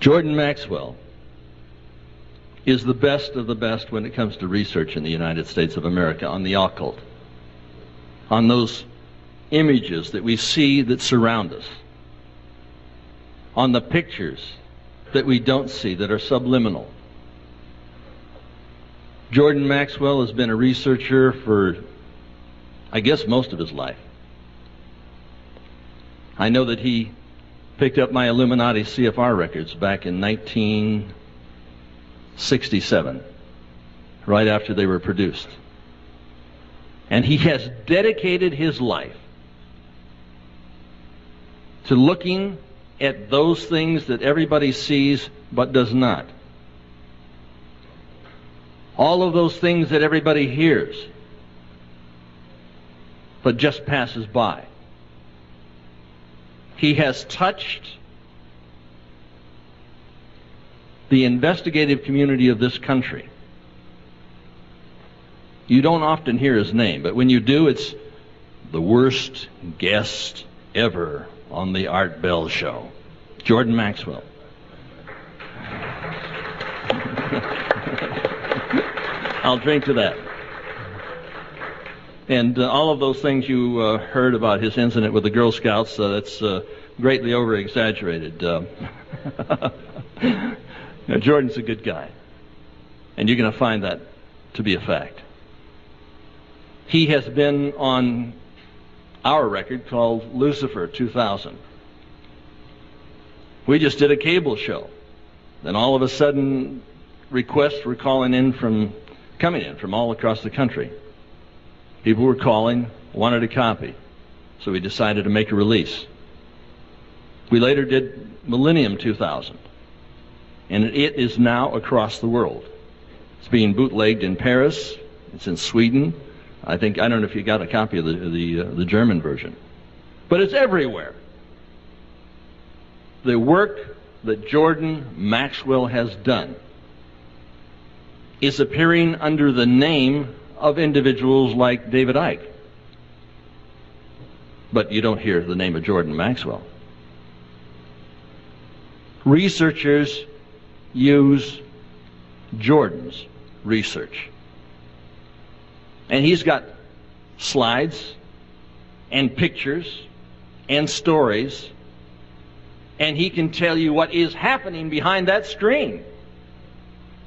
Jordan Maxwell is the best of the best when it comes to research in the United States of America on the occult, on those images that we see that surround us, on the pictures that we don't see that are subliminal. Jordan Maxwell has been a researcher for, I guess, most of his life. I know that he picked up my Illuminati CFR records back in 1967, right after they were produced. And he has dedicated his life to looking at those things that everybody sees but does not. All of those things that everybody hears but just passes by. He has touched the investigative community of this country. You don't often hear his name, but when you do, it's the worst guest ever on the Art Bell Show, Jordan Maxwell. I'll drink to that. And all of those things you heard about his incident with the Girl Scouts, that's greatly over-exaggerated. Jordan's a good guy, and you're going to find that to be a fact. He has been on our record called Lucifer 2000. We just did a cable show. Then all of a sudden, requests were coming in from all across the country. People were calling, wanted a copy. So we decided to make a release. We later did Millennium 2000. And it is now across the world. It's being bootlegged in Paris. It's in Sweden. I don't know if you got a copy of the German version. But it's everywhere. The work that Jordan Maxwell has done is appearing under the name of individuals like David Icke. But you don't hear the name of Jordan Maxwell. Researchers use Jordan's research. And he's got slides and pictures and stories, and he can tell you what is happening behind that screen.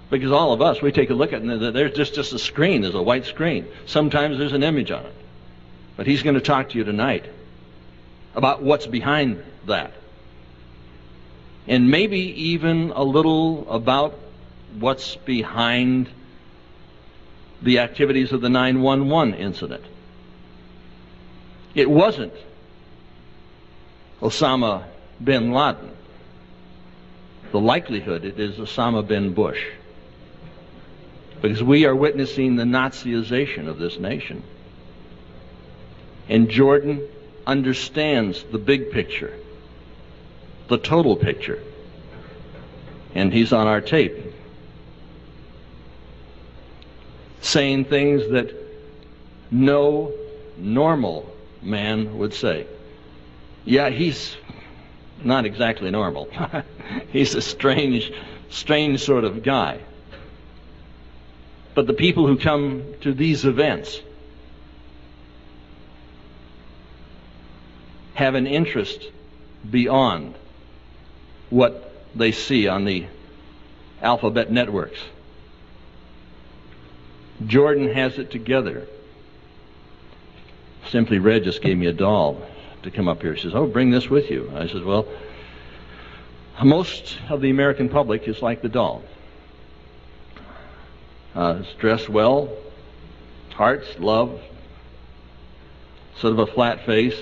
Because all of us, we take a look at it, and there's just a screen, there's a white screen. Sometimes there's an image on it. But he's going to talk to you tonight about what's behind that. And maybe even a little about what's behind the activities of the 9/11 incident. It wasn't Osama bin Laden. The likelihood it is Osama bin Bush. Because we are witnessing the Nazization of this nation. And Jordan understands the big picture, the total picture. And he's on our tape, saying things that no normal man would say. Yeah, he's not exactly normal. He's a strange sort of guy. But the people who come to these events have an interest beyond what they see on the alphabet networks. Jordan has it together. Simply Red just gave me a doll to come up here. He says, "Oh, bring this with you." I said, "Well, most of the American public is like the doll. It's dressed well, hearts, love, sort of a flat face."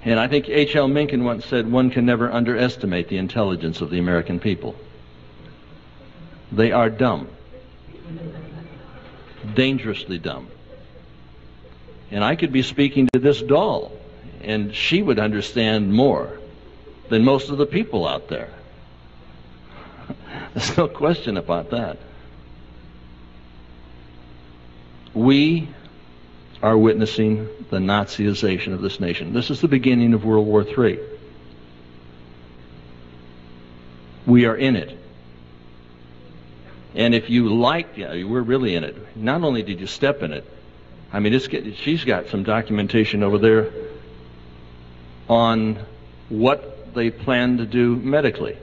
And I think H.L. Mencken once said, "One can never underestimate the intelligence of the American people. They are dumb, dangerously dumb." And I could be speaking to this doll, and she would understand more than most of the people out there. There's no question about that. We are witnessing the Nazization of this nation. This is the beginning of World War III. We are in it. And if you like, we're really in it. Not only did you step in it, I mean, she's got some documentation over there on what they plan to do medically,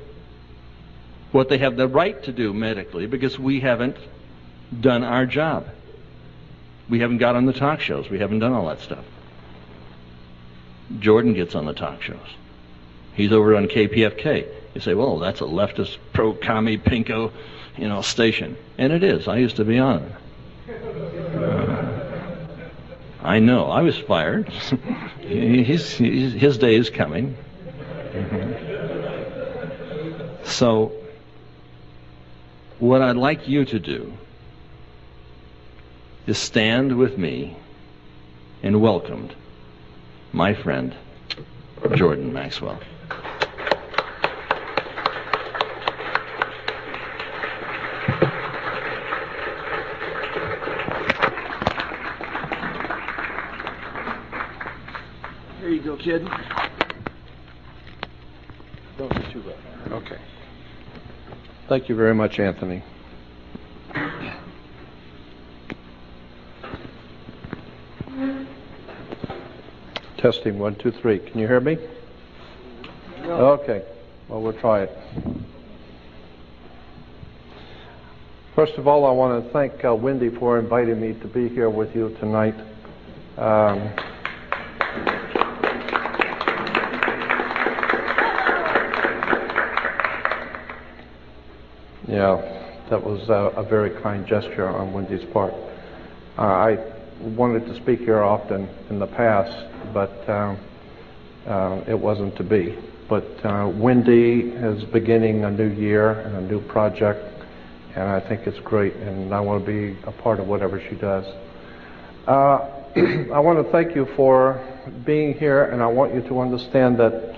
what they have the right to do medically, because we haven't done our job. We haven't got on the talk shows. We haven't done all that stuff. Jordan gets on the talk shows. He's over on KPFK. You say, well, that's a leftist, pro-commie, pinko, station. And it is. I used to be on it. I know. I was fired. His day is coming. So, what I'd like you to do is stand with me and welcome my friend, Jordan Maxwell. Here you go, kid. Don't get too bad. Okay. Thank you very much, Anthony. Testing 1, 2, 3. Can you hear me? No. Okay. Well, we'll try it. First of all, I want to thank Wendy for inviting me to be here with you tonight. Yeah, that was a very kind gesture on Wendy's part. I wanted to speak here often in the past, but it wasn't to be. But Wendy is beginning a new year and a new project, and I think it's great, and I want to be a part of whatever she does. I want to thank you for being here, and I want you to understand that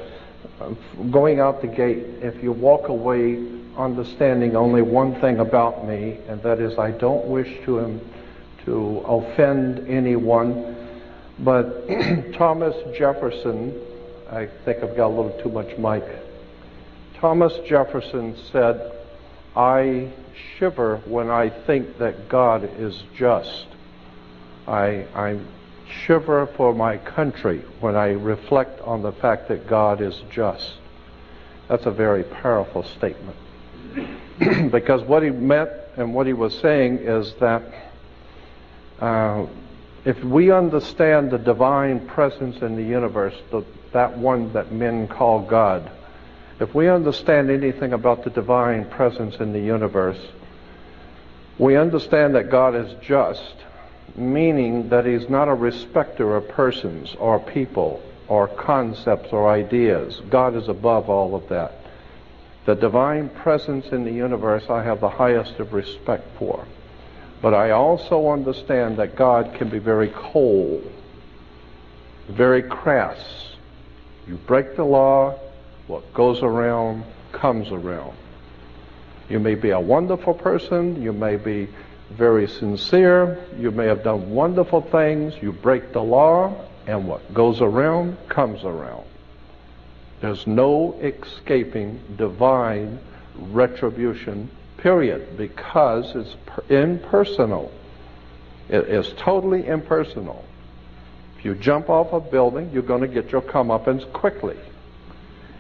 going out the gate, if you walk away understanding only one thing about me, and that is I don't wish to offend anyone, but Thomas Jefferson, I think I've got a little too much mic. Thomas Jefferson said, "I shiver when I think that God is just. I shiver for my country when I reflect on the fact that God is just." That's a very powerful statement. Because what he meant and what he was saying is that if we understand the divine presence in the universe, that one that men call God, if we understand anything about the divine presence in the universe, we understand that God is just, meaning that he's not a respecter of persons or people or concepts or ideas. God is above all of that. The divine presence in the universe I have the highest of respect for. But I also understand that God can be very cold, very crass. You break the law, what goes around comes around. You may be a wonderful person, you may be very sincere, you may have done wonderful things, you break the law, and what goes around comes around. There's no escaping divine retribution, period, because it's impersonal. It is totally impersonal. If you jump off a building, you're going to get your comeuppance quickly.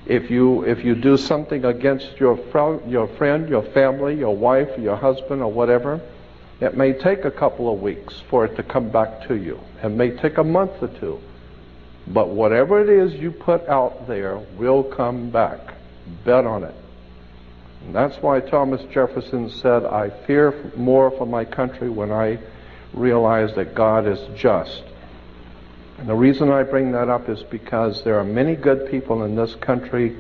If you do something against your friend, your family, your wife, your husband, or whatever, it may take a couple of weeks for it to come back to you. It may take a month or two. But whatever it is you put out there will come back. Bet on it. And that's why Thomas Jefferson said, "I fear more for my country when I realize that God is just." And the reason I bring that up is because there are many good people in this country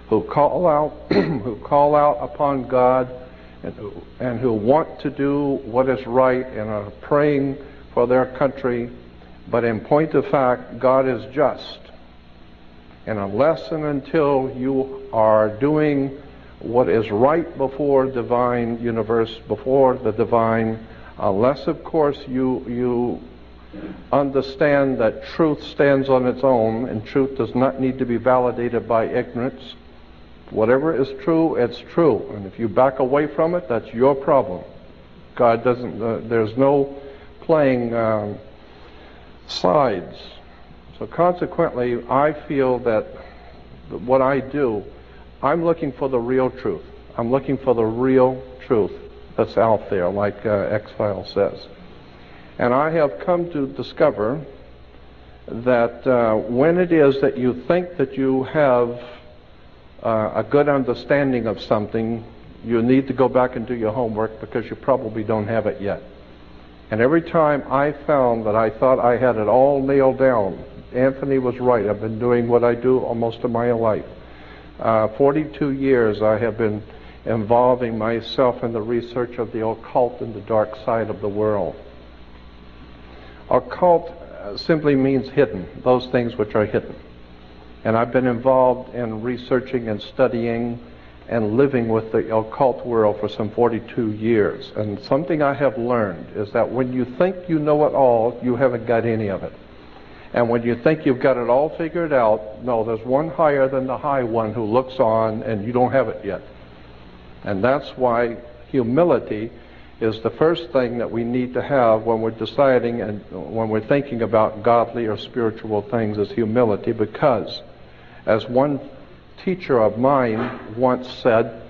who call out who call out upon God and who want to do what is right and are praying for their country. But in point of fact, God is just. And unless and until you are doing what is right before divine universe, before the divine, unless of course you understand that truth stands on its own and truth does not need to be validated by ignorance, Whatever is true, it's true. And if you back away from it, that's your problem. God doesn't, there's no playing sides. So consequently, I feel that what I do, I'm looking for the real truth. I'm looking for the real truth that's out there, like X-Files says. And I have come to discover that when it is that you think that you have a good understanding of something, you need to go back and do your homework because you probably don't have it yet. And every time I found that I thought I had it all nailed down, Anthony was right. I've been doing what I do almost of my life. 42 years I have been involving myself in the research of the occult and the dark side of the world. Occult simply means hidden, those things which are hidden. And I've been involved in researching and studying and living with the occult world for some 42 years. And something I have learned is that when you think you know it all, you haven't got any of it. And when you think you've got it all figured out, no, there's one higher than the high one who looks on and you don't have it yet. And that's why humility is the first thing that we need to have when we're deciding and when we're thinking about godly or spiritual things, is humility. Because as one teacher of mine once said,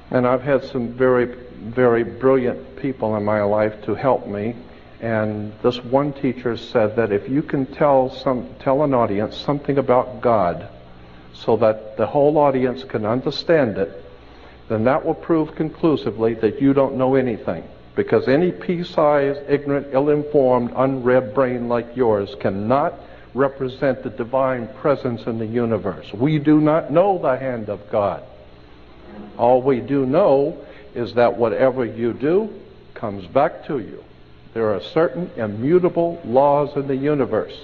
and I've had some very, very brilliant people in my life to help me, and this one teacher said that if you can tell an audience something about God so that the whole audience can understand it, then that will prove conclusively that you don't know anything. Because any pea-sized, ignorant, ill-informed, unread brain like yours cannot represent the divine presence in the universe. We do not know the hand of God. All we do know is that whatever you do comes back to you. There are certain immutable laws in the universe.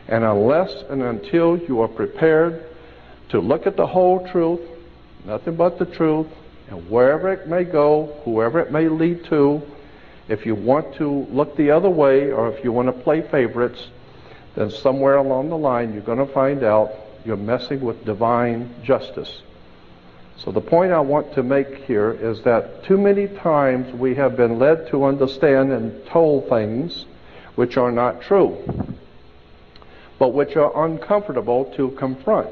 And unless and until you are prepared to look at the whole truth, nothing but the truth, and wherever it may go, whoever it may lead to, if you want to look the other way or if you want to play favorites, then somewhere along the line you're going to find out you're messing with divine justice. So the point I want to make here is that too many times we have been led to understand and told things which are not true, but which are uncomfortable to confront.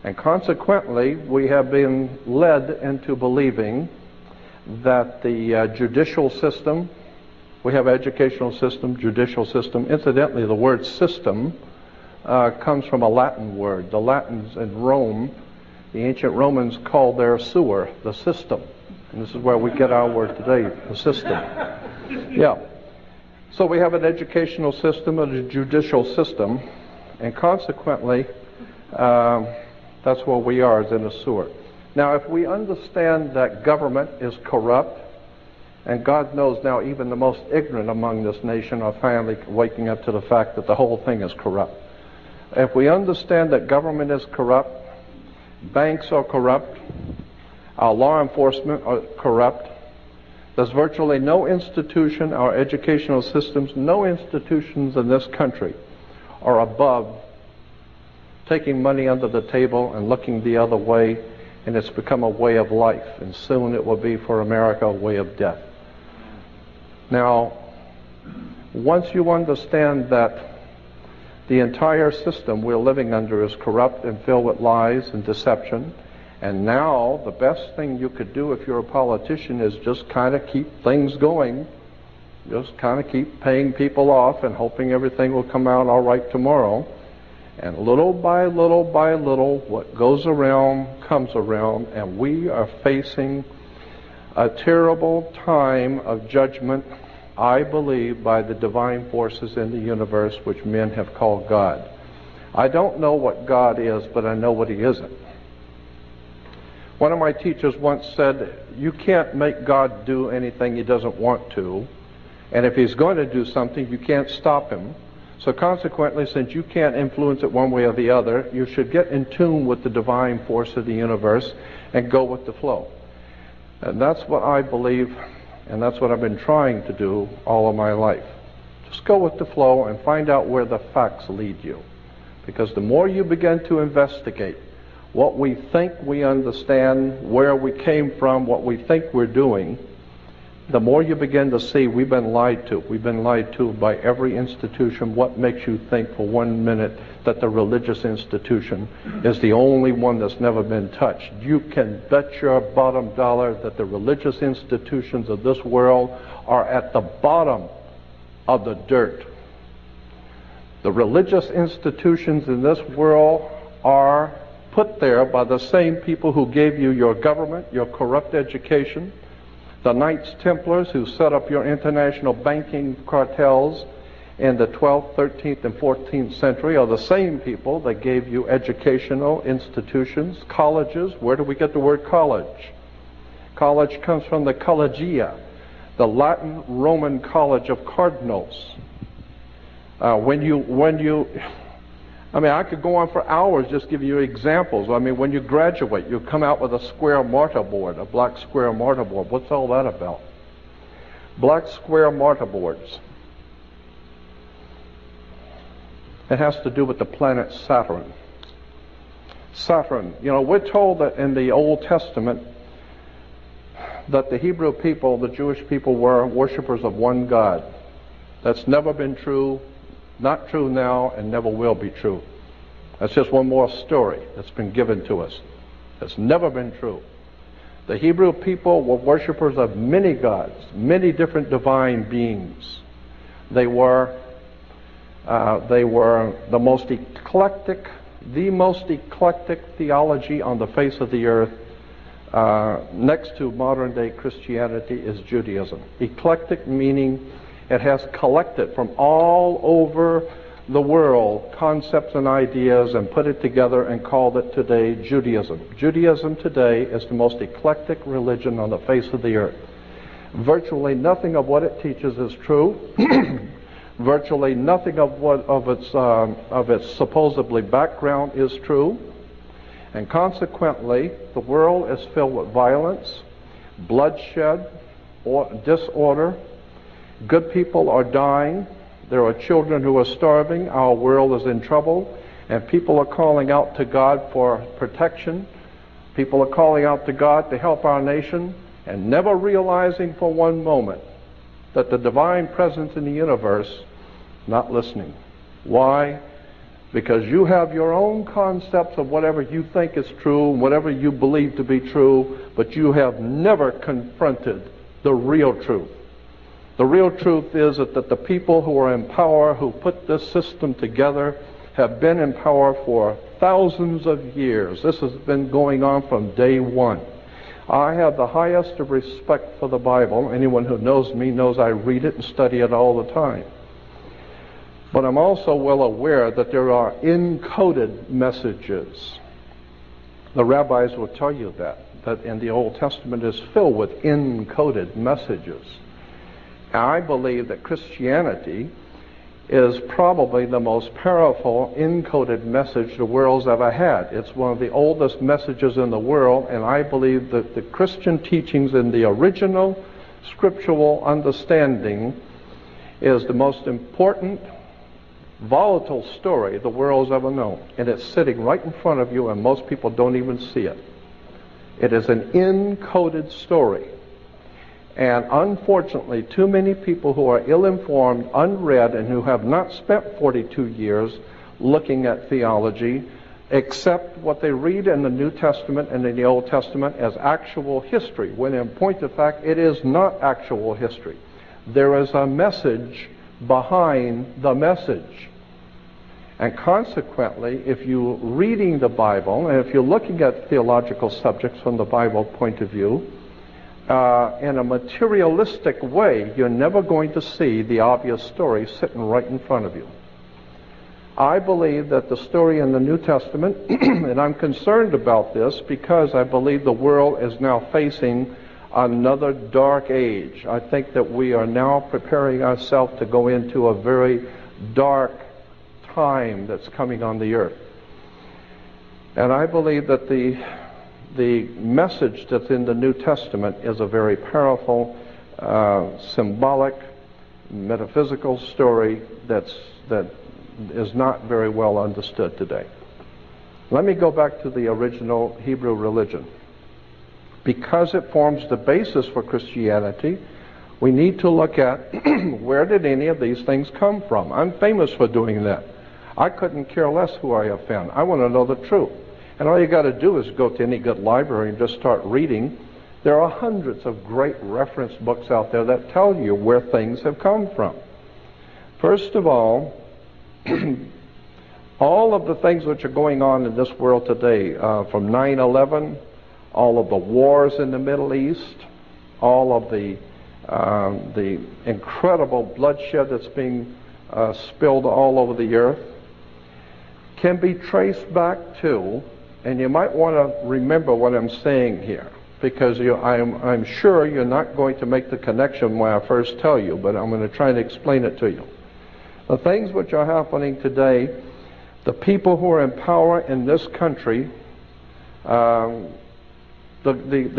And consequently, we have been led into believing that the judicial system, we have educational system, judicial system. Incidentally, the word system comes from a Latin word. The Latins in Rome, the ancient Romans called their sewer the system. And this is where we get our word today, the system. Yeah. So we have an educational system and a judicial system, and consequently, that's where we are, is in a sewer. Now, if we understand that government is corrupt, and God knows now even the most ignorant among this nation are finally waking up to the fact that the whole thing is corrupt. If we understand that government is corrupt, banks are corrupt, our law enforcement are corrupt, there's virtually no institution, our educational systems, no institutions in this country are above taking money under the table and looking the other way, and it's become a way of life, and soon it will be for America a way of death. Now, once you understand that the entire system we're living under is corrupt and filled with lies and deception, and now the best thing you could do if you're a politician is just kind of keep things going, just kind of keep paying people off and hoping everything will come out all right tomorrow. And little by little by little, what goes around comes around, and we are facing a terrible time of judgment, I believe, by the divine forces in the universe, which men have called God. I don't know what God is, but I know what He isn't. One of my teachers once said, you can't make God do anything He doesn't want to, and if He's going to do something, you can't stop Him. So consequently, since you can't influence it one way or the other, you should get in tune with the divine force of the universe and go with the flow. And that's what I believe, and that's what I've been trying to do all of my life. Just go with the flow and find out where the facts lead you. Because the more you begin to investigate what we think we understand, where we came from, what we think we're doing, the more you begin to see we've been lied to. We've been lied to by every institution. What makes you think for 1 minute that the religious institution is the only one that's never been touched? You can bet your bottom dollar that the religious institutions of this world are at the bottom of the dirt. The religious institutions in this world are put there by the same people who gave you your government, your corrupt education. The Knights Templars who set up your international banking cartels in the 12th, 13th, and 14th century are the same people that gave you educational institutions, colleges. Where do we get the word college? College comes from the collegia, the Latin Roman college of cardinals. I could go on for hours just giving you examples. When you graduate, you come out with a square mortar board, a black square mortar board. What's all that about? Black square mortar boards. It has to do with the planet Saturn. Saturn, we're told that in the Old Testament that the Hebrew people, the Jewish people, were worshipers of one God. That's never been true. Not true now, and never will be true. That's just one more story that's been given to us. It's never been true. The Hebrew people were worshipers of many gods, many different divine beings. They were the most eclectic theology on the face of the earth. Next to modern day Christianity is Judaism. Eclectic meaning it has collected from all over the world concepts and ideas and put it together and called it today Judaism. Judaism today is the most eclectic religion on the face of the earth. Virtually nothing of what it teaches is true. Virtually nothing of its supposedly background is true. And consequently, the world is filled with violence, bloodshed, disorder. Good people are dying. There are children who are starving. Our world is in trouble. And people are calling out to God for protection. People are calling out to God to help our nation, and never realizing for one moment that the divine presence in the universe not listening. Why? Because you have your own concepts of whatever you think is true, whatever you believe to be true, but you have never confronted the real truth. The real truth is that the people who are in power, who put this system together, have been in power for thousands of years. This has been going on from day one. I have the highest of respect for the Bible. Anyone who knows me knows I read it and study it all the time. But I'm also well aware that there are encoded messages. The rabbis will tell you that in the Old Testament is filled with encoded messages. I believe that Christianity is probably the most powerful encoded message the world's ever had. It's one of the oldest messages in the world, and I believe that the Christian teachings in the original scriptural understanding is the most important, volatile story the world's ever known. And it's sitting right in front of you, and most people don't even see it. It is an encoded story. And unfortunately, too many people who are ill-informed, unread, and who have not spent 42 years looking at theology accept what they read in the New Testament and in the Old Testament as actual history, when in point of fact, it is not actual history. There is a message behind the message. And consequently, if you're reading the Bible, and if you're looking at theological subjects from the Bible point of view, in a materialistic way, you're never going to see the obvious story sitting right in front of you. I believe that the story in the New Testament, and I'm concerned about this because I believe the world is now facing another dark age. I think that we are now preparing ourselves to go into a very dark time that's coming on the earth. And I believe that the message that's in the New Testament is a very powerful, symbolic, metaphysical story that is not very well understood today. Let me go back to the original Hebrew religion. Because it forms the basis for Christianity, we need to look at where did any of these things come from. I'm famous for doing that. I couldn't care less who I offend. I want to know the truth. And all you got to do is go to any good library and just start reading. There are hundreds of great reference books out there that tell you where things have come from. First of all of the things which are going on in this world today, from 9/11, all of the wars in the Middle East, all of the incredible bloodshed that's being spilled all over the earth, can be traced back to, and you might want to remember what I'm saying here, because I'm sure you're not going to make the connection when I first tell you, but I'm going to try and explain it to you. The things which are happening today, the people who are in power in this country, the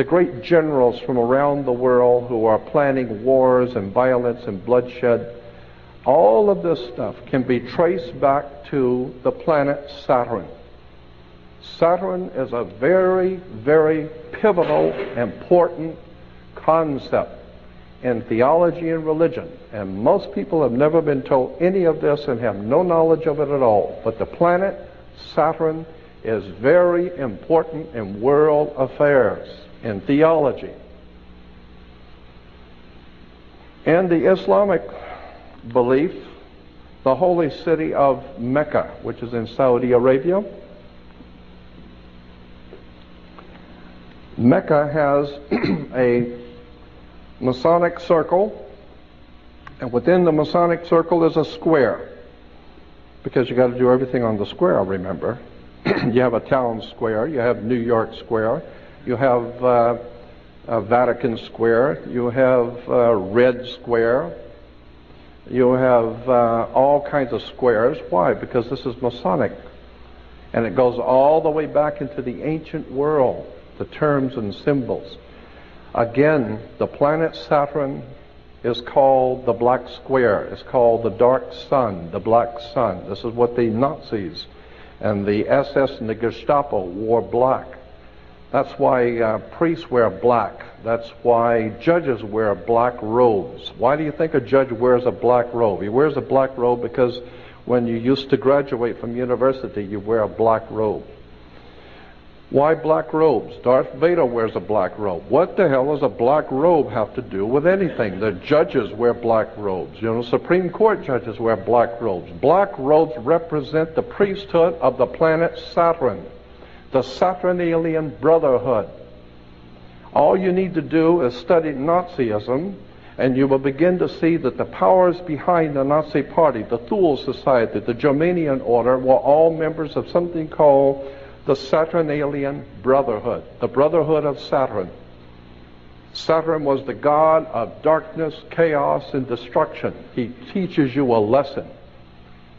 great generals from around the world who are planning wars and violence and bloodshed, all of this stuff can be traced back to the planet Saturn. Saturn is a very, very pivotal, important concept in theology and religion. And most people have never been told any of this and have no knowledge of it at all. But the planet Saturn is very important in world affairs, in theology. In the Islamic belief, the holy city of Mecca, which is in Saudi Arabia, Mecca has a Masonic circle, and within the Masonic circle is a square, because you got to do everything on the square, remember. You have a town square, you have New York Square, you have Vatican Square, you have Red Square, you have all kinds of squares. Why? Because this is Masonic. And it goes all the way back into the ancient world, the terms and symbols. Again, the planet Saturn is called the Black Square. It's called the Dark Sun, the Black Sun. This is what the Nazis and the SS and the Gestapo wore black. That's why priests wear black. That's why judges wear black robes. Why do you think a judge wears a black robe? He wears a black robe because when you used to graduate from university, you wear a black robe. Why black robes? Darth Vader wears a black robe. What the hell does a black robe have to do with anything? The judges wear black robes. You know, Supreme Court judges wear black robes. Black robes represent the priesthood of the planet Saturn, the Saturnalian Brotherhood. All you need to do is study Nazism, and you will begin to see that the powers behind the Nazi Party, the Thule Society, the Germanian Order, were all members of something called the Saturnalian Brotherhood, the Brotherhood of Saturn. Saturn was the god of darkness, chaos, and destruction. He teaches you a lesson.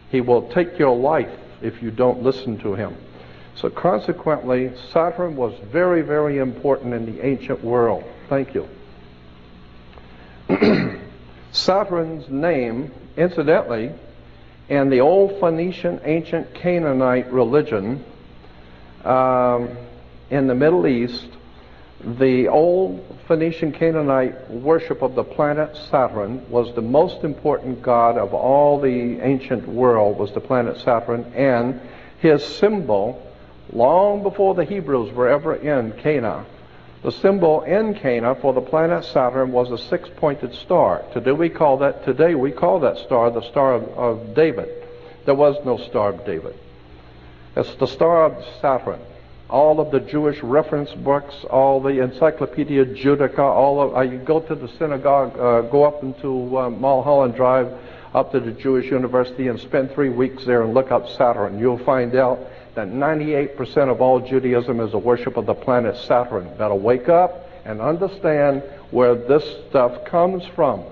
He will take your life if you don't listen to him. So consequently, Saturn was very, very important in the ancient world. Thank you. Saturn's name, incidentally, in the old Phoenician ancient Canaanite religion, in the Middle East, the old Phoenician Canaanite worship of the planet Saturn was the most important god of all the ancient world, was the planet Saturn, and his symbol, long before the Hebrews were ever in Canaan, the symbol in Canaan for the planet Saturn was a six-pointed star. Today we call that star the Star of David. There was no Star of David. It's the Star of Saturn. All of the Jewish reference books, all the Encyclopedia Judaica, you go to the synagogue, go up into Mulholland Drive, up to the Jewish University and spend 3 weeks there and look up Saturn. You'll find out that 98% of all Judaism is a worship of the planet Saturn. Better wake up and understand where this stuff comes from.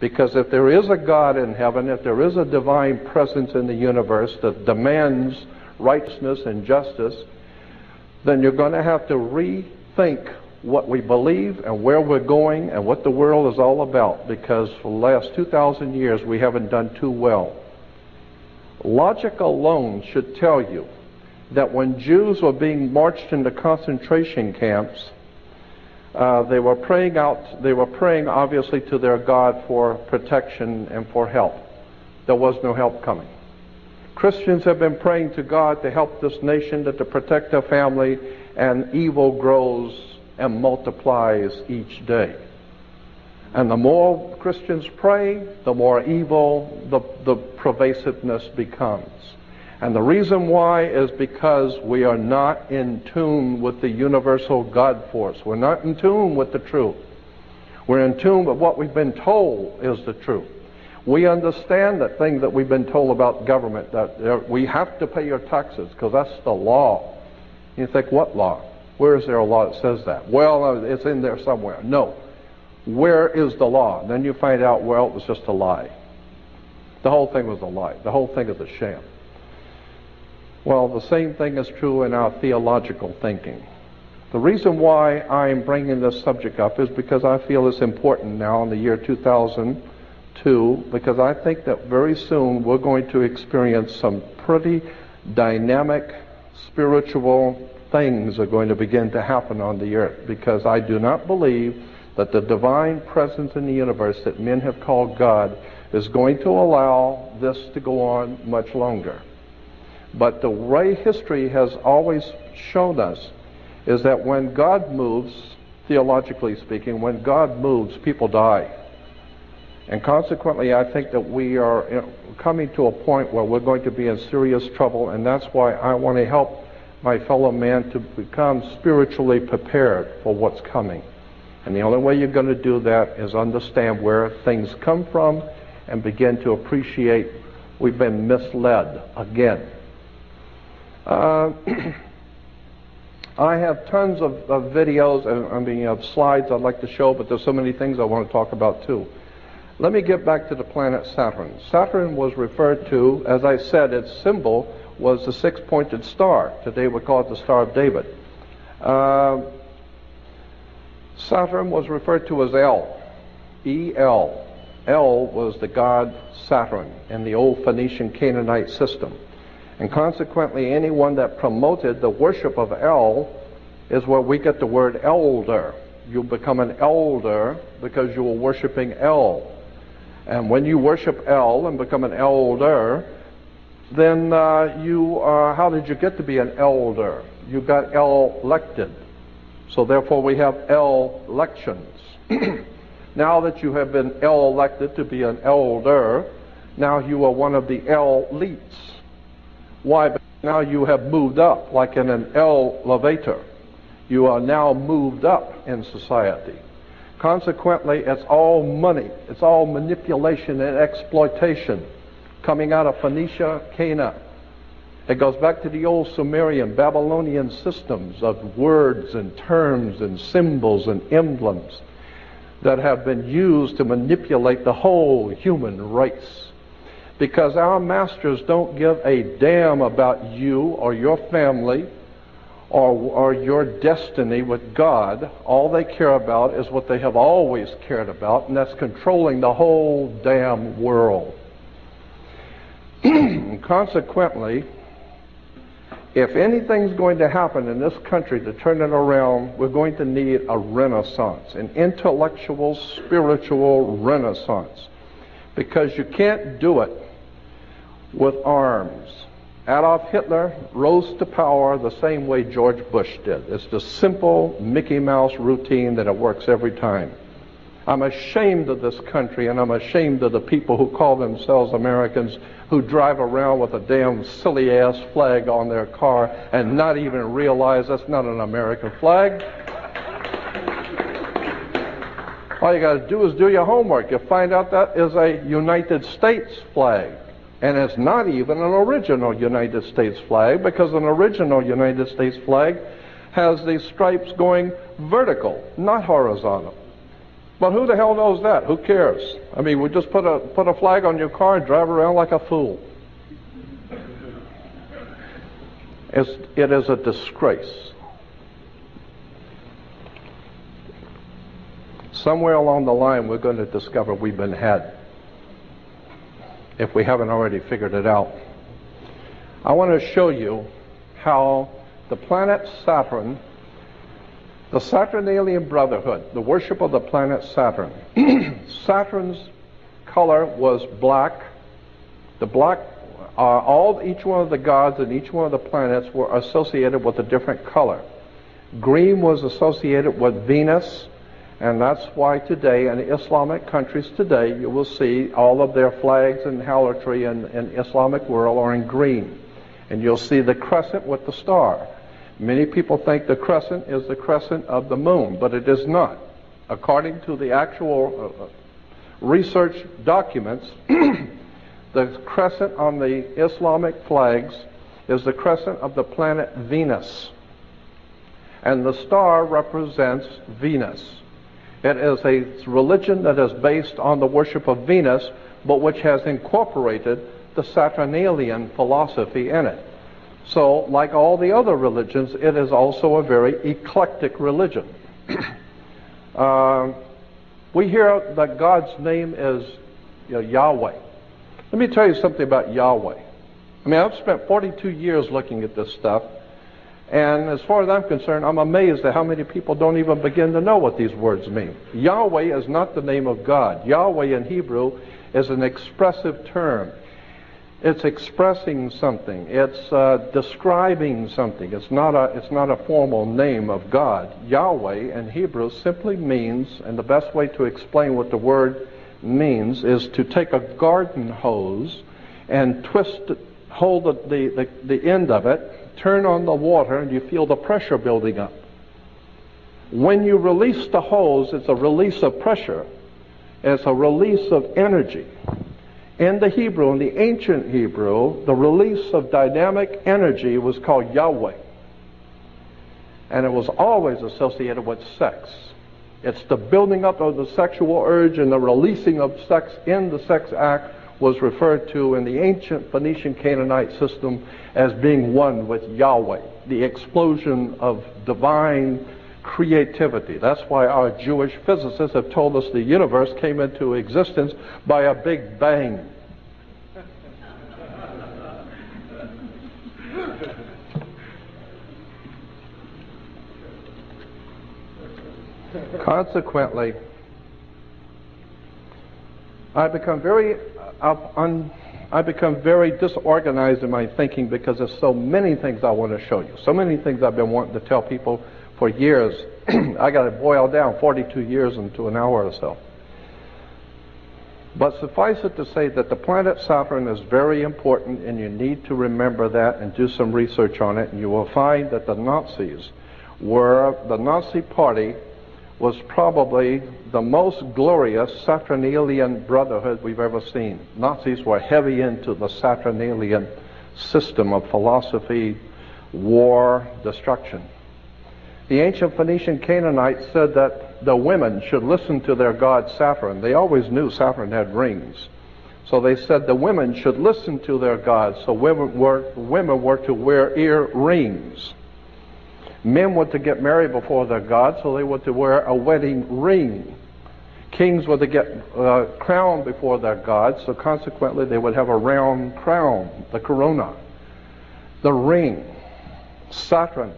Because if there is a God in heaven, if there is a divine presence in the universe that demands righteousness and justice, then you're going to have to rethink what we believe and where we're going and what the world is all about, because for the last 2,000 years we haven't done too well. Logic alone should tell you that when Jews were being marched into concentration camps, they were praying obviously to their God for protection and for help. There was no help coming. Christians have been praying to God to help this nation, to protect their family, and evil grows and multiplies each day. And the more Christians pray, the more evil the pervasiveness becomes. And the reason why is because we are not in tune with the universal God force. We're not in tune with the truth. We're in tune with what we've been told is the truth. We understand that thing that we've been told about government, that we have to pay your taxes because that's the law. You think, what law? Where is there a law that says that? Well, it's in there somewhere. No. Where is the law? And then you find out, well, it was just a lie. The whole thing was a lie. The whole thing is a sham. Well, the same thing is true in our theological thinking. The reason why I'm bringing this subject up is because I feel it's important now in the year 2002, because I think that very soon we're going to experience some pretty dynamic spiritual things are going to begin to happen on the earth, because I do not believe that the divine presence in the universe that men have called God is going to allow this to go on much longer. But the way history has always shown us is that when God moves, theologically speaking, when God moves, people die. And consequently, I think that we are coming to a point where we're going to be in serious trouble, and that's why I want to help my fellow man to become spiritually prepared for what's coming. And the only way you're going to do that is understand where things come from and begin to appreciate we've been misled again. I have tons of videos, of slides I'd like to show, but there's so many things I want to talk about too. Let me get back to the planet Saturn. Saturn was referred to, as I said, its symbol was the six-pointed star. Today we call it the Star of David. Saturn was referred to as El, E-L. El was the god Saturn in the old Phoenician Canaanite system. And consequently, anyone that promoted the worship of El is where we get the word elder. You become an elder because you were worshiping El. And when you worship El and become an elder, then how did you get to be an elder? You got elected. So therefore we have elections. Now that you have been elected to be an elder, now you are one of the elites. Why? Because now you have moved up, like in an elevator. You are now moved up in society. Consequently, it's all money. It's all manipulation and exploitation coming out of Phoenicia, Canaan. It goes back to the old Sumerian, Babylonian systems of words and terms and symbols and emblems that have been used to manipulate the whole human race. Because our masters don't give a damn about you or your family or your destiny with God. All they care about is what they have always cared about, and that's controlling the whole damn world. Consequently, if anything's going to happen in this country to turn it around, we're going to need a renaissance, an intellectual, spiritual renaissance. Because you can't do it with arms. Adolf Hitler rose to power the same way George Bush did. It's the simple Mickey Mouse routine that it works every time. I'm ashamed of this country, and I'm ashamed of the people who call themselves Americans who drive around with a damn silly-ass flag on their car and not even realize that's not an American flag. All you got to do is do your homework. You find out that is a United States flag. And it's not even an original United States flag, because an original United States flag has these stripes going vertical, not horizontal. But who the hell knows that? Who cares? I mean, we just put a flag on your car and drive around like a fool. It is a disgrace. Somewhere along the line, we're going to discover we've been had, if we haven't already figured it out. I want to show you how the planet Saturn, the Saturnalian Brotherhood, the worship of the planet Saturn, Saturn's color was black. The black, each one of the gods and each one of the planets were associated with a different color. Green was associated with Venus, and that's why today in Islamic countries today you will see all of their flags and harlotry in Islamic world are in green. And you'll see the crescent with the star. Many people think the crescent is the crescent of the moon, but it is not. According to the actual research documents, the crescent on the Islamic flags is the crescent of the planet Venus. And the star represents Venus. It is a religion that is based on the worship of Venus, but which has incorporated the Saturnalian philosophy in it. So, like all the other religions, it is also a very eclectic religion. We hear that God's name is Yahweh. Let me tell you something about Yahweh. I mean, I've spent 42 years looking at this stuff, and as far as I'm concerned, I'm amazed at how many people don't even begin to know what these words mean. Yahweh is not the name of God. Yahweh in Hebrew is an expressive term. It's expressing something. It's describing something. It's not a formal name of God. Yahweh in Hebrew simply means, and the best way to explain what the word means is to take a garden hose and hold the end of it, turn on the water, and you feel the pressure building up. When you release the hose, it's a release of pressure. It's a release of energy. In the Hebrew, in the ancient Hebrew, the release of dynamic energy was called Yahweh. And it was always associated with sex. It's the building up of the sexual urge, and the releasing of sex in the sex act was referred to in the ancient Phoenician Canaanite system as being one with Yahweh, the explosion of divine creativity. That's why our Jewish physicists have told us the universe came into existence by a big bang. Consequently, I become very disorganized in my thinking because there's so many things I want to show you. So many things I've been wanting to tell people for years. I got to boil down 42 years into an hour or so. But suffice it to say that the planet Saturn is very important, and you need to remember that and do some research on it. And you will find that the Nazi Party was probably the most glorious Saturnalian brotherhood we've ever seen. Nazis were heavy into the Saturnalian system of philosophy, war, destruction. The ancient Phoenician Canaanites said that the women should listen to their god Saturn. They always knew Saturn had rings. So they said the women should listen to their gods, so women were to wear earrings. Men were to get married before their god, so they were to wear a wedding ring. Kings were to get crowned before their god, so consequently they would have a round crown, the corona. The ring, Saturn,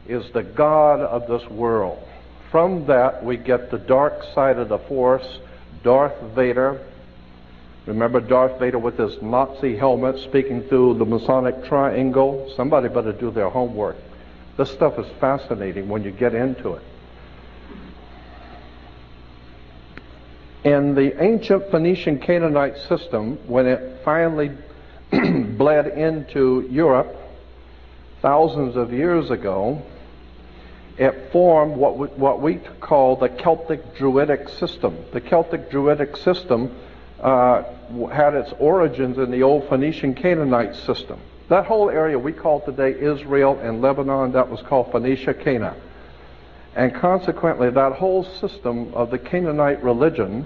is the god of this world. From that we get the dark side of the force, Darth Vader. Remember Darth Vader with his Nazi helmet speaking through the Masonic triangle? Somebody better do their homework. This stuff is fascinating when you get into it. In the ancient Phoenician Canaanite system, when it finally bled into Europe thousands of years ago, it formed what we call the Celtic Druidic system. The Celtic Druidic system had its origins in the old Phoenician Canaanite system. That whole area we call today Israel and Lebanon, that was called Phoenicia, Cana. And consequently, that whole system of the Canaanite religion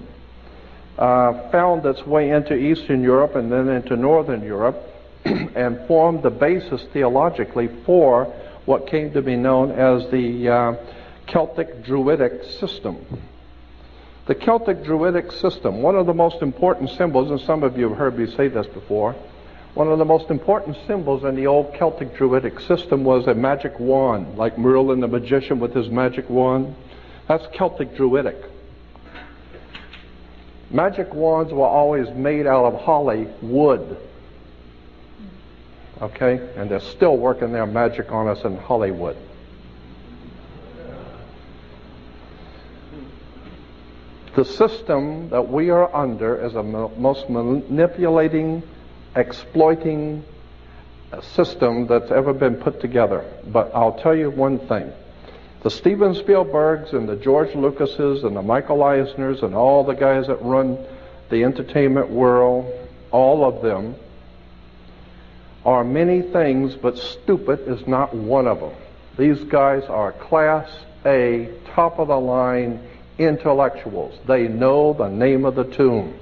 found its way into Eastern Europe and then into Northern Europe and formed the basis theologically for what came to be known as the Celtic Druidic system. The Celtic Druidic system, one of the most important symbols, and some of you have heard me say this before, One of the most important symbols in the old Celtic Druidic system was a magic wand, like Merlin the magician with his magic wand. That's Celtic Druidic. Magic wands were always made out of holly wood. Okay? And they're still working their magic on us in Hollywood. The system that we are under is a most manipulating, exploiting system that's ever been put together. But I'll tell you one thing. The Steven Spielbergs and the George Lucases and the Michael Eisners and all the guys that run the entertainment world, all of them, are many things, but stupid is not one of them. These guys are Class A, top of the line intellectuals. They know the name of the tune.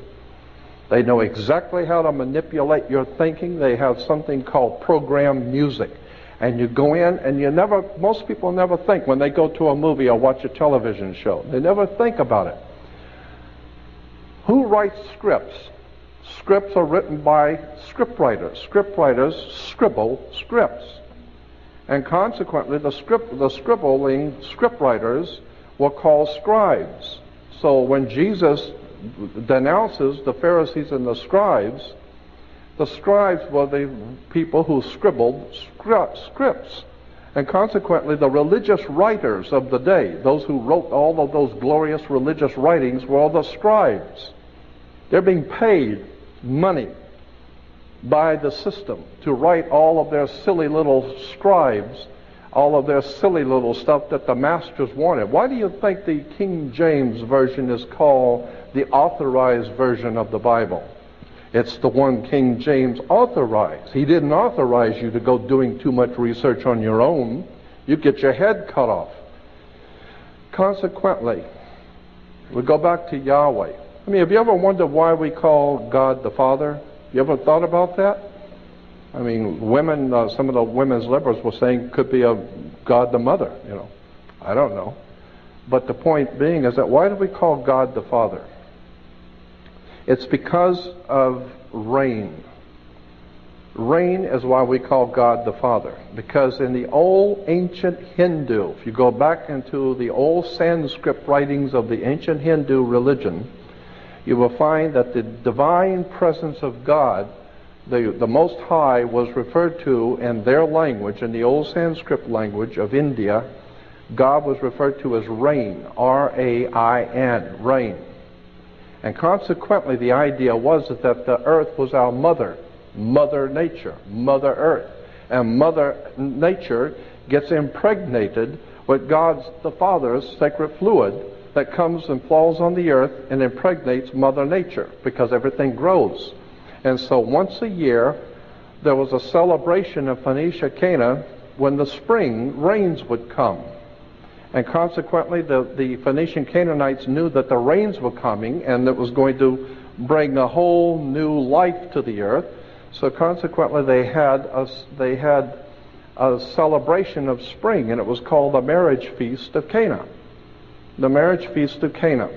They know exactly how to manipulate your thinking. They have something called programmed music. And you go in and most people never think when they go to a movie or watch a television show. They never think about it. Who writes scripts? Scripts are written by scriptwriters. Scriptwriters scribble scripts. And consequently, the scribbling scriptwriters were called scribes. So when Jesus denounces the Pharisees and the scribes were the people who scribbled scripts. And consequently, the religious writers of the day, those who wrote all of those glorious religious writings, were all the scribes. They're being paid money by the system to write all of their silly little scribes, all of their silly little stuff that the masters wanted. Why do you think the King James Version is called the authorized version of the Bible? It's the one King James authorized. He didn't authorize you to go doing too much research on your own. You'd get your head cut off. Consequently, we go back to Yahweh. I mean, have you ever wondered why we call God the Father? You ever thought about that? I mean, women, some of the women's liberals were saying could be a God the Mother, you know. I don't know. But the point being is that why do we call God the Father? It's because of rain. Rain is why we call God the Father. Because in the old ancient Hindu, if you go back into the old Sanskrit writings of the ancient Hindu religion, you will find that the divine presence of God, the Most High, was referred to in their language, in the old Sanskrit language of India. God was referred to as rain, R-A-I-N, rain. And consequently, the idea was that the earth was our mother, Mother Nature, Mother Earth. And Mother Nature gets impregnated with God's, the Father's sacred fluid that comes and falls on the earth and impregnates Mother Nature because everything grows. And so once a year, there was a celebration of Phoenicia Cana when the spring rains would come. And consequently, the Phoenician Canaanites knew that the rains were coming and it was going to bring a whole new life to the earth. So consequently, they had a celebration of spring, and it was called the marriage feast of Cana. The marriage feast of Cana.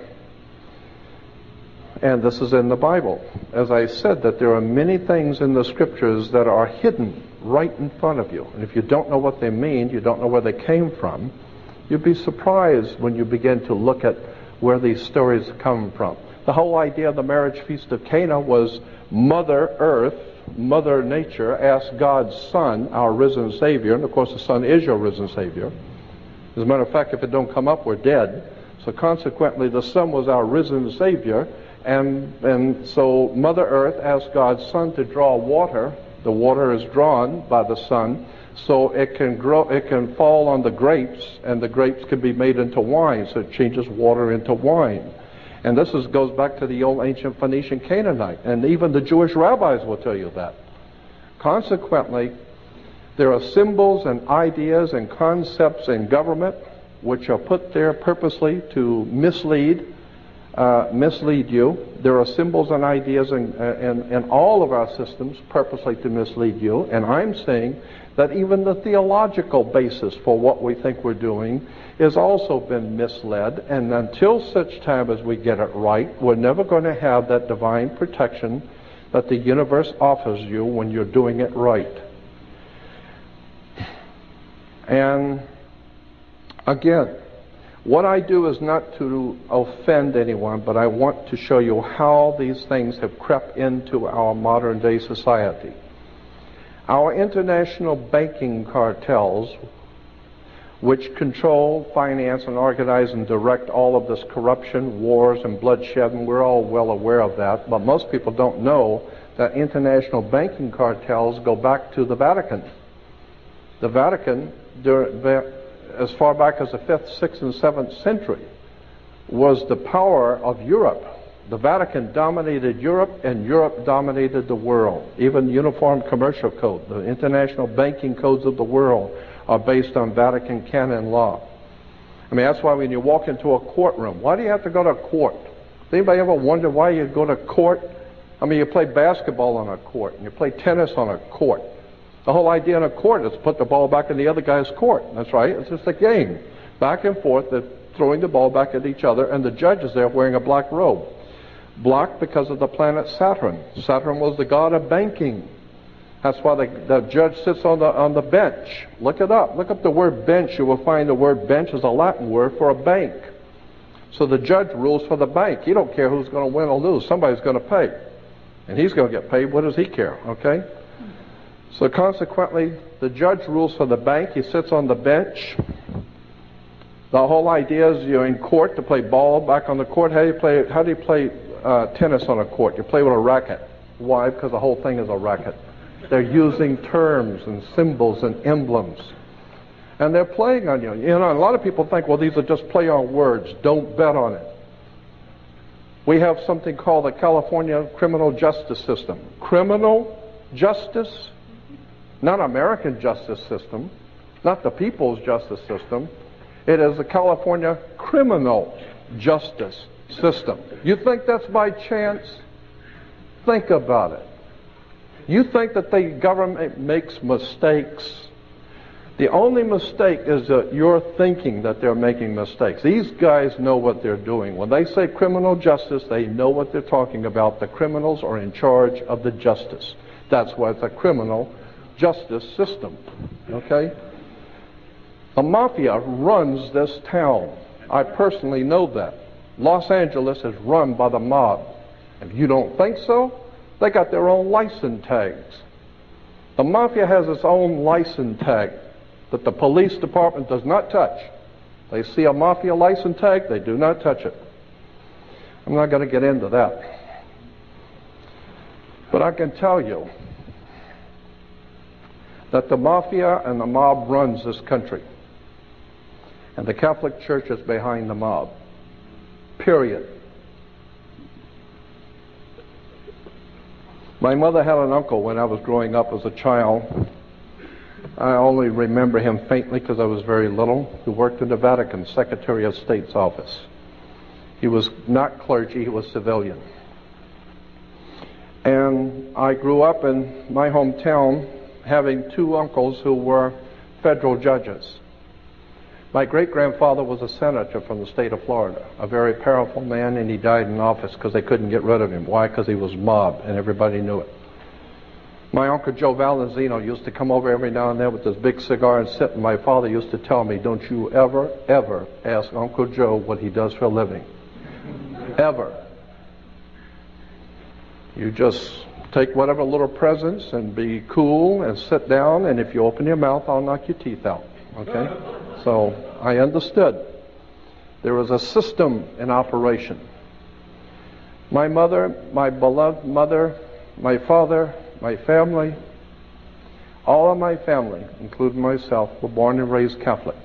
And this is in the Bible. As I said, that there are many things in the scriptures that are hidden right in front of you. And if you don't know what they mean, you don't know where they came from, you'd be surprised when you begin to look at where these stories come from. The whole idea of the marriage feast of Cana was Mother Earth, Mother Nature asked God's Son, our risen Savior, and of course the Son is your risen Savior. As a matter of fact, if it don't come up, we're dead. So consequently, the Son was our risen Savior, and so Mother Earth asked God's Son to draw water. The water is drawn by the Son, so it can grow, it can fall on the grapes, and the grapes can be made into wine, so it changes water into wine. And this goes back to the old ancient Phoenician Canaanite, and even the Jewish rabbis will tell you that. Consequently, there are symbols and ideas and concepts in government which are put there purposely to mislead you. There are symbols and ideas in all of our systems purposely to mislead you. And I'm saying that even the theological basis for what we think we're doing has also been misled. And until such time as we get it right, we're never going to have that divine protection that the universe offers you when you're doing it right. And again, what I do is not to offend anyone, but I want to show you how these things have crept into our modern day society. Our international banking cartels, which control, finance, and organize and direct all of this corruption, wars, and bloodshed, and we're all well aware of that, but most people don't know that international banking cartels go back to the Vatican. The Vatican, as far back as the 5th, 6th, and 7th century, was the power of Europe. The Vatican dominated Europe, and Europe dominated the world. Even the Uniform Commercial Code, the international banking codes of the world, are based on Vatican canon law. I mean, that's why when you walk into a courtroom, why do you have to go to court? Does anybody ever wonder why you go to court? I mean, you play basketball on a court, and you play tennis on a court. The whole idea in a court is to put the ball back in the other guy's court. That's right. It's just a game. Back and forth, they're throwing the ball back at each other, and the judge is there wearing a black robe. Black because of the planet Saturn. Saturn was the god of banking. That's why the judge sits on the bench. Look it up. Look up the word bench. You will find the word bench is a Latin word for a bank. So the judge rules for the bank. He don't care who's going to win or lose. Somebody's going to pay. And he's going to get paid. What does he care? Okay? So consequently, the judge rules for the bank. He sits on the bench. The whole idea is you're in court to play ball back on the court. How do you play tennis on a court? You play with a racket. Why? Because the whole thing is a racket. They're using terms and symbols and emblems. And they're playing on you. You know, a lot of people think, well, these are just play on words. Don't bet on it. We have something called the California criminal justice system. Criminal justice? Not American justice system. Not the people's justice system. It is the California criminal justice system. You think that's by chance? Think about it. You think that the government makes mistakes? The only mistake is that you're thinking that they're making mistakes. These guys know what they're doing. When they say criminal justice, they know what they're talking about. The criminals are in charge of the justice. That's why it's a criminal justice system. Okay? The mafia runs this town. I personally know that. Los Angeles is run by the mob. If you don't think so, they got their own license tags. The mafia has its own license tag that the police department does not touch. They see a mafia license tag, they do not touch it. I'm not going to get into that. But I can tell you that the mafia and the mob runs this country. And the Catholic Church is behind the mob. Period. My mother had an uncle when I was growing up as a child. I only remember him faintly because I was very little, who worked in the Vatican, Secretary of State's office. He was not clergy, he was civilian. And I grew up in my hometown having two uncles who were federal judges. My great-grandfather was a senator from the state of Florida, a very powerful man, and he died in office because they couldn't get rid of him. Why? Because he was mobbed, and everybody knew it. My Uncle Joe Valenzino used to come over every now and then with his big cigar and sit, and my father used to tell me, don't you ever, ever ask Uncle Joe what he does for a living. Ever. You just take whatever little presents and be cool and sit down, and if you open your mouth, I'll knock your teeth out. Okay? So I understood. There was a system in operation. My mother, my beloved mother, my father, my family, all of my family, including myself, were born and raised Catholic.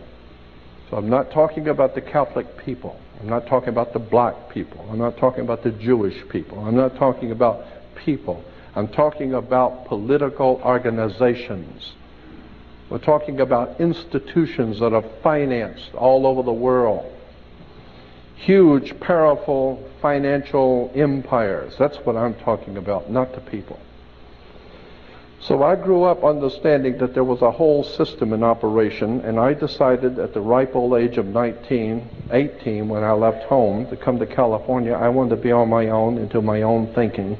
So I'm not talking about the Catholic people. I'm not talking about the black people. I'm not talking about the Jewish people. I'm not talking about people. I'm talking about political organizations. We're talking about institutions that are financed all over the world. Huge, powerful financial empires. That's what I'm talking about, not the people. So I grew up understanding that there was a whole system in operation, and I decided at the ripe old age of 18, when I left home to come to California, I wanted to be on my own and do my own thinking.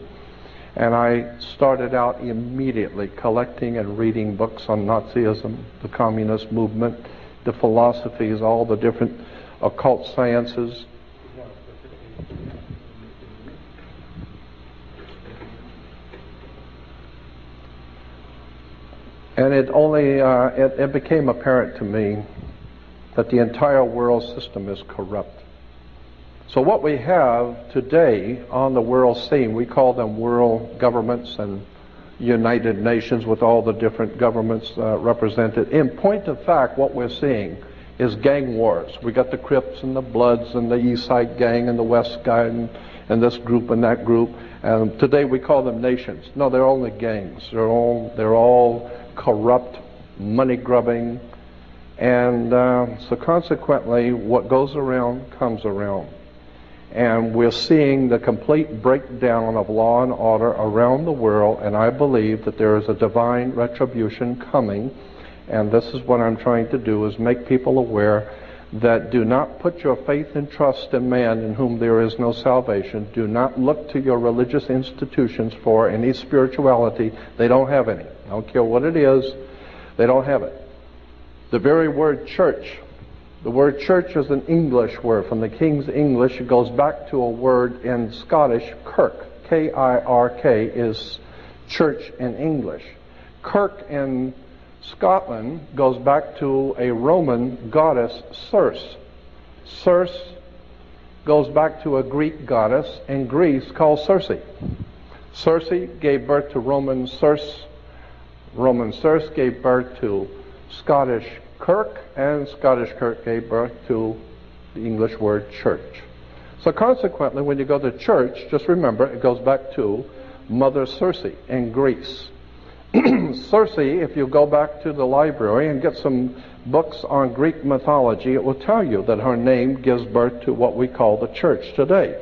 And I started out immediately collecting and reading books on Nazism, the communist movement, the philosophies, all the different occult sciences. And it became apparent to me that the entire world system is corrupt. So what we have today on the world scene, we call them world governments and United Nations with all the different governments represented. In point of fact, what we're seeing is gang wars. We got the Crips and the Bloods and the East Side Gang and the West Side and this group and that group. And today we call them nations. No, they're only gangs. They're all corrupt, money grubbing, and so consequently, what goes around comes around. And we're seeing the complete breakdown of law and order around the world, and I believe that there is a divine retribution coming. And this is what I'm trying to do, is make people aware that do not put your faith and trust in man in whom there is no salvation. Do not look to your religious institutions for any spirituality. They don't have any. I don't care what it is, they don't have it. The very word church, the word church is an English word. From the King's English, it goes back to a word in Scottish, kirk. K-I-R-K is church in English. Kirk in Scotland goes back to a Roman goddess, Circe. Circe goes back to a Greek goddess in Greece called Circe. Circe gave birth to Roman Circe. Roman Circe gave birth to Scottish Kirk, and Scottish Kirk gave birth to the English word church. So consequently, when you go to church, just remember it goes back to Mother Circe in Greece. Circe, if you go back to the library and get some books on Greek mythology, it will tell you that her name gives birth to what we call the church today.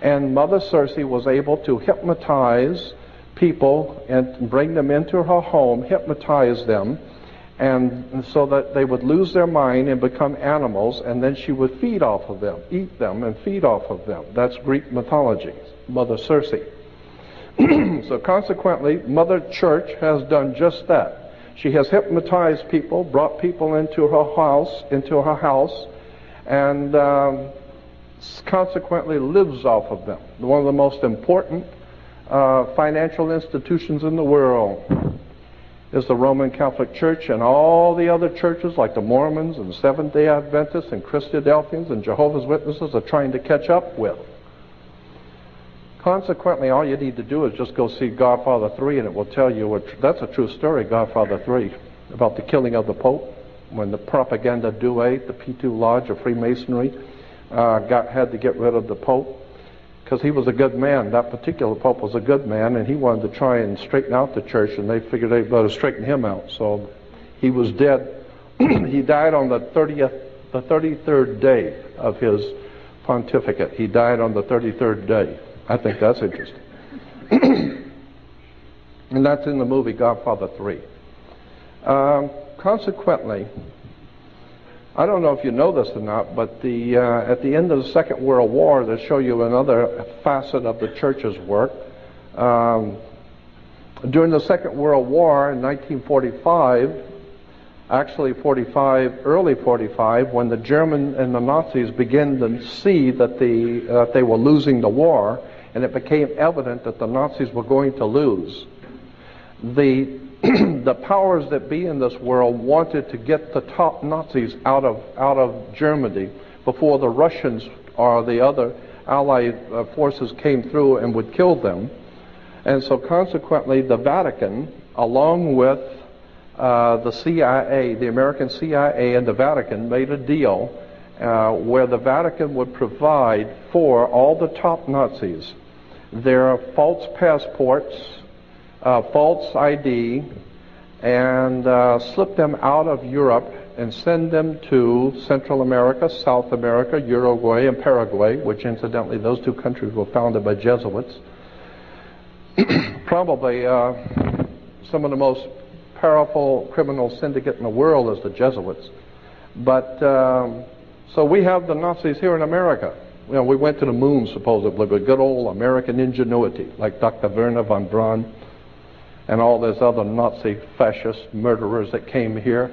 And Mother Circe was able to hypnotize people and bring them into her home, hypnotize them, and so that they would lose their mind and become animals, and then she would feed off of them, eat them and feed off of them. That's Greek mythology, Mother Circe. So consequently, Mother Church has done just that. She has hypnotized people, brought people into her house, and consequently lives off of them. One of the most important financial institutions in the world is the Roman Catholic Church, and all the other churches like the Mormons and Seventh-day Adventists and Christadelphians and Jehovah's Witnesses are trying to catch up with. Consequently, all you need to do is just go see Godfather 3, and it will tell you, that's a true story, Godfather 3, about the killing of the Pope, when the Propaganda Due, the P2 Lodge of Freemasonry, had to get rid of the Pope, because he was a good man. That particular Pope was a good man, and he wanted to try and straighten out the church, and they figured they'd better straighten him out. So he was dead. He died on the 33rd day of his pontificate. He died on the 33rd day. I think that's interesting. And that's in the movie Godfather 3. Consequently, I don't know if you know this or not, but at the end of the Second World War, to show you another facet of the church's work, during the Second World War in 1945, actually early 45, when the German and the Nazis began to see that they were losing the war, and it became evident that the Nazis were going to lose, the powers that be in this world wanted to get the top Nazis out of Germany before the Russians or the other Allied forces came through and would kill them. And so consequently, the Vatican, along with the CIA, the American CIA and the Vatican, made a deal where the Vatican would provide for all the top Nazis their false passports, false ID, and slip them out of Europe and send them to Central America, South America, Uruguay, and Paraguay, which incidentally those two countries were founded by Jesuits. Probably some of the most powerful criminal syndicate in the world is the Jesuits. But so we have the Nazis here in America. You know, we went to the moon supposedly with good old American ingenuity, like Dr. Werner von Braun and all those other Nazi fascist murderers that came here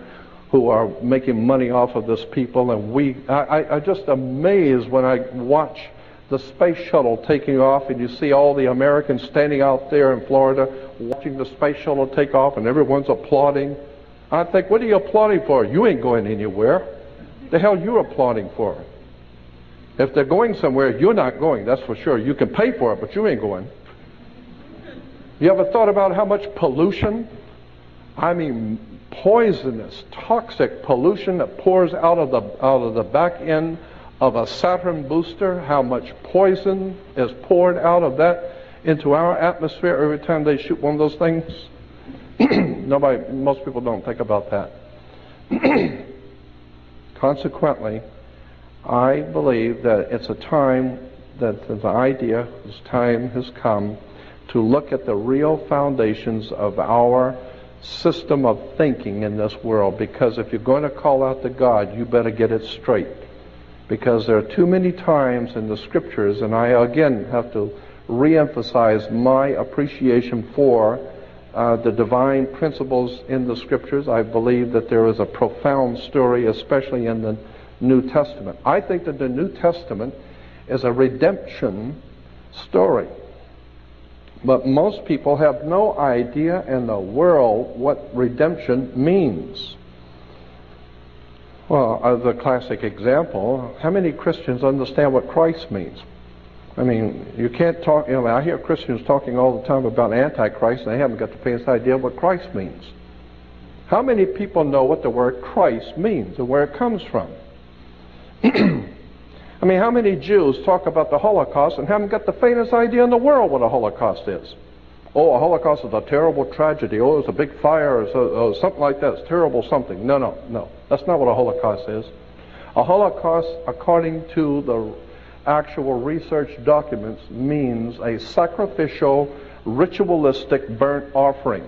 who are making money off of this people. And I just amazed when I watch the space shuttle taking off and you see all the Americans standing out there in Florida watching the space shuttle take off and everyone's applauding. I think, what are you applauding for? You ain't going anywhere. The hell you applauding for? If they're going somewhere, you're not going, that's for sure. You can pay for it, but you ain't going. You ever thought about how much pollution, I mean poisonous, toxic pollution that pours out of the back end of a Saturn booster, how much poison is poured out of that into our atmosphere every time they shoot one of those things? Most people don't think about that. Consequently, I believe that it's a time that the idea, this time has come to look at the real foundations of our system of thinking in this world, because if you're going to call out to God, you better get it straight. Because there are too many times in the scriptures, and I again have to re-emphasize my appreciation for the divine principles in the scriptures. I believe that there is a profound story, especially in the New Testament. I think that the New Testament is a redemption story. But most people have no idea in the world what redemption means. Well, as a classic example, how many Christians understand what Christ means? I mean, you can't talk, I hear Christians talking all the time about Antichrist, and they haven't got the faintest idea what Christ means. How many people know what the word Christ means and where it comes from? I mean, how many Jews talk about the Holocaust and haven't got the faintest idea in the world what a Holocaust is? Oh, a Holocaust is a terrible tragedy. Oh, it's a big fire or something like that. It's terrible something. No. That's not what a Holocaust is. A Holocaust, according to the actual research documents, means a sacrificial, ritualistic burnt offering.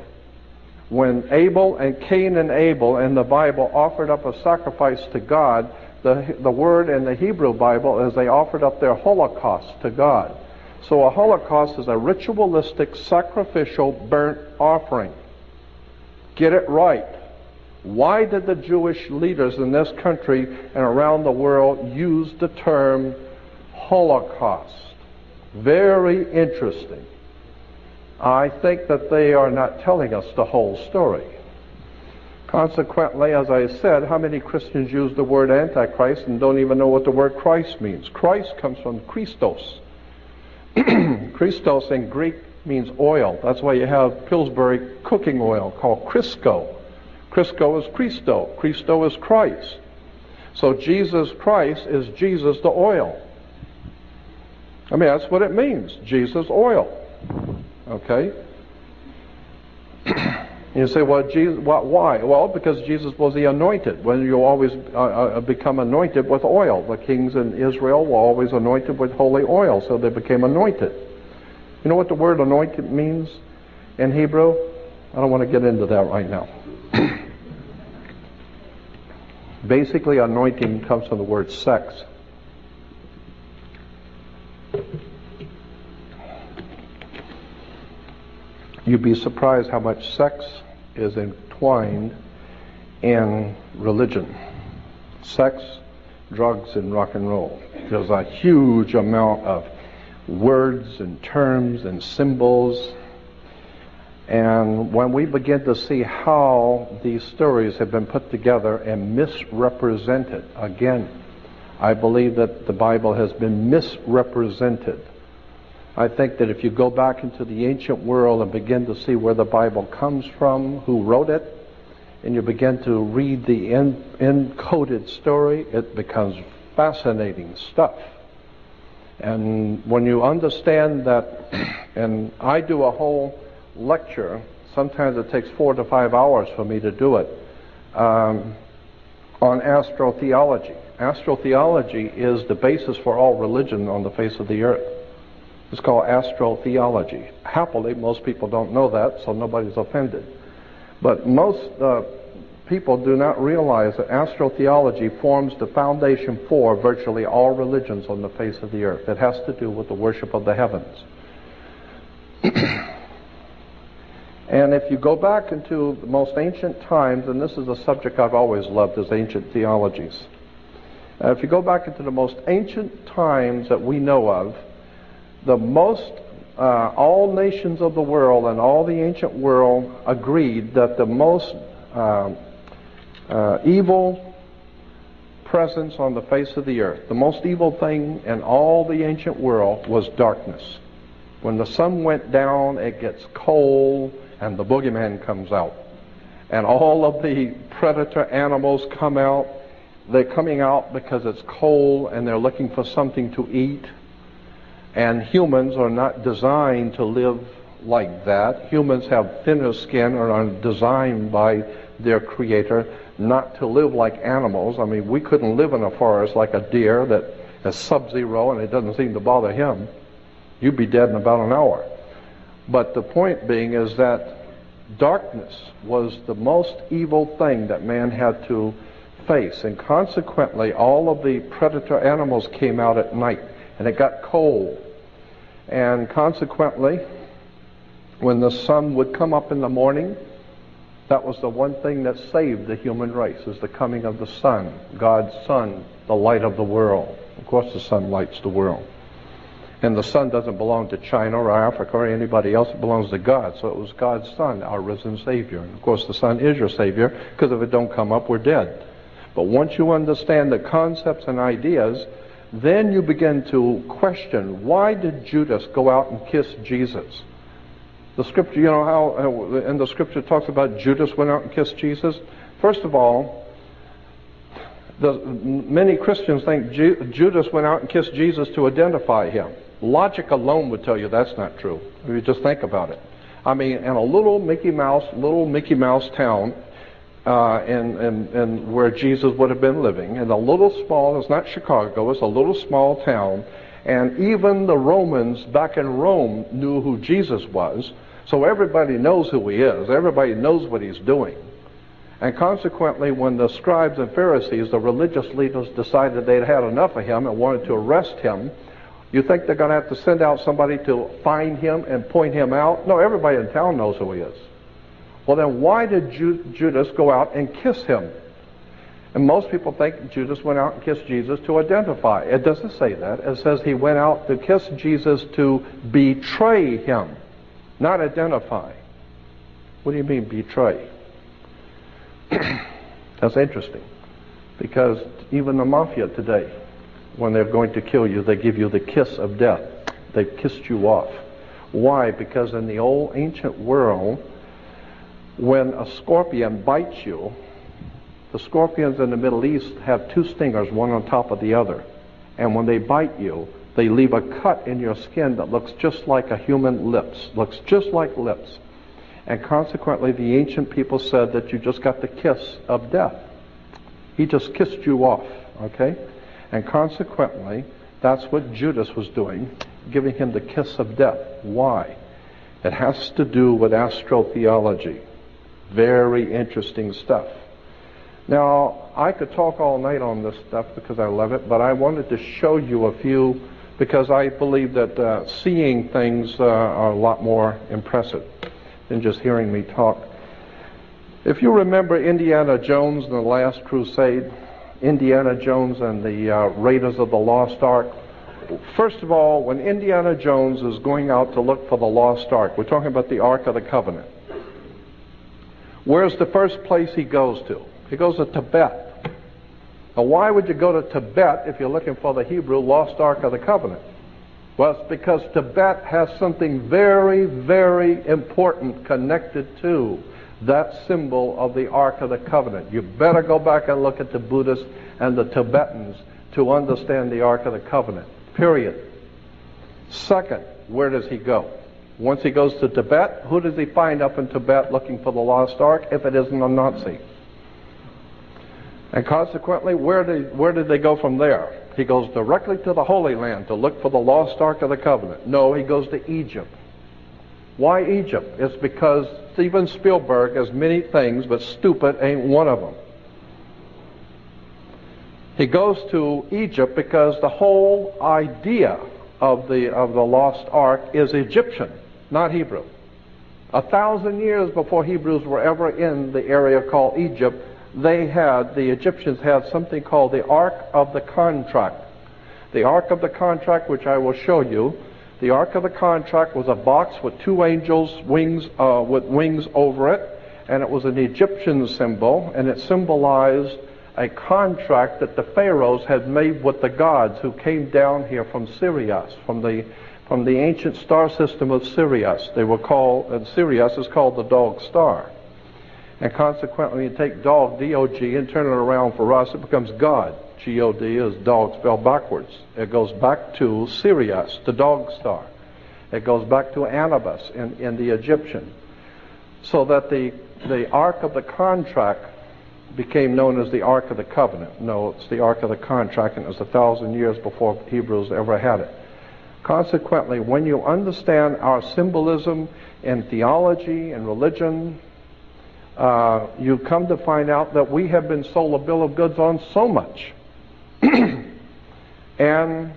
When Abel and Cain and Abel in the Bible offered up a sacrifice to God, the word in the Hebrew Bible is they offered up their holocaust to God. So a holocaust is a ritualistic, sacrificial, burnt offering. Get it right. Why did the Jewish leaders in this country and around the world use the term Holocaust? Very interesting. I think that they are not telling us the whole story. Consequently, as I said, how many Christians use the word Antichrist and don't even know what the word Christ means? Christ comes from Christos. Christos in Greek means oil. That's why you have Pillsbury cooking oil called Crisco. Crisco is Christo. Christo is Christ. So Jesus Christ is Jesus the oil. I mean, that's what it means. Jesus oil. Okay? You say, well, Jesus, why? Well, because Jesus was the anointed. When you always become anointed with oil. The kings in Israel were always anointed with holy oil, so they became anointed. You know what the word anointed means in Hebrew? I don't want to get into that right now. Basically, anointing comes from the word sex. You'd be surprised how much sex is entwined in religion. Sex, drugs, and rock and roll. There's a huge amount of words and terms and symbols. And when we begin to see how these stories have been put together and misrepresented, again, I believe that the Bible has been misrepresented. I think that if you go back into the ancient world and begin to see where the Bible comes from, who wrote it, and you begin to read the encoded story, it becomes fascinating stuff. And when you understand that, and I do a whole lecture, sometimes it takes 4 to 5 hours for me to do it, on astrotheology. Astrotheology is the basis for all religion on the face of the earth. It's called astrotheology. Happily, most people don't know that, so nobody's offended. But most people do not realize that astrotheology forms the foundation for virtually all religions on the face of the earth. It has to do with the worship of the heavens. And if you go back into the most ancient times, and this is a subject I've always loved, is ancient theologies. If you go back into the most ancient times that we know of, all nations of the world and all the ancient world agreed that the most evil presence on the face of the earth, the most evil thing in all the ancient world was darkness. When the sun went down, it gets cold, and the boogeyman comes out. And all of the predator animals come out. They're coming out because it's cold, and they're looking for something to eat. And humans are not designed to live like that. Humans have thinner skin and are designed by their Creator not to live like animals. I mean, we couldn't live in a forest like a deer that is sub-zero and it doesn't seem to bother him. You'd be dead in about an hour. But the point being is that darkness was the most evil thing that man had to face. And consequently, all of the predator animals came out at night, and it got cold. And consequently, when the sun would come up in the morning, that was the one thing that saved the human race, is the coming of the sun, God's sun, the light of the world. Of course, the sun lights the world. And the sun doesn't belong to China or Africa or anybody else. It belongs to God. So it was God's Son, our risen Savior. And of course, the sun is your Savior, because if it don't come up, we're dead. But once you understand the concepts and ideas, then you begin to question, why did Judas go out and kiss Jesus? The scripture, you know how in the scripture it talks about Judas went out and kissed Jesus? First of all, many Christians think Judas went out and kissed Jesus to identify him. Logic alone would tell you that's not true. If you just think about it. I mean, in a little Mickey Mouse town, and where Jesus would have been living, in a little small, it's not Chicago, it's a little small town, and even the Romans back in Rome knew who Jesus was, so everybody knows who he is, everybody knows what he's doing. And consequently, when the scribes and Pharisees, the religious leaders, decided they'd had enough of him and wanted to arrest him, you think they're going to have to send out somebody to find him and point him out? No, everybody in town knows who he is. Well, then why did Judas go out and kiss him? And most people think Judas went out and kissed Jesus to identify. It doesn't say that. It says he went out to kiss Jesus to betray him, not identify. What do you mean betray? That's interesting, because even the mafia today, when they're going to kill you, they give you the kiss of death. They've kissed you off. Why? Because in the old ancient world, when a scorpion bites you, the scorpions in the Middle East have two stingers, one on top of the other. And when they bite you, they leave a cut in your skin that looks just like a human lips, looks just like lips. And consequently, the ancient people said that you just got the kiss of death. He just kissed you off, okay? And consequently, that's what Judas was doing, giving him the kiss of death. Why? It has to do with astrotheology. Very interesting stuff. Now, I could talk all night on this stuff because I love it, but I wanted to show you a few, because I believe that seeing things are a lot more impressive than just hearing me talk. If you remember Indiana Jones and the Last Crusade, Indiana Jones and the Raiders of the Lost Ark. First of all, when Indiana Jones is going out to look for the Lost Ark, we're talking about the Ark of the Covenant. Where's the first place he goes to? He goes to Tibet. Now, why would you go to Tibet if you're looking for the Hebrew Lost Ark of the Covenant? Well, it's because Tibet has something very, very important connected to that symbol of the Ark of the Covenant. You better go back and look at the Buddhists and the Tibetans to understand the Ark of the Covenant, period. Second, where does he go? Once he goes to Tibet, who does he find up in Tibet looking for the Lost Ark if it isn't a Nazi? And consequently, where did they go from there? He goes directly to the Holy Land to look for the Lost Ark of the Covenant. No, he goes to Egypt. Why Egypt? It's because Steven Spielberg is many things, but stupid ain't one of them. He goes to Egypt because the whole idea of the lost ark is Egyptian, not Hebrew. 1,000 years before Hebrews were ever in the area called Egypt, the Egyptians had something called the Ark of the Contract. The Ark of the Contract, which I will show you, the Ark of the Contract was a box with two angels' wings, with wings over it, and it was an Egyptian symbol, and it symbolized a contract that the pharaohs had made with the gods who came down here from Sirius, from the ancient star system of Sirius. They were called, and Sirius is called the dog star. And consequently, you take dog, D-O-G, and turn it around for us, it becomes God. G-O-D is dog spelled backwards. It goes back to Sirius, the dog star. It goes back to Anubis in the Egyptian. So that the Ark of the Contract became known as the Ark of the Covenant. No, it's the Ark of the Contract, and it was 1,000 years before Hebrews ever had it. Consequently, when you understand our symbolism in theology and religion, you come to find out that we have been sold a bill of goods on so much. And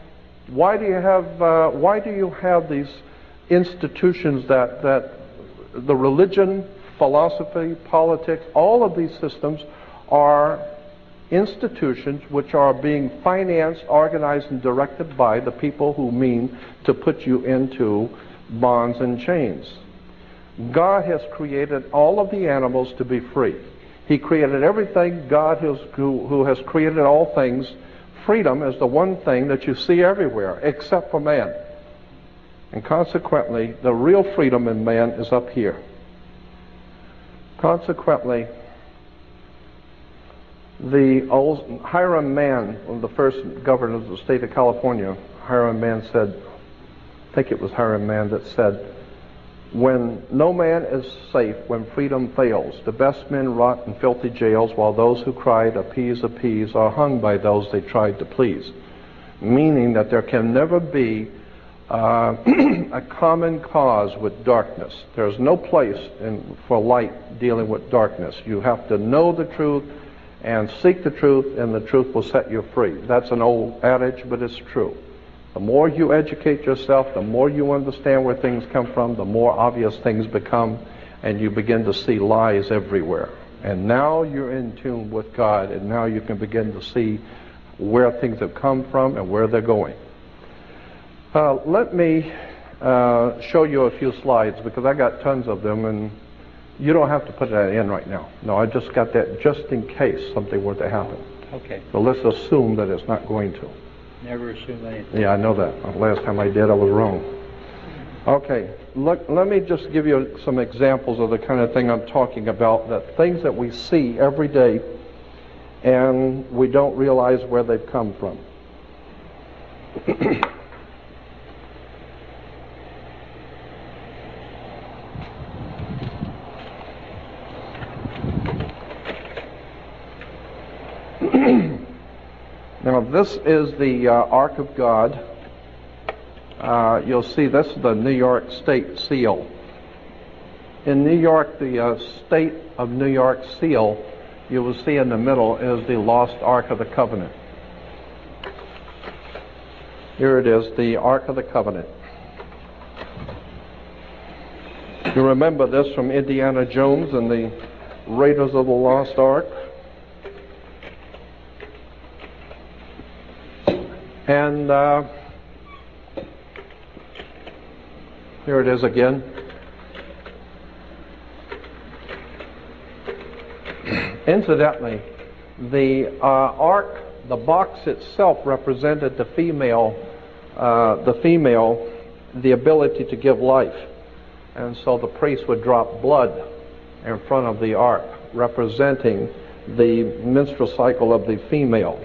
why do you have these institutions that the religion, philosophy, politics, all of these systems are institutions which are being financed, organized, and directed by the people who mean to put you into bonds and chains. God has created all of the animals to be free. He created everything. God who has created all things. Freedom is the one thing that you see everywhere, except for man. And consequently, the real freedom in man is up here. Consequently, the old Hiram Mann, one of the first governors of the state of California, Hiram Mann said, I think it was Hiram Mann that said, when no man is safe, when freedom fails, the best men rot in filthy jails, while those who cried, appease, appease, are hung by those they tried to please. Meaning that there can never be a common cause with darkness. There's no place for light dealing with darkness. You have to know the truth and seek the truth, and the truth will set you free. That's an old adage, but it's true. The more you educate yourself, the more you understand where things come from, the more obvious things become, and you begin to see lies everywhere. And now you're in tune with God, and now you can begin to see where things have come from and where they're going. Let me show you a few slides, because I got tons of them, and you don't have to put that in right now. No, I just got that just in case something were to happen. Okay. So let's assume that it's not going to. Never assume anything. Yeah, I know that. The last time I did, I was wrong. Okay, look, let me just give you some examples of the kind of thing I'm talking about, that things that we see every day and we don't realize where they've come from. Now, this is the Ark of God. You'll see this is the New York State seal. In New York, the State of New York seal, you will see in the middle is the lost Ark of the Covenant. Here it is, the Ark of the Covenant. You remember this from Indiana Jones and the Raiders of the Lost Ark? And here it is again. Incidentally, the ark, the box itself represented the female, the ability to give life. And so the priest would drop blood in front of the ark, representing the menstrual cycle of the female,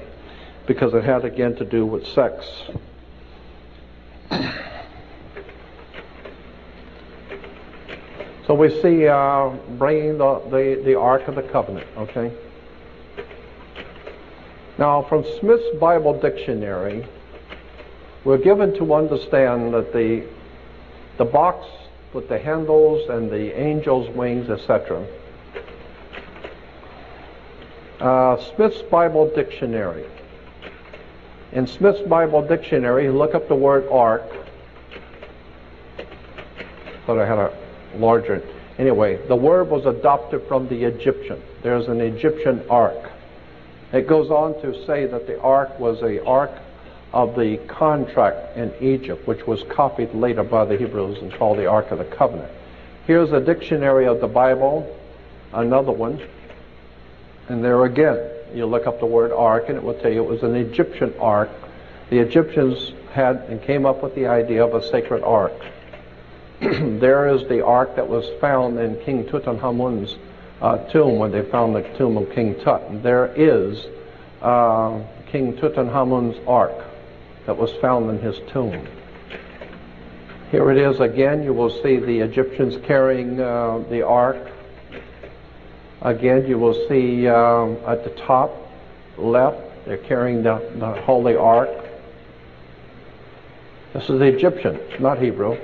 because it had again to do with sex. So we see bringing the Ark of the Covenant, okay? Now, from Smith's Bible Dictionary, we're given to understand that the box with the handles and the angel's wings, etc. Smith's Bible Dictionary. In Smith's Bible Dictionary, you look up the word ark. Thought I had a larger. Anyway, the word was adopted from the Egyptian. There's an Egyptian ark. It goes on to say that the ark was a ark of the contract in Egypt, which was copied later by the Hebrews and called the Ark of the Covenant. Here's a dictionary of the Bible, another one. And there again, you look up the word ark and it will tell you it was an Egyptian ark. The Egyptians had and came up with the idea of a sacred ark. There is the ark that was found in King Tutankhamun's tomb when they found the tomb of King Tut. And there is King Tutankhamun's ark that was found in his tomb. Here it is again. You will see the Egyptians carrying the ark. Again, you will see at the top left, they're carrying the Holy Ark. This is the Egyptian, not Hebrew.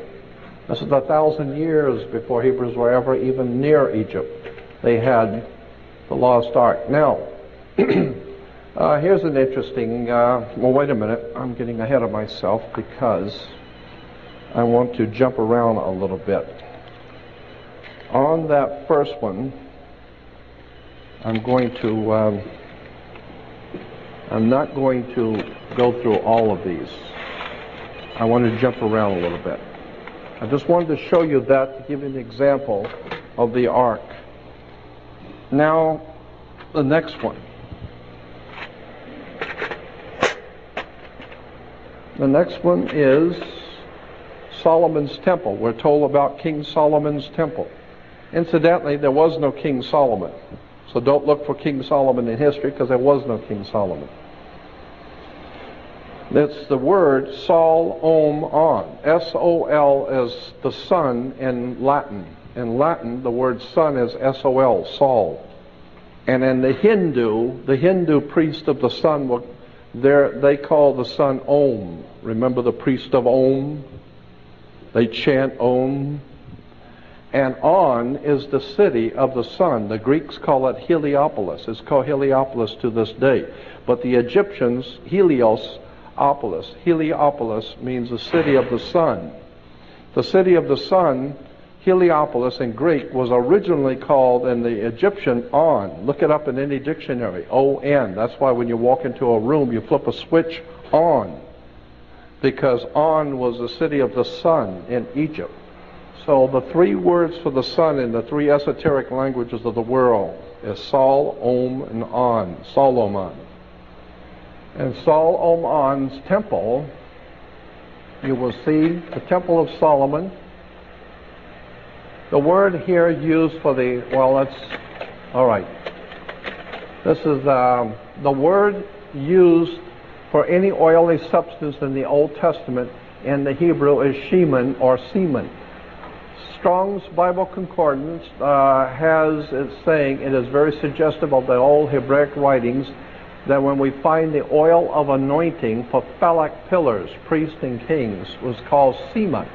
This is 1,000 years before Hebrews were ever even near Egypt. They had the lost ark. Now, here's an interesting, well, wait a minute. I'm getting ahead of myself because I want to jump around a little bit. On that first one, I'm not going to go through all of these. I want to jump around a little bit. I just wanted to show you that to give you an example of the ark. Now, the next one. The next one is Solomon's temple. We're told about King Solomon's temple. Incidentally, there was no King Solomon. So don't look for King Solomon in history because there was no King Solomon. That's the word Sol-Om-On. S-O-L is the sun in Latin. In Latin, the word sun is S-O-L, Sol. And in the Hindu priest of the sun, they call the sun Om. Remember the priest of Om? They chant Om. And On is the city of the sun. The Greeks call it Heliopolis. It's called Heliopolis to this day. But the Egyptians, Heliopolis. Heliopolis means the city of the sun. The city of the sun, Heliopolis in Greek, was originally called in the Egyptian On. Look it up in any dictionary, O-N. That's why when you walk into a room, you flip a switch on. Because On was the city of the sun in Egypt. So the three words for the sun in the three esoteric languages of the world is Sol, Om, and On. Solomon. And Sol-Om-On's temple, you will see the Temple of Solomon. The word here used for the, well, that's, all right. This is the word used for any oily substance in the Old Testament in the Hebrew is shemen or semen. Strong's Bible Concordance has it saying, it is very suggestive of the old Hebraic writings, that when we find the oil of anointing for phallic pillars, priests and kings, was called semen,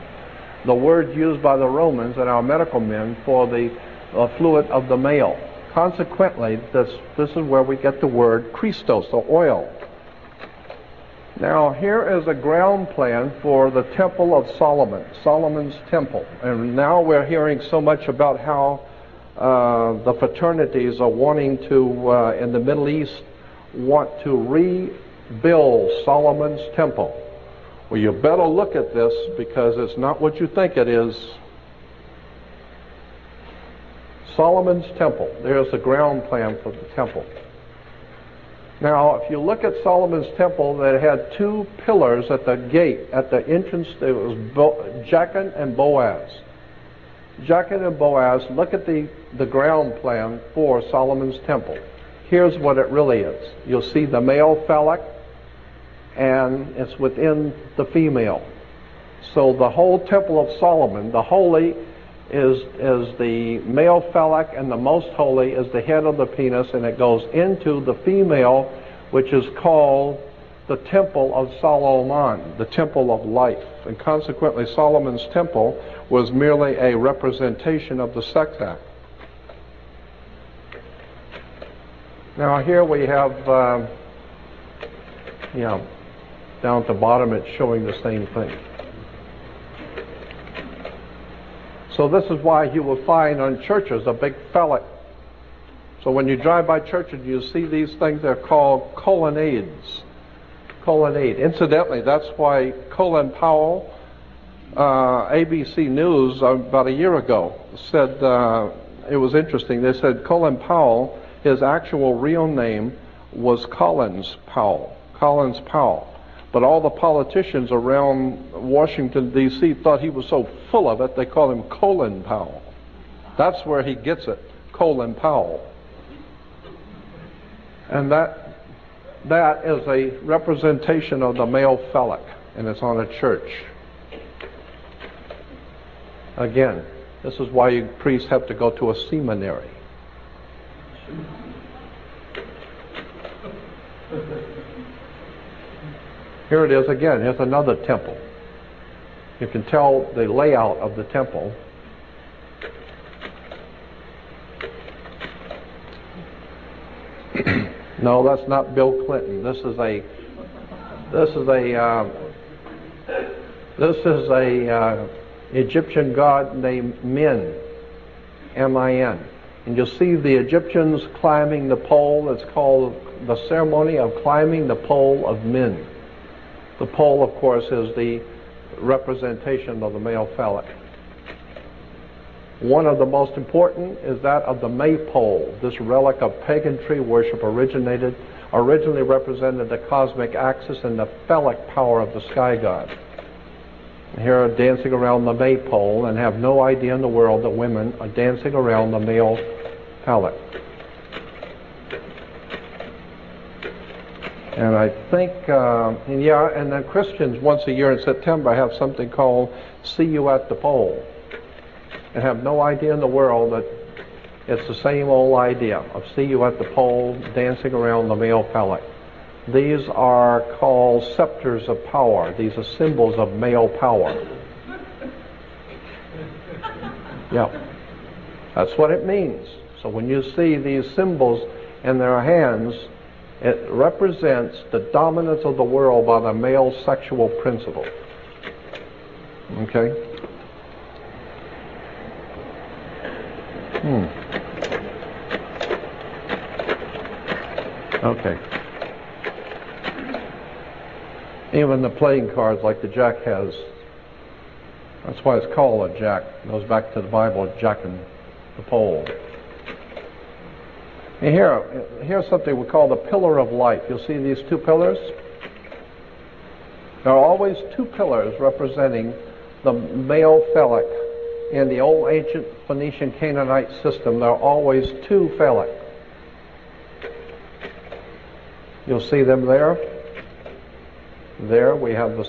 the word used by the Romans and our medical men for the fluid of the male. Consequently, this is where we get the word Christos, the oil. Now, here is a ground plan for the Temple of Solomon, Solomon's temple. And now we're hearing so much about how the fraternities are wanting to, in the Middle East, want to rebuild Solomon's temple. Well, you better look at this because it's not what you think it is. Solomon's temple. There's the ground plan for the temple. Now, if you look at Solomon's temple, it had two pillars at the gate, at the entrance. It was Jachin and Boaz. Jachin and Boaz, look at the ground plan for Solomon's temple. Here's what it really is. You'll see the male phallic, and it's within the female. So the whole Temple of Solomon, the holy is the male phallic, and the most holy is the head of the penis, and it goes into the female, which is called the temple of Solomon, the temple of life. And consequently, Solomon's temple was merely a representation of the sex act. Now here we have, down at the bottom it's showing the same thing. So this is why you will find on churches a big phallic. So when you drive by churches, you see these things, they're called colonnades. Colonnade. Incidentally, that's why Colin Powell, ABC News, about a year ago, said, it was interesting, they said Colin Powell, his actual real name was Collins Powell. Collins Powell. But all the politicians around Washington, D.C. thought he was so full of it, they called him Colin Powell. That's where he gets it, Colin Powell. And that is a representation of the male phallic, and it's on a church. Again, this is why you priests have to go to a seminary. Here it is again. Here's another temple. You can tell the layout of the temple. No, that's not Bill Clinton. This is a Egyptian god named Min, M-I-N. And you'll see the Egyptians climbing the pole. It's called the ceremony of climbing the pole of Min. The pole, of course, is the representation of the male phallic. One of the most important is that of the maypole. This relic of pagan tree worship originally represented the cosmic axis and the phallic power of the sky god. Here dancing around the maypole and have no idea in the world that women are dancing around the male phallic. And I think, and then Christians once a year in September have something called See You at the Pole, and have no idea in the world that it's the same old idea of see you at the pole, dancing around the male phallic. These are called scepters of power. These are symbols of male power. Yeah, that's what it means. So when you see these symbols in their hands, it represents the dominance of the world by the male sexual principle. Okay? Okay. Even the playing cards like the Jack has, that's why it's called a Jack. It goes back to the Bible, jacking the pole. And here's something we call the pillar of life. You'll see these two pillars. There are always two pillars representing the male phallic. In the old ancient Phoenician Canaanite system, there are always two phallic. You'll see them there. There we have the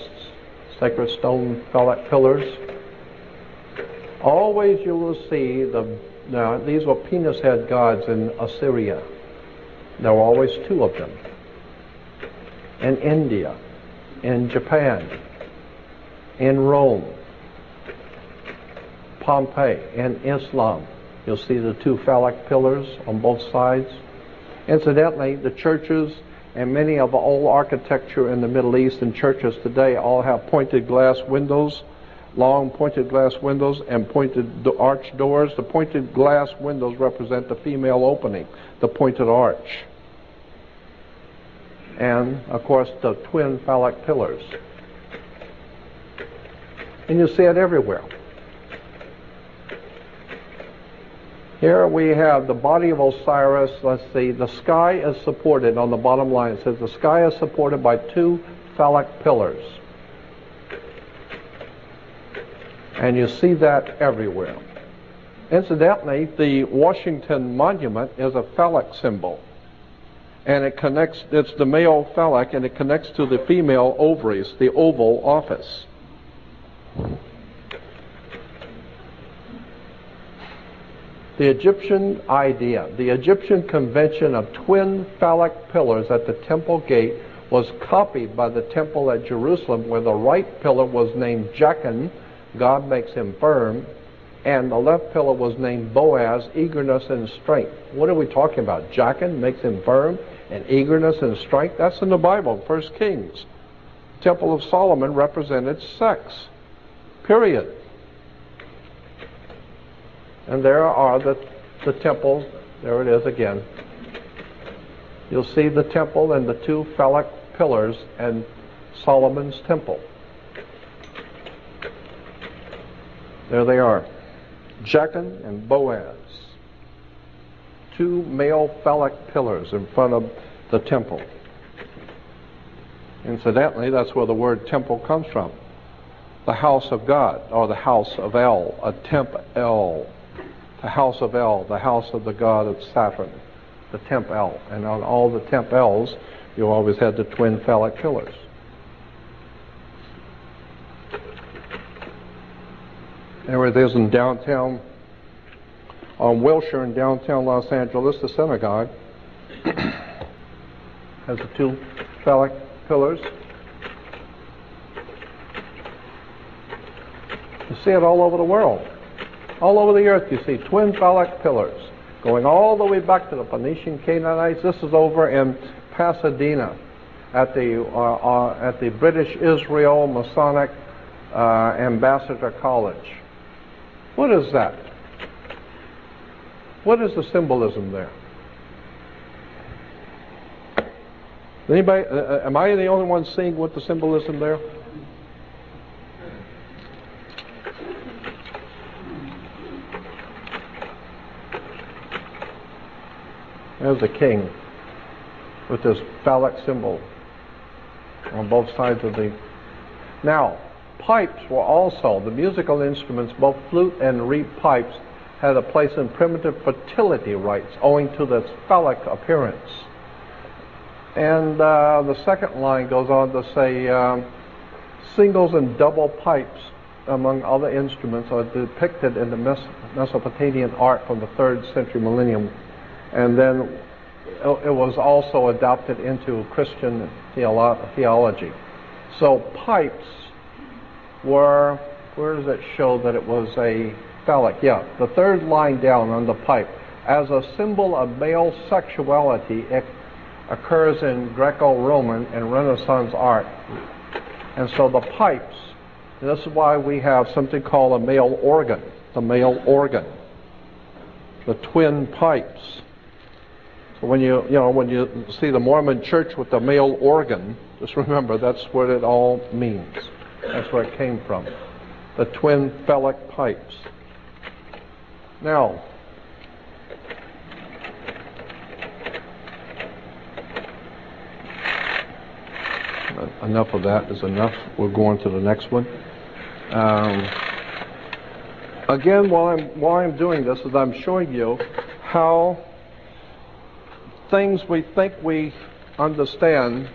sacred stone phallic pillars. Always you will see these were penis head gods in Assyria. There were always two of them. In India, in Japan, in Rome, Pompeii, in Islam, you'll see the two phallic pillars on both sides. Incidentally, the churches and many of the old architecture in the Middle East and churches today all have pointed glass windows, long pointed glass windows and pointed arch doors. The pointed glass windows represent the female opening, the pointed arch. And, of course, the twin phallic pillars. And you see it everywhere. Here we have the body of Osiris. Let's see, the sky is supported, on the bottom line it says the sky is supported by two phallic pillars. And you see that everywhere. Incidentally, the Washington Monument is a phallic symbol. And it's the male phallic, and it connects to the female ovaries, the Oval Office. The Egyptian idea, the Egyptian convention of twin phallic pillars at the temple gate was copied by the temple at Jerusalem, where the right pillar was named Jachin, God makes him firm, and the left pillar was named Boaz, eagerness and strength. What are we talking about? Jachin makes him firm, and eagerness and strength? That's in the Bible, 1 Kings. Temple of Solomon represented sex, period. And there are the temple, there it is again. You'll see the temple and the two phallic pillars and Solomon's temple. There they are. Jachin and Boaz. Two male phallic pillars in front of the temple. Incidentally, that's where the word temple comes from. The house of God, or the house of El, a temp El. The house of El, the house of the god of Saturn, the temp El. And on all the temp Els, you always had the twin phallic pillars. There it is in downtown, on Wilshire in downtown Los Angeles, the synagogue has the two phallic pillars. You see it all over the world. All over the earth you see twin phallic pillars going all the way back to the Phoenician Canaanites. This is over in Pasadena at the British Israel Masonic Ambassador College. What is that? What is the symbolism there? Anybody? Am I the only one seeing what the symbolism there? There's the king with this phallic symbol on both sides of the... Now, pipes were also, the musical instruments, both flute and reed pipes, had a place in primitive fertility rites owing to this phallic appearance. And the second line goes on to say, singles and double pipes, among other instruments, are depicted in the Mesopotamian art from the 3rd century millennium. And then it was also adopted into Christian theology. So pipes were, where does it show that it was a phallic? Yeah, the third line down on the pipe. As a symbol of male sexuality, it occurs in Greco-Roman and Renaissance art. And so the pipes, and this is why we have something called a male organ, the male organ, the twin pipes. So when you see the Mormon church with the male organ, just remember that's what it all means. That's where it came from. The twin phallic pipes. Now, enough of that is enough. We'll go on to the next one. Again, while I'm doing this, is I'm showing you how things we think we understand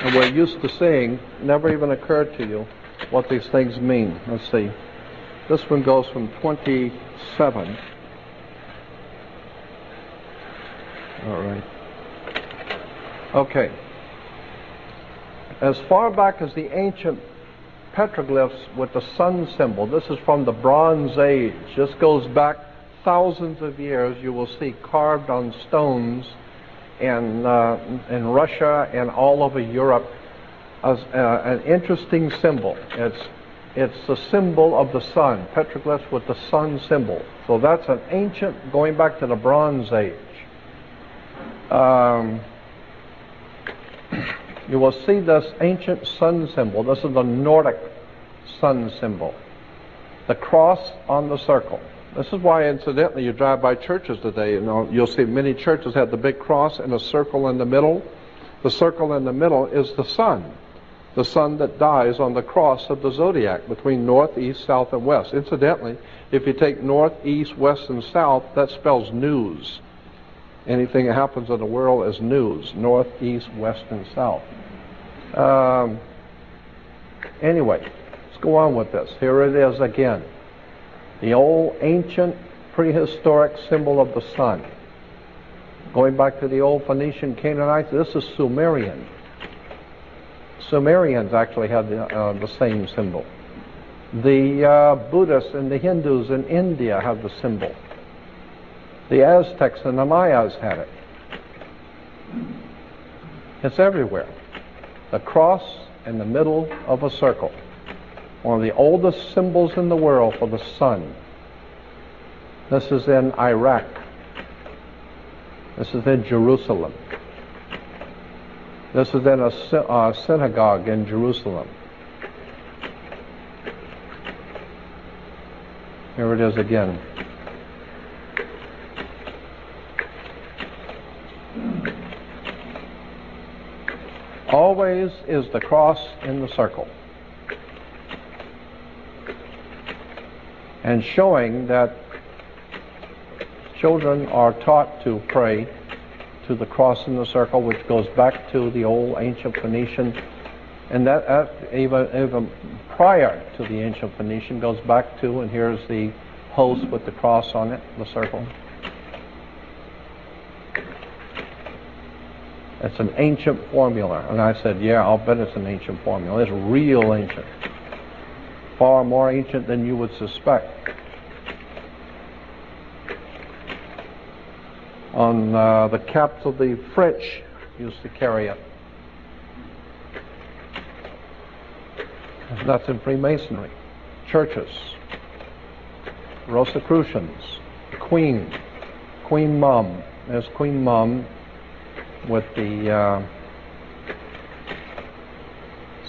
and we're used to seeing never even occurred to you what these things mean. Let's see. This one goes from 27. All right. Okay. As far back as the ancient petroglyphs with the sun symbol, this is from the Bronze Age. This goes back thousands of years. You will see carved on stones in Russia and all over Europe as an interesting symbol. It's the symbol of the sun, petroglyphs with the sun symbol. So that's an ancient, going back to the Bronze Age. You will see this ancient sun symbol. This is the Nordic sun symbol. The cross on the circle. This is why, incidentally, you drive by churches today, you'll see many churches have the big cross and a circle in the middle. The circle in the middle is the sun that dies on the cross of the zodiac between north, east, south, and west. Incidentally, if you take north, east, west, and south, that spells news. Anything that happens in the world is news. North, east, west, and south. Anyway, let's go on with this. Here it is again. The old ancient prehistoric symbol of the sun. Going back to the old Phoenician Canaanites, this is Sumerian. Sumerians actually had the same symbol. The Buddhists and the Hindus in India have the symbol. The Aztecs and the Mayas had it. It's everywhere. The cross in the middle of a circle. One of the oldest symbols in the world for the sun. This is in Iraq. This is in Jerusalem. This is in a synagogue in Jerusalem. Here it is again. Always is the cross in the circle. And showing that children are taught to pray to the cross in the circle, which goes back to the old ancient Phoenician, and that even prior to the ancient Phoenician goes back to, and here's the host with the cross on it, the circle. It's an ancient formula. And I said, yeah, I'll bet it's an ancient formula. It's real ancient. Far more ancient than you would suspect. On the caps of the French used to carry it. That's in Freemasonry. Churches. Rosicrucians. Queen. Queen Mum. There's Queen Mum with the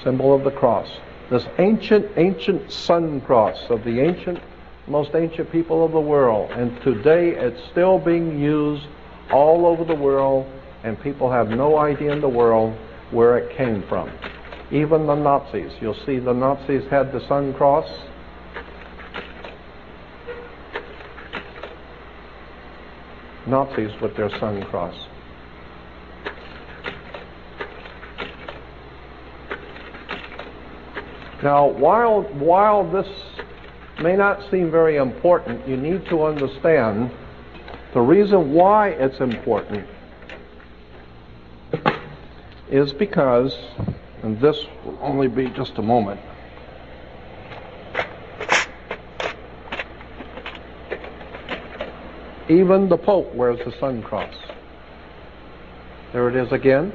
symbol of the cross. This ancient sun cross of the most ancient people of the world. And today it's still being used all over the world, and people have no idea in the world where it came from. Even the Nazis. You'll see the Nazis had the sun cross. Nazis with their sun cross. Now, while this may not seem very important, you need to understand the reason why it's important is because, and this will only be just a moment, even the Pope wears the sun cross. There it is again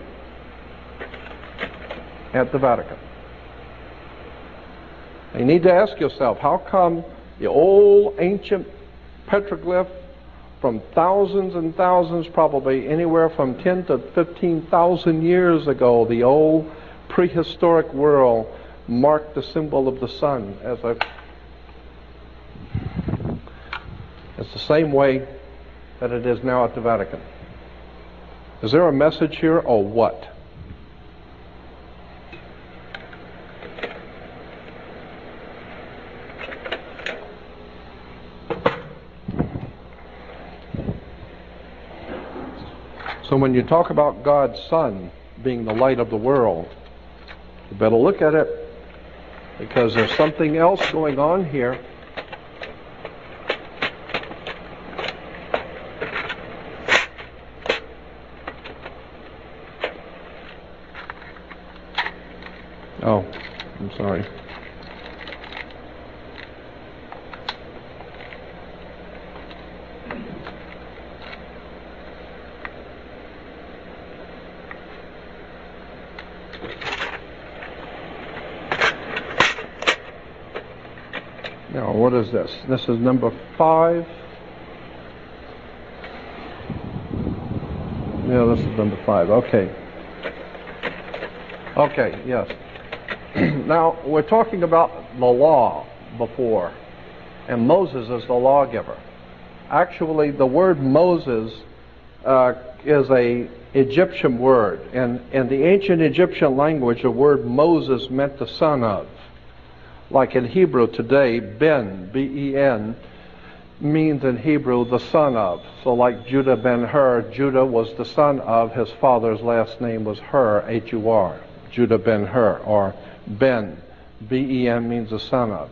at the Vatican. You need to ask yourself, how come the old ancient petroglyph from thousands and thousands, probably anywhere from 10 to 15,000 years ago, the old prehistoric world marked the symbol of the sun as a... It's the same way that it is now at the Vatican. Is there a message here or what? So when you talk about God's Son being the light of the world, you better look at it, because there's something else going on here. Oh, I'm sorry. Now, what is this? This is number 5. Yeah, this is number 5. Okay. Okay, yes. Now, we're talking about the law before, and Moses is the lawgiver. Actually, the word Moses is a Egyptian word, and in the ancient Egyptian language, the word Moses meant the son of. Like in Hebrew today, Ben, B-E-N, means in Hebrew the son of. So like Judah ben-Hur, Judah was the son of, his father's last name was Hur, H-U-R, Judah ben-Hur, or Ben, B-E-N means the son of.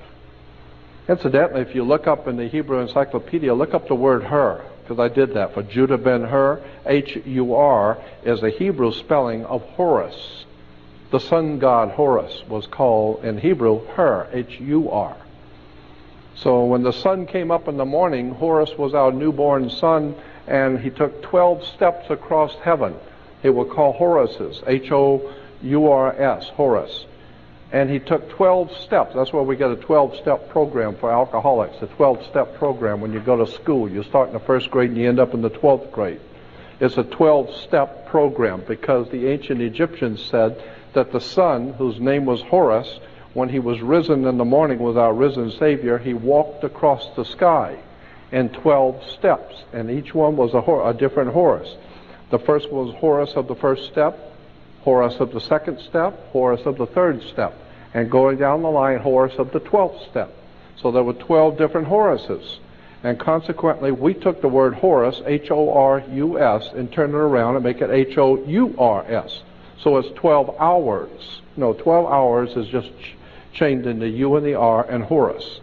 Incidentally, if you look up in the Hebrew Encyclopedia, look up the word Hur, because I did that for Judah ben-Hur. H-U-R is a Hebrew spelling of Horus, The sun god Horus was called in Hebrew Hur, H-U-R. So when the sun came up in the morning, Horus was our newborn son, and he took 12 steps across heaven. They were called Horuses, H-O-U-R-S, Horus. And he took 12 steps. That's why we get a 12-step program for alcoholics, a 12-step program when you go to school. You start in the first grade and you end up in the 12th grade. It's a 12-step program because the ancient Egyptians said that the sun, whose name was Horus, when he was risen in the morning with our risen Savior, he walked across the sky in 12 steps, and each one was a different Horus. The first was Horus of the first step, Horus of the second step, Horus of the third step, and going down the line, Horus of the 12th step. So there were 12 different Horuses. And consequently, we took the word Horus, H-O-R-U-S, and turned it around and make it H-O-U-R-S. So it's 12 hours. No, 12 hours is just chained in the U and the R and Horus.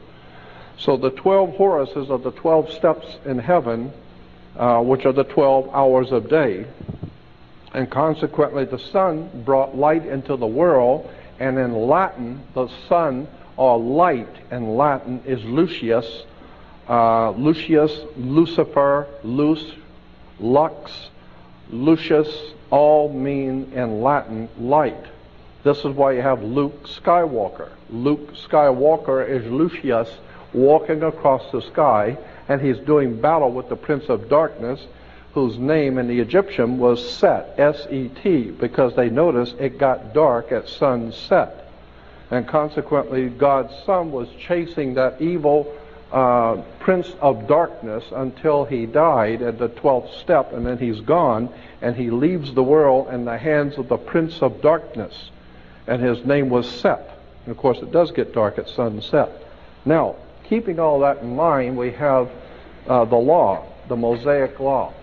So the 12 Horuses are the 12 steps in heaven, which are the 12 hours of day. And consequently, the sun brought light into the world, and in Latin, the sun, or light in Latin, is Lucius. Lucius, Lucifer, Luce, Lux, Lucius, all mean in Latin light. This is why you have Luke Skywalker. Luke Skywalker is Lucius walking across the sky, and he's doing battle with the Prince of Darkness, whose name in the Egyptian was Set, S-E-T, because they noticed it got dark at sunset. And consequently, God's Son was chasing that evil Prince of Darkness until he died at the 12th step, and then he's gone, and he leaves the world in the hands of the Prince of Darkness. And his name was Set. And of course, it does get dark at sunset. Now, keeping all that in mind, we have the law, the Mosaic law.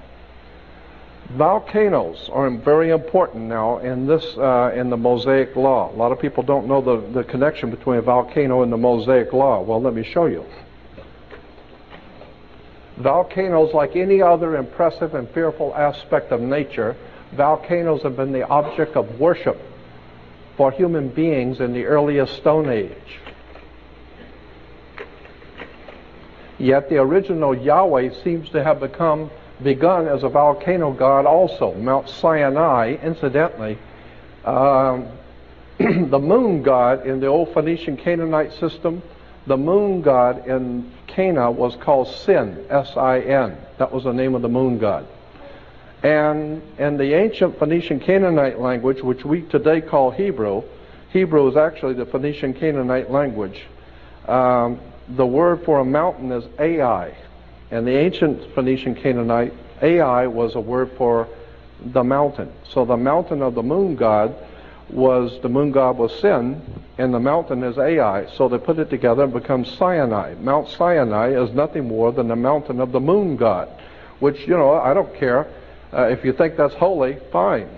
Volcanoes are very important now in this in the Mosaic law. A lot of people don't know the connection between a volcano and the Mosaic law. Well, let me show you. Volcanoes, like any other impressive and fearful aspect of nature, volcanoes have been the object of worship for human beings in the earliest Stone Age. Yet the original Yahweh seems to have begun as a volcano god also. Mount Sinai, incidentally, the moon god in the old Phoenician Canaanite system, the moon god in Cana was called Sin, S-I-N. That was the name of the moon god. And in the ancient Phoenician Canaanite language, which we today call Hebrew, Hebrew is actually the Phoenician Canaanite language. The word for a mountain is Ai. And the ancient Phoenician Canaanite, Ai was a word for the mountain. So the mountain of the moon god was Sin, and the mountain is Ai. So they put it together and becomes Sinai. Mount Sinai is nothing more than the mountain of the moon god, which, I don't care. If you think that's holy, fine.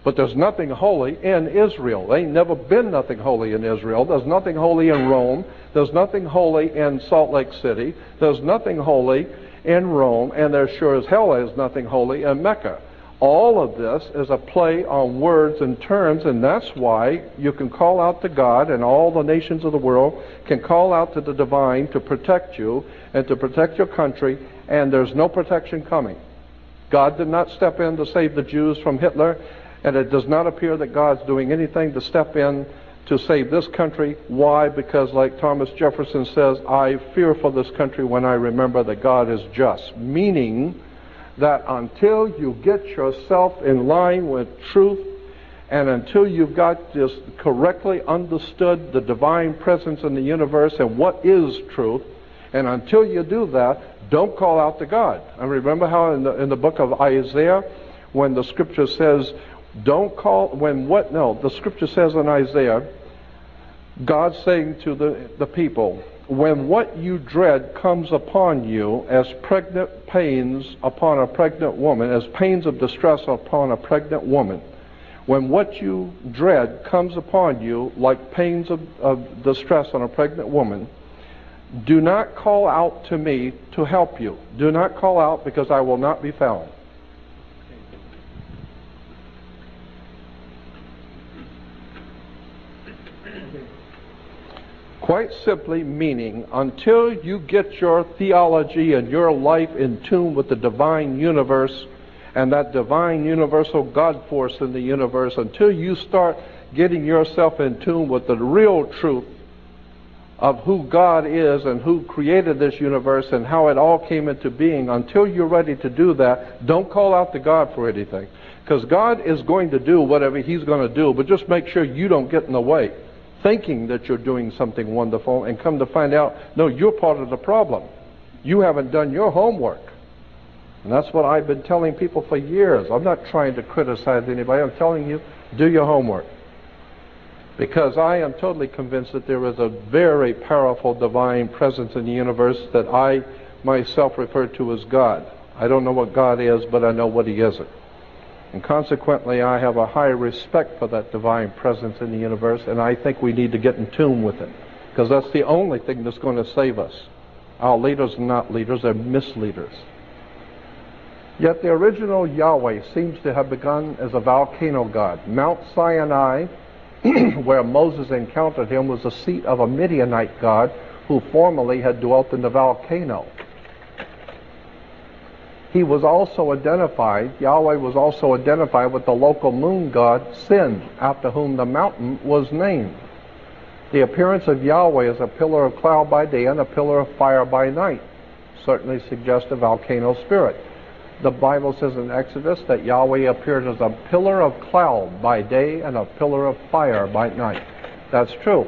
But there's nothing holy in Israel. There ain't never been nothing holy in Israel. There's nothing holy in Rome. There's nothing holy in Salt Lake City. There's nothing holy in Rome. And there sure as hell is nothing holy in Mecca. All of this is a play on words and terms, and that's why you can call out to God, and all the nations of the world can call out to the divine to protect you and to protect your country, and there's no protection coming. God did not step in to save the Jews from Hitler, and it does not appear that God's doing anything to step in to save this country. Why? Because like Thomas Jefferson says, I fear for this country when I remember that God is just. Meaning that until you get yourself in line with truth, and until you've got just correctly understood the divine presence in the universe and what is truth, and until you do that, don't call out to God. And remember how in the book of Isaiah, when the scripture says, the scripture says in Isaiah, God saying to the people, when what you dread comes upon you as pregnant pains upon a pregnant woman, as pains of distress upon a pregnant woman, when what you dread comes upon you like pains of distress on a pregnant woman, do not call out to me to help you. Do not call out, because I will not be found. Quite simply meaning, until you get your theology and your life in tune with the divine universe and that divine universal God force in the universe, until you start getting yourself in tune with the real truth of who God is and who created this universe and how it all came into being, until you're ready to do that, don't call out to God for anything. Because God is going to do whatever He's going to do, but just make sure you don't get in the way, thinking that you're doing something wonderful, and come to find out, no, you're part of the problem. You haven't done your homework. And that's what I've been telling people for years. I'm not trying to criticize anybody. I'm telling you, do your homework. Because I am totally convinced that there is a very powerful divine presence in the universe that I myself refer to as God. I don't know what God is, but I know what He isn't. And consequently, I have a high respect for that divine presence in the universe, and I think we need to get in tune with it. Because that's the only thing that's going to save us. Our leaders are not leaders, they're misleaders. Yet the original Yahweh seems to have begun as a volcano god. Mount Sinai, where Moses encountered him, was the seat of a Midianite god who formerly had dwelt in the volcano. He was also identified, Yahweh was also identified with the local moon god Sin, after whom the mountain was named. The appearance of Yahweh as a pillar of cloud by day and a pillar of fire by night certainly suggests a volcano spirit. The Bible says in Exodus that Yahweh appeared as a pillar of cloud by day and a pillar of fire by night. That's true.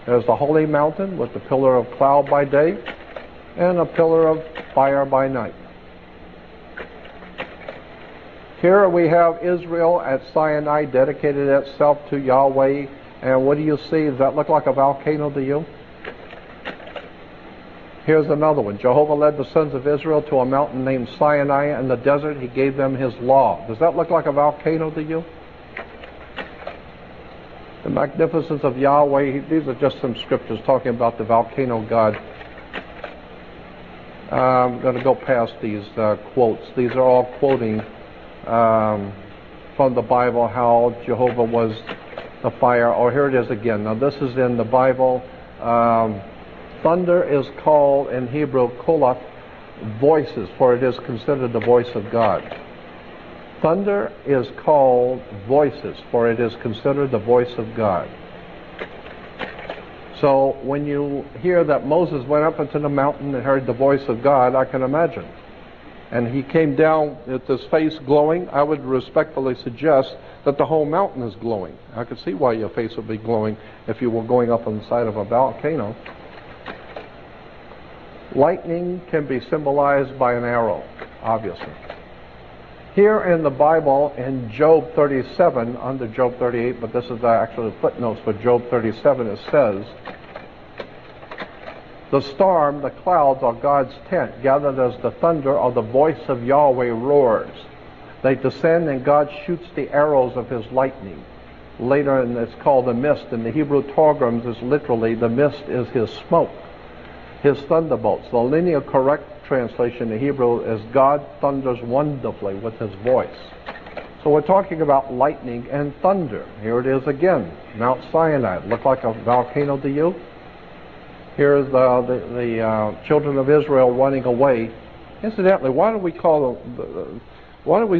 There's the holy mountain with the pillar of cloud by day and a pillar of fire by night. Here we have Israel at Sinai dedicated itself to Yahweh. And what do you see? Does that look like a volcano to you? Here's another one. Jehovah led the sons of Israel to a mountain named Sinai in the desert. He gave them His law. Does that look like a volcano to you? The magnificence of Yahweh. These are just some scriptures talking about the volcano God. I'm going to go past these quotes. These are all quoting from the Bible how Jehovah was the fire. Oh, here it is again. Now this is in the Bible. Thunder is called in Hebrew kolach, voices, for it is considered the voice of God. Thunder is called voices, for it is considered the voice of God. So when you hear that Moses went up into the mountain and heard the voice of God, I can imagine. And he came down with his face glowing. I would respectfully suggest that the whole mountain is glowing. I could see why your face would be glowing if you were going up on the side of a volcano. Lightning can be symbolized by an arrow, obviously. Here in the Bible, in Job 37, under Job 38, but this is actually the footnotes for Job 37, it says, the storm, the clouds are God's tent, gathered as the thunder or the voice of Yahweh roars. They descend and God shoots the arrows of His lightning. Later, and it's called the mist. In the Hebrew Targums, is literally the mist is His smoke, His thunderbolts. The linear correct translation in Hebrew is God thunders wonderfully with His voice. So we're talking about lightning and thunder. Here it is again, Mount Sinai. Look like a volcano to you? Here's the children of Israel running away. Incidentally, why do we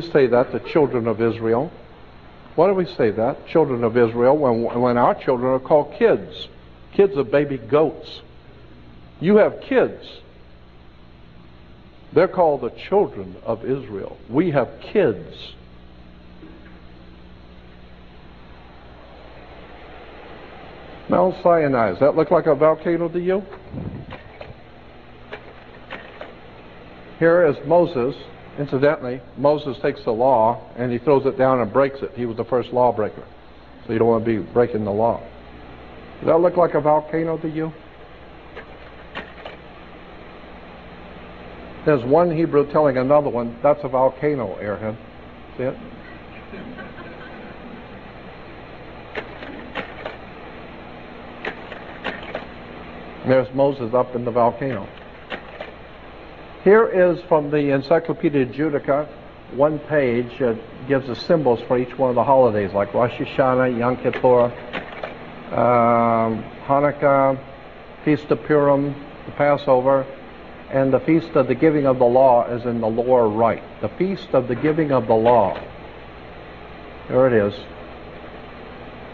say that, the children of Israel? Why do we say that, children of Israel, when our children are called kids? Kids are baby goats. You have kids. They're called the children of Israel. We have kids. Mount Sinai, does that look like a volcano to you? Here is Moses. Incidentally, Moses takes the law and he throws it down and breaks it. He was the first lawbreaker. So you don't want to be breaking the law. Does that look like a volcano to you? There's one Hebrew telling another one, that's a volcano, airhead. See it? There's Moses up in the volcano. Here is from the Encyclopedia Judaica, one page that gives the symbols for each one of the holidays, like Rosh Hashanah, Yom Kippur. Hanukkah, Feast of Purim, the Passover, and the Feast of the Giving of the Law is in the lower right. The Feast of the Giving of the Law. There it is.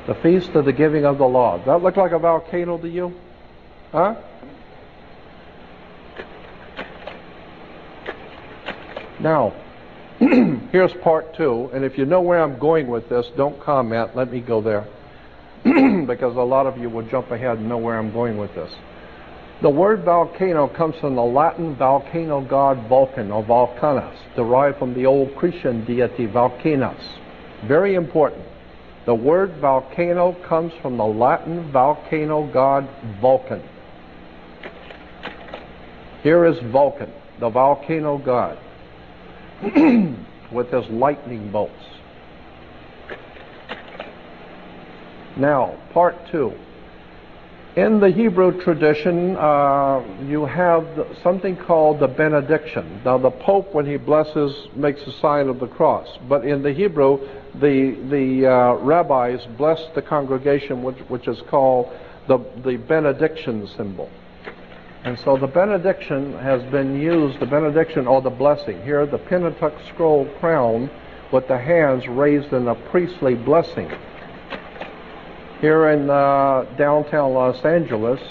The Feast of the Giving of the Law. Does that look like a volcano to you? Huh? Now, here's part 2, and if you know where I'm going with this, don't comment. Let me go there. Because a lot of you will jump ahead and know where I'm going with this. The word volcano comes from the Latin volcano god Vulcan, or Vulcanus, derived from the old Cretan deity Vulcanus. Very important. The word volcano comes from the Latin volcano god Vulcan. Here is Vulcan, the volcano god, with his lightning bolts. Now, part 2. In the Hebrew tradition, you have something called the benediction. Now, the Pope, when he blesses, makes a sign of the cross. But in the Hebrew, the rabbis bless the congregation, which is called the benediction symbol. And so the benediction has been used, the benediction or the blessing. Here, the Pentateuch scroll crown with the hands raised in a priestly blessing. Here in downtown Los Angeles,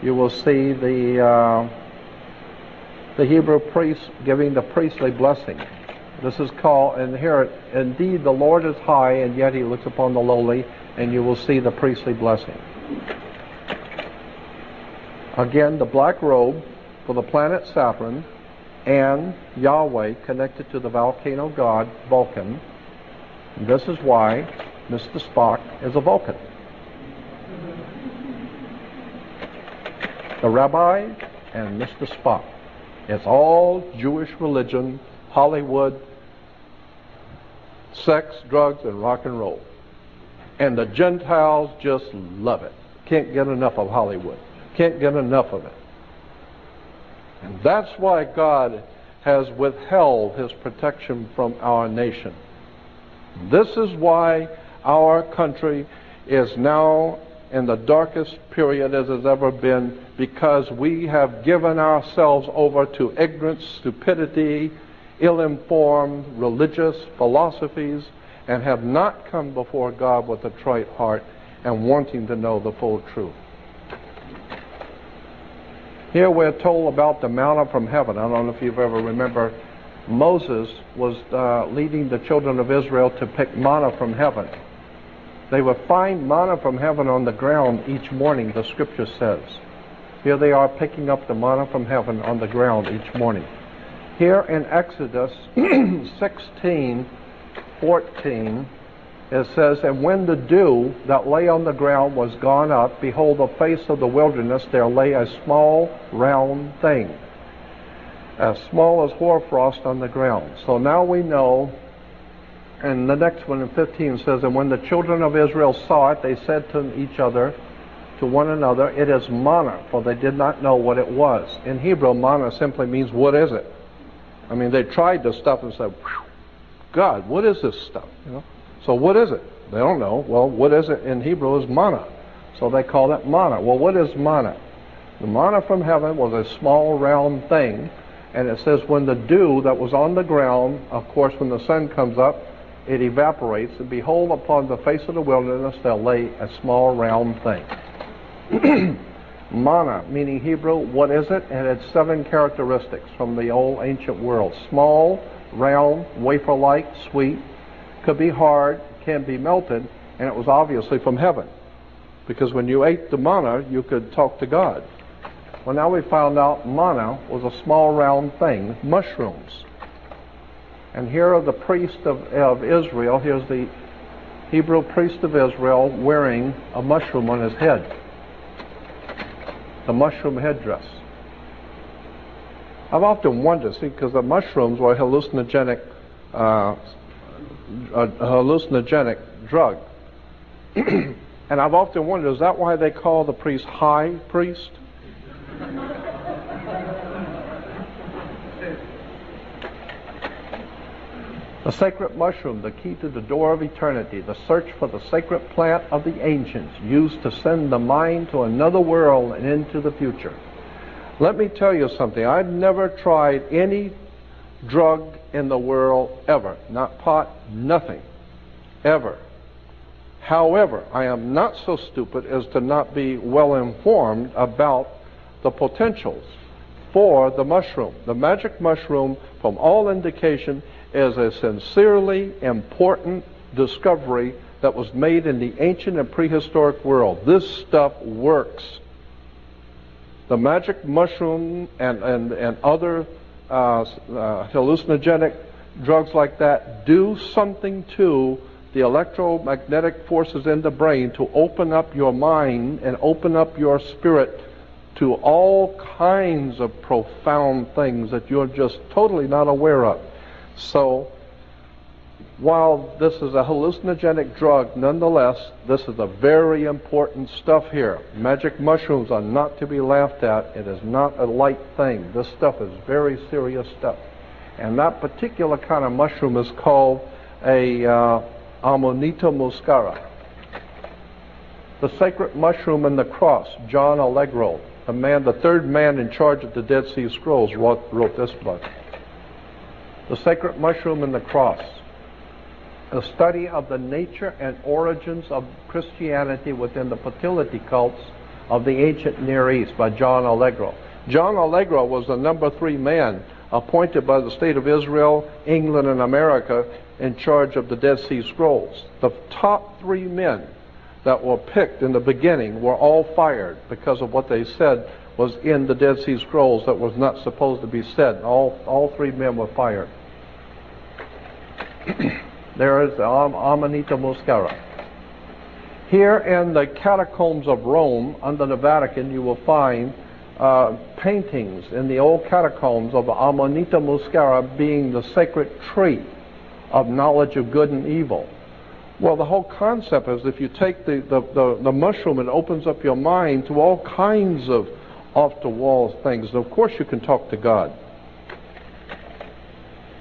you will see the Hebrew priest giving the priestly blessing. This is called, and here, indeed the Lord is high, and yet he looks upon the lowly, and you will see the priestly blessing. Again, the black robe for the planet Saturn and Yahweh connected to the volcano god Vulcan. This is why Mr. Spock is a Vulcan. The rabbi and Mr. Spock. It's all Jewish religion, Hollywood, sex, drugs, and rock and roll. And the Gentiles just love it. Can't get enough of Hollywood. Can't get enough of it. And that's why God has withheld his protection from our nation. This is why our country is now in the darkest period as has ever been, because we have given ourselves over to ignorance, stupidity, ill-informed religious philosophies, and have not come before God with a trite heart and wanting to know the full truth. Here we're told about the manna from heaven. I don't know if you've ever remember, Moses was leading the children of Israel to pick manna from heaven. They would find manna from heaven on the ground each morning, the scripture says. Here they are picking up the manna from heaven on the ground each morning. Here in Exodus 16:14, it says, "And when the dew that lay on the ground was gone up, behold, the face of the wilderness, there lay a small round thing, as small as hoarfrost on the ground." So now we know. And the next one in 15 says, "And when the children of Israel saw it, they said to each other, to one another, it is manna, for they did not know what it was." In Hebrew, manna simply means, what is it? I mean, they tried this stuff and said, God, what is this stuff? You know? So what is it? They don't know. Well, what is it in Hebrew is manna. So they call it manna. Well, what is manna? The manna from heaven was a small round thing. And it says when the dew that was on the ground, of course, when the sun comes up, it evaporates, and behold, upon the face of the wilderness there lay a small round thing. Manna, meaning Hebrew, what is it? And it had 7 characteristics from the old ancient world. Small, round, wafer-like, sweet, could be hard, can be melted, and it was obviously from heaven. Because when you ate the manna, you could talk to God. Well, now we found out manna was a small round thing, mushrooms. And here are the priest of Israel. Here's the Hebrew priest of Israel wearing a mushroom on his head. The mushroom headdress. I've often wondered, see, because the mushrooms were a hallucinogenic drug. And I've often wondered, is that why they call the priest high priest? The sacred mushroom, the key to the door of eternity, the search for the sacred plant of the ancients, used to send the mind to another world and into the future. Let me tell you something. I've never tried any drug in the world ever. Not pot, nothing. Ever. However, I am not so stupid as to not be well informed about the potentials for the mushroom. The magic mushroom, from all indication, is a sincerely important discovery that was made in the ancient and prehistoric world. This stuff works. The magic mushroom and other hallucinogenic drugs like that do something to the electromagnetic forces in the brain to open up your mind and open up your spirit to all kinds of profound things that you're just totally not aware of. So, while this is a hallucinogenic drug, nonetheless, this is a very important stuff here. Magic mushrooms are not to be laughed at. It is not a light thing. This stuff is very serious stuff. And that particular kind of mushroom is called a Amanita muscaria. The sacred mushroom and the cross, John Allegro, the third man in charge of the Dead Sea Scrolls, wrote this book. The sacred mushroom and the cross, a study of the nature and origins of Christianity within the fertility cults of the ancient Near East by John Allegro. John Allegro was the number 3 man appointed by the state of Israel, England, and America in charge of the Dead Sea Scrolls. The top 3 men that were picked in the beginning were all fired because of what they said was in the Dead Sea Scrolls that was not supposed to be said. All 3 men were fired. There is the Amanita muscaria. Here in the catacombs of Rome, under the Vatican, you will find paintings in the old catacombs of Amanita muscaria being the sacred tree of knowledge of good and evil. Well, the whole concept is if you take the mushroom, it opens up your mind to all kinds of off-the-wall things. And of course, you can talk to God.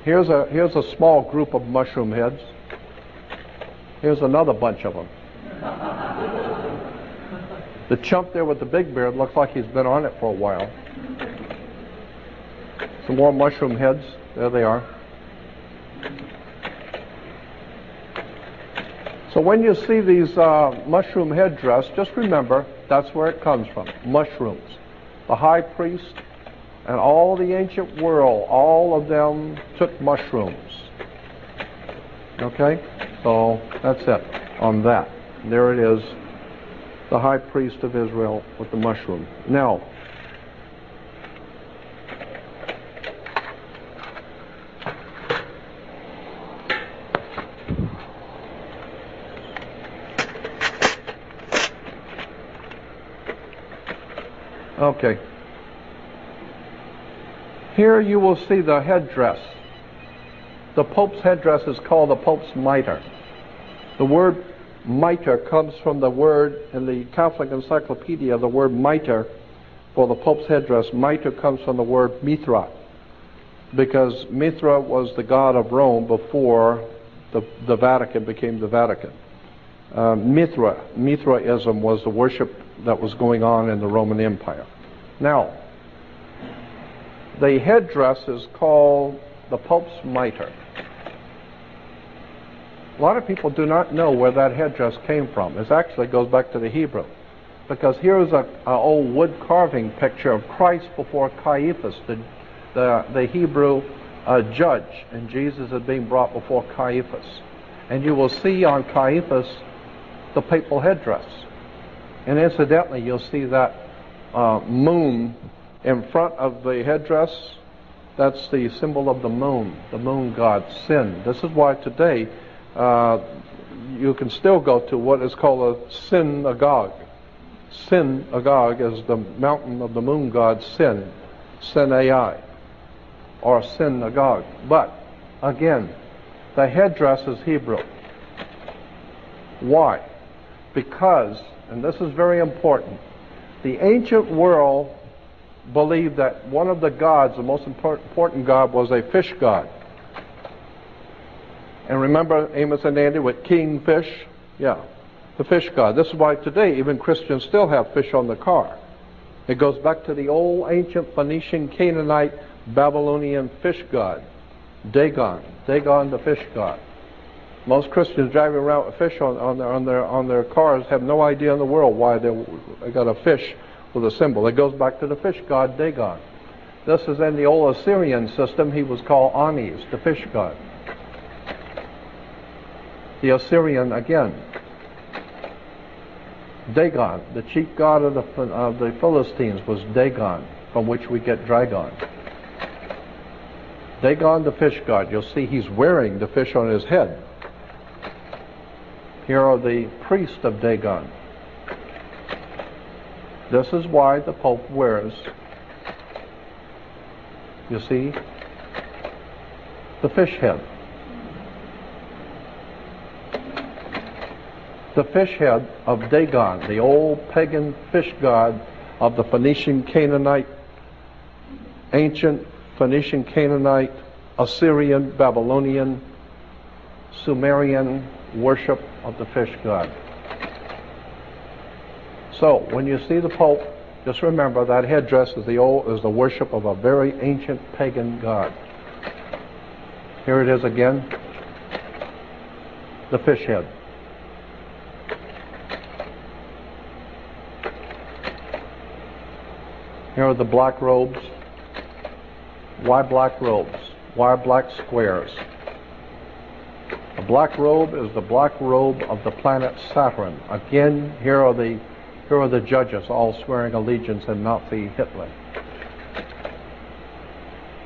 Here's a small group of mushroom heads. Here's another bunch of them. The chump there with the big beard looks like he's been on it for a while. Some more mushroom heads. There they are. So when you see these mushroom headdress, just remember that's where it comes from. Mushrooms. The high priest and all the ancient world, all of them took mushrooms. Okay? So that's it on that. There it is, the high priest of Israel with the mushroom. Now, okay. Here you will see the headdress. The Pope's headdress is called the Pope's mitre. The word mitre comes from the word, in the Catholic Encyclopedia, the word mitre for the Pope's headdress. Mitre comes from the word Mithra, because Mithra was the god of Rome before the Vatican became the Vatican. Mithraism was the worship that was going on in the Roman Empire. Now, the headdress is called the Pope's mitre. A lot of people do not know where that headdress came from. It actually goes back to the Hebrew, because here's an old wood carving picture of Christ before Caiaphas, the Hebrew judge, and Jesus is being brought before Caiaphas. And you will see on Caiaphas the papal headdress. And incidentally, you'll see that moon in front of the headdress. That's the symbol of the moon god, Sin. This is why today you can still go to what is called a synagogue. Synagogue is the mountain of the moon god, Sin, Sin-Ai, or synagogue. But, again, the headdress is Hebrew. Why? Because, and this is very important, the ancient world believed that one of the gods, the most important god, was a fish god. And remember Amos and Andy with kingfish? Yeah, the fish god. This is why today even Christians still have fish on the car. It goes back to the old ancient Phoenician, Canaanite, Babylonian fish god, Dagon. Dagon, the fish god. Most Christians driving around with fish on their cars have no idea in the world why they got a fish with a symbol. It goes back to the fish god Dagon. This is in the old Assyrian system. He was called Anis, the fish god. The Assyrian again. Dagon, the chief god of the Philistines, was Dagon, from which we get Dragon. Dagon, the fish god. You'll see he's wearing the fish on his head. Here are the priests of Dagon. This is why the Pope wears, you see, the fish head. The fish head of Dagon, the old pagan fish god of the Phoenician Canaanite, ancient Phoenician Canaanite, Assyrian, Babylonian, Sumerian worship of the fish god. So when you see the Pope, just remember that headdress is the worship of a very ancient pagan god. Here it is again, the fish head. Here are the black robes. Why black robes? Why black squares? The black robe is the black robe of the planet Saturn. Again, here are the judges all swearing allegiance in Nazi Hitler.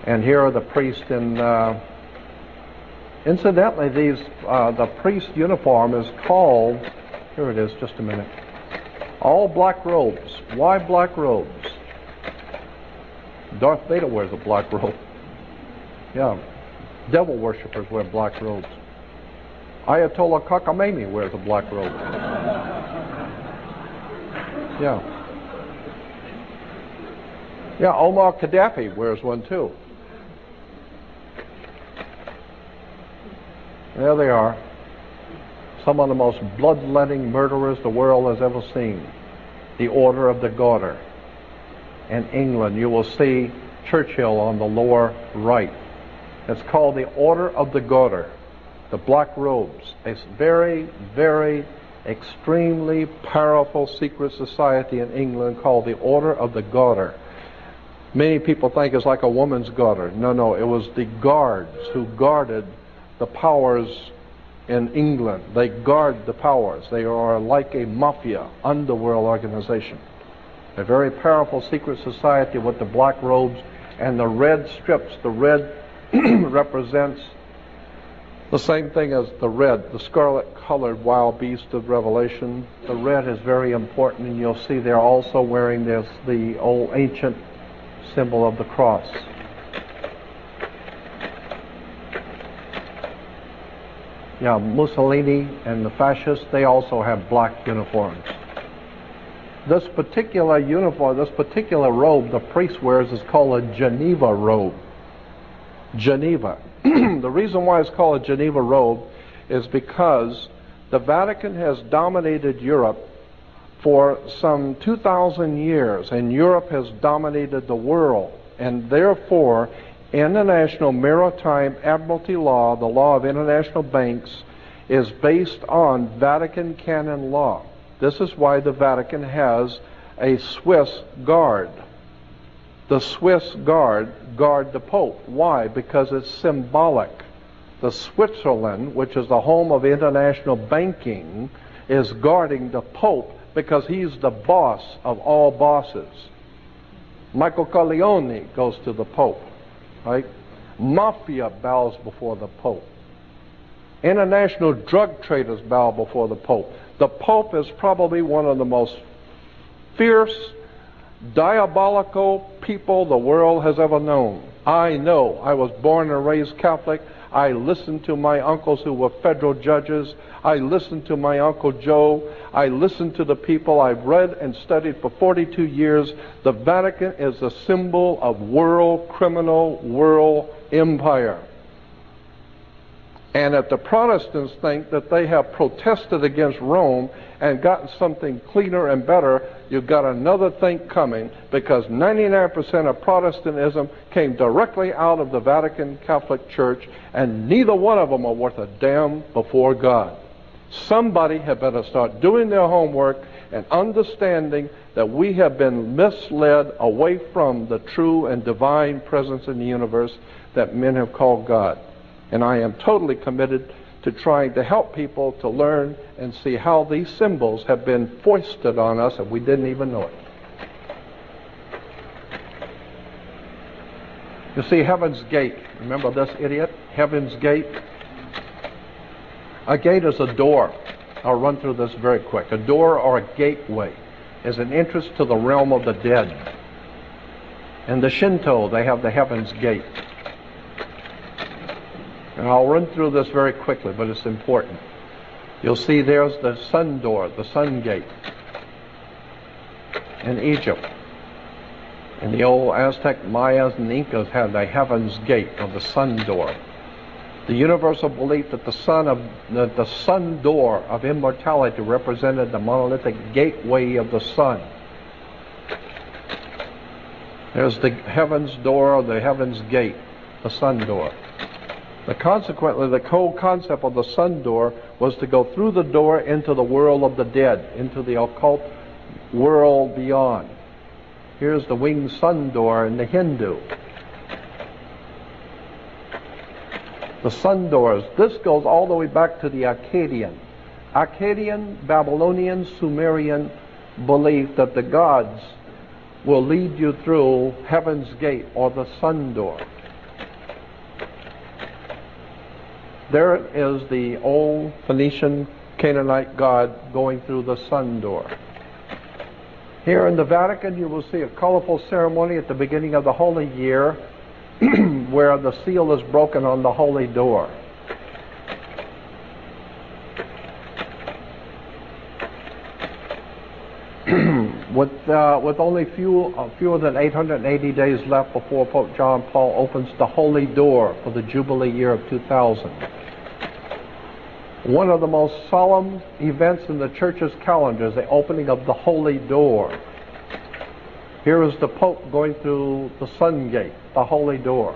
And here are the priests in. Incidentally, the priest uniform is called. Here it is. Just a minute. All black robes. Why black robes? Darth Vader wears a black robe. Yeah. Devil worshippers wear black robes. Ayatollah Khamenei wears a black robe. Yeah. Yeah, Omar Gaddafi wears one too. There they are. Some of the most bloodletting murderers the world has ever seen. The Order of the Garter. In England, you will see Churchill on the lower right. It's called the Order of the Garter, the black robes. It's very, very extremely powerful secret society in England called the Order of the Garter. Many people think it's like a woman's garter. No, it was the guards who guarded the powers in England. They guard the powers. They are like a mafia, underworld organization. A very powerful secret society with the black robes and the red strips. The red represents the same thing as the red, the scarlet-colored wild beast of Revelation. The red is very important, and you'll see they're also wearing the old ancient symbol of the cross. Yeah, Mussolini and the fascists, they also have black uniforms. This particular uniform, this particular robe the priest wears is called a Geneva robe. Geneva. The reason why it's called a Geneva robe is because the Vatican has dominated Europe for some 2,000 years, and Europe has dominated the world, and therefore international maritime admiralty law, the law of international banks, is based on Vatican canon law. This is why the Vatican has a Swiss guard. The Swiss guard the Pope. Why? Because it's symbolic. The Switzerland, which is the home of international banking, is guarding the Pope because he's the boss of all bosses. Michael Corleone goes to the Pope, right? Mafia bows before the Pope. International drug traders bow before the Pope. The Pope is probably one of the most fierce, diabolical people the world has ever known. I know. I was born and raised Catholic. I listened to my uncles who were federal judges. I listened to my Uncle Joe. I listened to the people I've read and studied for 42 years. The Vatican is a symbol of world criminal, world empire. And if the Protestants think that they have protested against Rome and gotten something cleaner and better, you've got another thing coming, because 99% of Protestantism came directly out of the Vatican Catholic Church, and neither one of them are worth a damn before God. Somebody had better start doing their homework and understanding that we have been misled away from the true and divine presence in the universe that men have called God. And I am totally committed to trying to help people to learn and see how these symbols have been foisted on us and we didn't even know it. You see, Heaven's Gate. Remember this idiot? Heaven's Gate. A gate is a door. I'll run through this very quick. A door or a gateway is an entrance to the realm of the dead. In the Shinto, they have the Heaven's Gate. And I'll run through this very quickly, but it's important. You'll see there's the sun door, the sun gate in Egypt. And the old Aztec, Mayas, and Incas had the Heaven's Gate, or the sun door. The universal belief that the sun door of immortality represented the monolithic gateway of the sun. There's the heaven's door, the heaven's gate, the sun door. Consequently, the whole concept of the sun door was to go through the door into the world of the dead, into the occult world beyond. Here's the winged sun door in the Hindu. The sun doors, this goes all the way back to the Akkadian, Babylonian, Sumerian belief that the gods will lead you through Heaven's Gate, or the sun door. There is the old Phoenician Canaanite god going through the sun door. Here in the Vatican, you will see a colorful ceremony at the beginning of the Holy Year where the seal is broken on the holy door. With only fewer than 880 days left before Pope John Paul opens the holy door for the Jubilee year of 2000. One of the most solemn events in the Church's calendar is the opening of the holy door. Here is the Pope going through the sun gate, the holy door.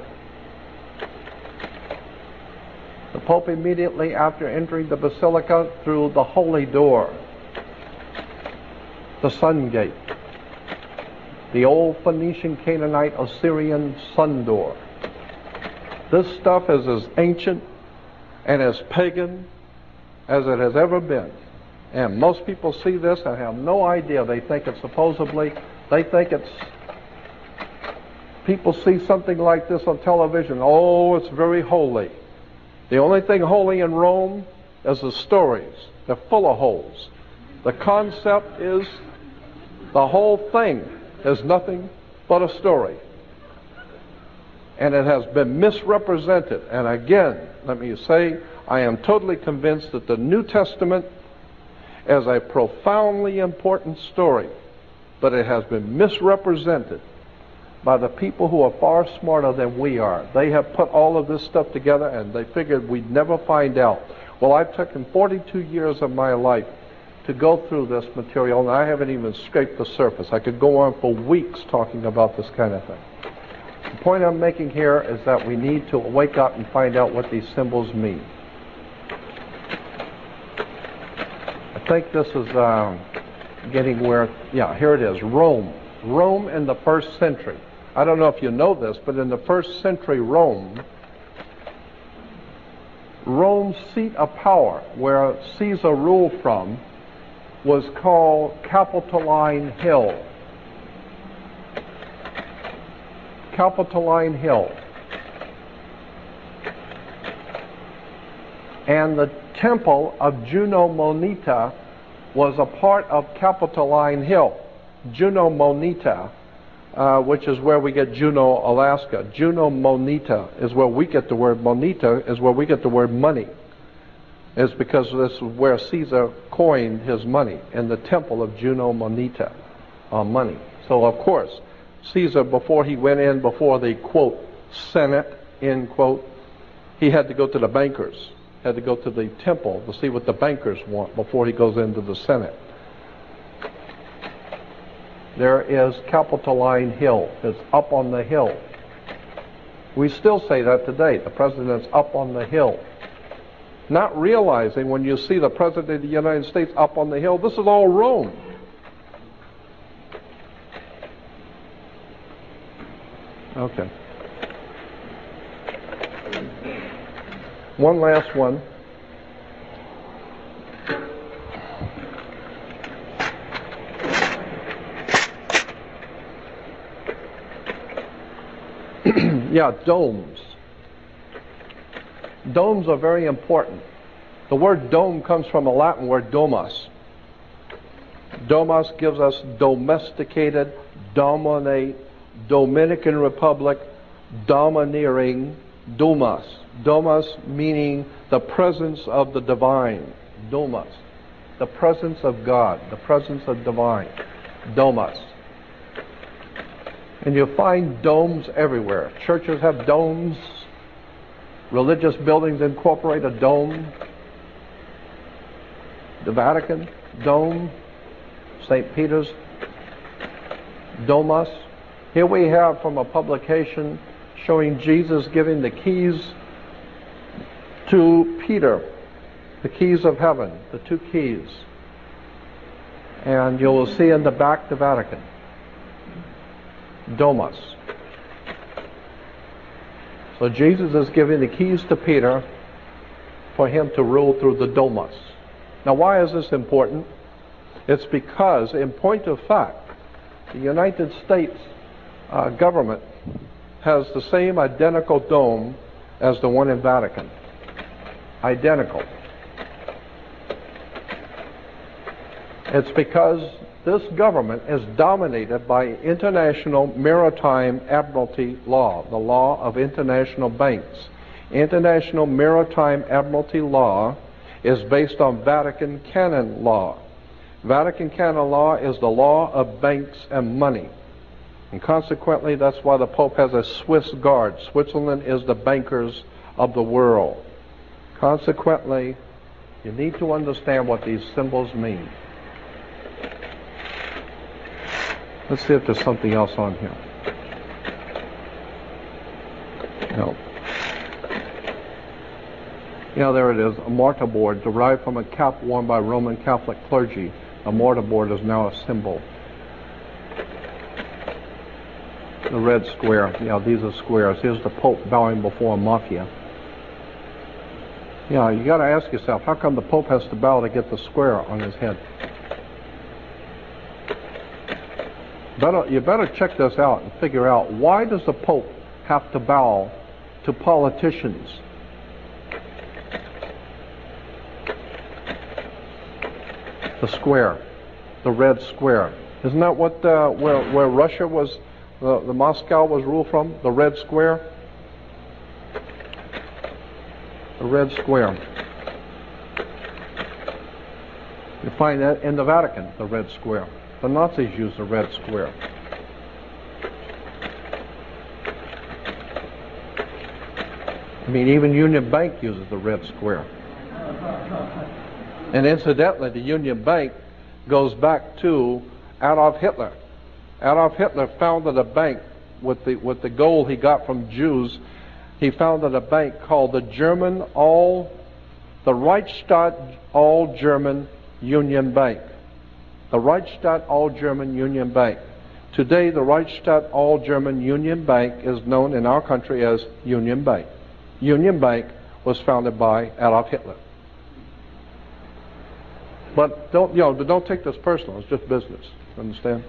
The Pope immediately after entering the Basilica through the holy door, the sun gate, the old Phoenician, Canaanite, Assyrian sun door. This stuff is as ancient and as pagan as it has ever been. And most people see this and have no idea. They think it's people see something like this on television. Oh, it's very holy. The only thing holy in Rome is the stories. They're full of holes. The concept is the whole thing is nothing but a story. And it has been misrepresented. And again, let me say, I am totally convinced that the New Testament is a profoundly important story, but it has been misrepresented by the people who are far smarter than we are. They have put all of this stuff together and they figured we'd never find out. Well, I've taken 42 years of my life to go through this material, and I haven't even scraped the surface. I could go on for weeks talking about this kind of thing. The point I'm making here is that we need to wake up and find out what these symbols mean. I think this is getting where, yeah, here it is, Rome. Rome in the 1st century. I don't know if you know this, but in the 1st century Rome's seat of power, where Caesar ruled from, was called Capitoline Hill. Capitoline Hill. And the temple of Juno Moneta was a part of Capitoline Hill. Juno Moneta, which is where we get Juneau, Alaska. Juno Moneta is where we get the word moneta, is where we get the word money. It's because this is where Caesar coined his money, in the temple of Juno Moneta, money. So of course, Caesar, before he went in before the, quote, Senate, end quote, he had to go to the bankers. had to go to the temple to see what the bankers want before he goes into the Senate. There is Capitoline Hill. It's up on the hill. We still say that today. The president's up on the hill. Not realizing when you see the president of the United States up on the hill, this is all Rome. Okay. One last one. Yeah, domes. Domes are very important. The word dome comes from a Latin word domus. Domus gives us domesticated, dominate, Dominican Republic, domineering, domus. Domus meaning the presence of the divine. Domus. The presence of God, the presence of divine. Domus. And you find domes everywhere. Churches have domes. Religious buildings incorporate a dome. The Vatican, dome. St. Peter's, domus. Here we have from a publication showing Jesus giving the keys to Peter, the keys of heaven, the two keys. And you will see in the back the Vatican. Domus. So Jesus is giving the keys to Peter for him to rule through the domus. Now why is this important? It's because, in point of fact, the United States government has the same identical dome as the one in Vatican. Identical. It's because this government is dominated by international maritime admiralty law, the law of international banks. International maritime admiralty law is based on Vatican canon law. Vatican canon law is the law of banks and money. And consequently, that's why the Pope has a Swiss guard. Switzerland is the bankers of the world. Consequently, you need to understand what these symbols mean. Let's see if there's something else on here. No. Yeah, there it is, a mortarboard derived from a cap worn by Roman Catholic clergy. A mortarboard is now a symbol. The red square, yeah, these are squares. Here's the Pope bowing before a mafia. Yeah, you got to ask yourself, how come the Pope has to bow to get the square on his head? You better check this out and figure out, why does the Pope have to bow to politicians? The square, the red square. Isn't that what where Russia was, the Moscow was ruled from? The red square? The red square. You find that in the Vatican, the red square. The Nazis used the red square. I mean, even Union Bank uses the red square. And incidentally, the Union Bank goes back to Adolf Hitler. Adolf Hitler founded a bank with the gold he got from Jews. He founded a bank called the Reichsstadt All-German Union Bank. The Reichsstadt All-German Union Bank. Today, the Reichsstadt All-German Union Bank is known in our country as Union Bank. Union Bank was founded by Adolf Hitler. But don't take this personal. It's just business. Understand?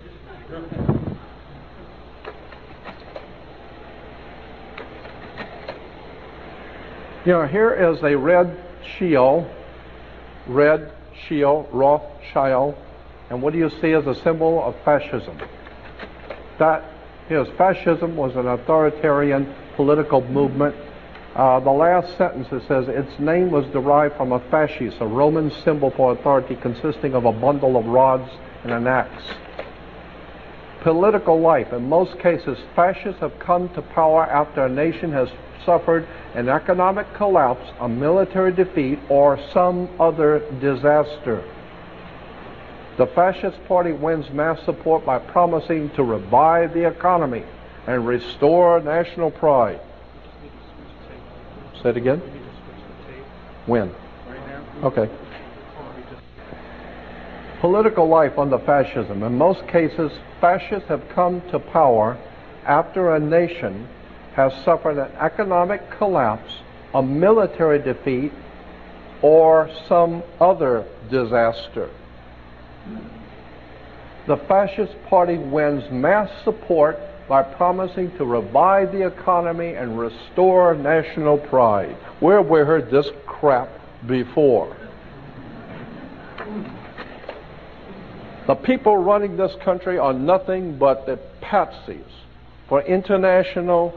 Here is a red shield, Rothschild, and what do you see as a symbol of fascism? Fascism was an authoritarian political movement. The last sentence, it says, its name was derived from a fasces, a Roman symbol for authority consisting of a bundle of rods and an axe. Political life. In most cases, fascists have come to power after a nation has suffered an economic collapse, a military defeat, or some other disaster. The Fascist Party wins mass support by promising to revive the economy and restore national pride. Say it again? When? Okay. Political life under fascism. In most cases, fascists have come to power after a nation has suffered an economic collapse, a military defeat, or some other disaster. The Fascist Party wins mass support by promising to revive the economy and restore national pride. Where have we heard this crap before? The people running this country are nothing but the patsies for international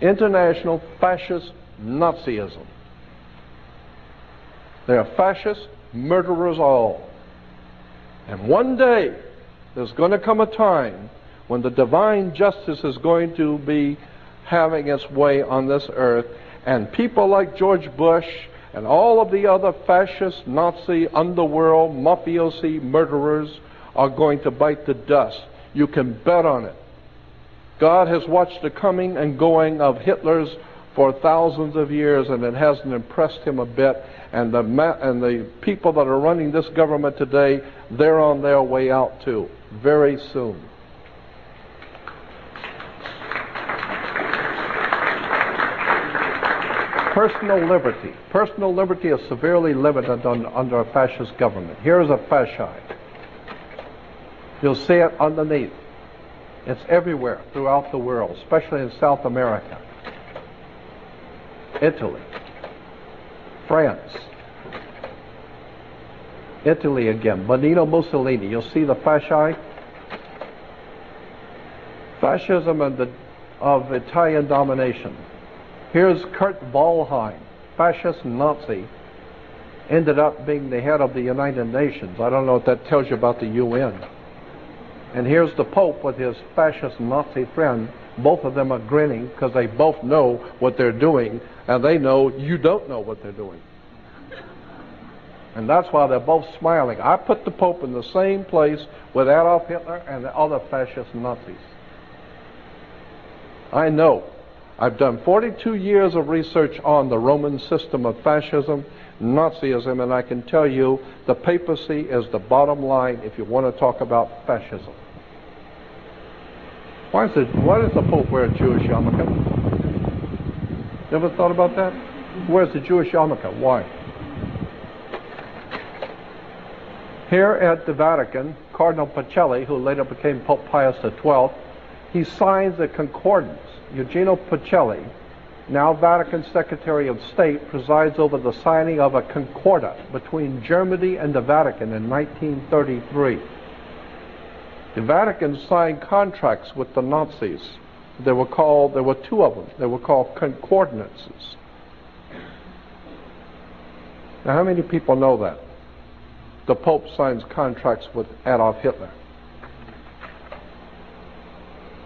fascist Nazism. They are fascist murderers all. And one day, there's going to come a time when the divine justice is going to be having its way on this earth, and people like George Bush and all of the other fascist, Nazi, underworld, mafiosi murderers are going to bite the dust. You can bet on it. God has watched the coming and going of Hitler's for thousands of years, and it hasn't impressed him a bit. And the people that are running this government today, they're on their way out too, very soon. Personal liberty. Personal liberty is severely limited under a fascist government. Here's a fascist. You'll see it underneath. It's everywhere throughout the world, especially in South America, Italy, France, Italy again, Benito Mussolini. You'll see the fasci. Fascism of Italian domination. Here's Kurt Waldheim, fascist Nazi, ended up being the head of the United Nations. I don't know what that tells you about the UN. And here's the Pope with his fascist Nazi friend. Both of them are grinning because they both know what they're doing, and they know you don't know what they're doing. And that's why they're both smiling. I put the Pope in the same place with Adolf Hitler and the other fascist Nazis. I know. I've done 42 years of research on the Roman system of fascism, Nazism, and I can tell you the papacy is the bottom line if you want to talk about fascism. Why does the Pope wear a Jewish yarmulke? You ever thought about that? Where's the Jewish yarmulke? Why? Here at the Vatican, Cardinal Pacelli, who later became Pope Pius XII, he signs a concordance. Eugenio Pacelli, now Vatican Secretary of State, presides over the signing of a concordat between Germany and the Vatican in 1933. The Vatican signed contracts with the Nazis. There were two of them. They were called concordances. Now, how many people know that? The Pope signs contracts with Adolf Hitler.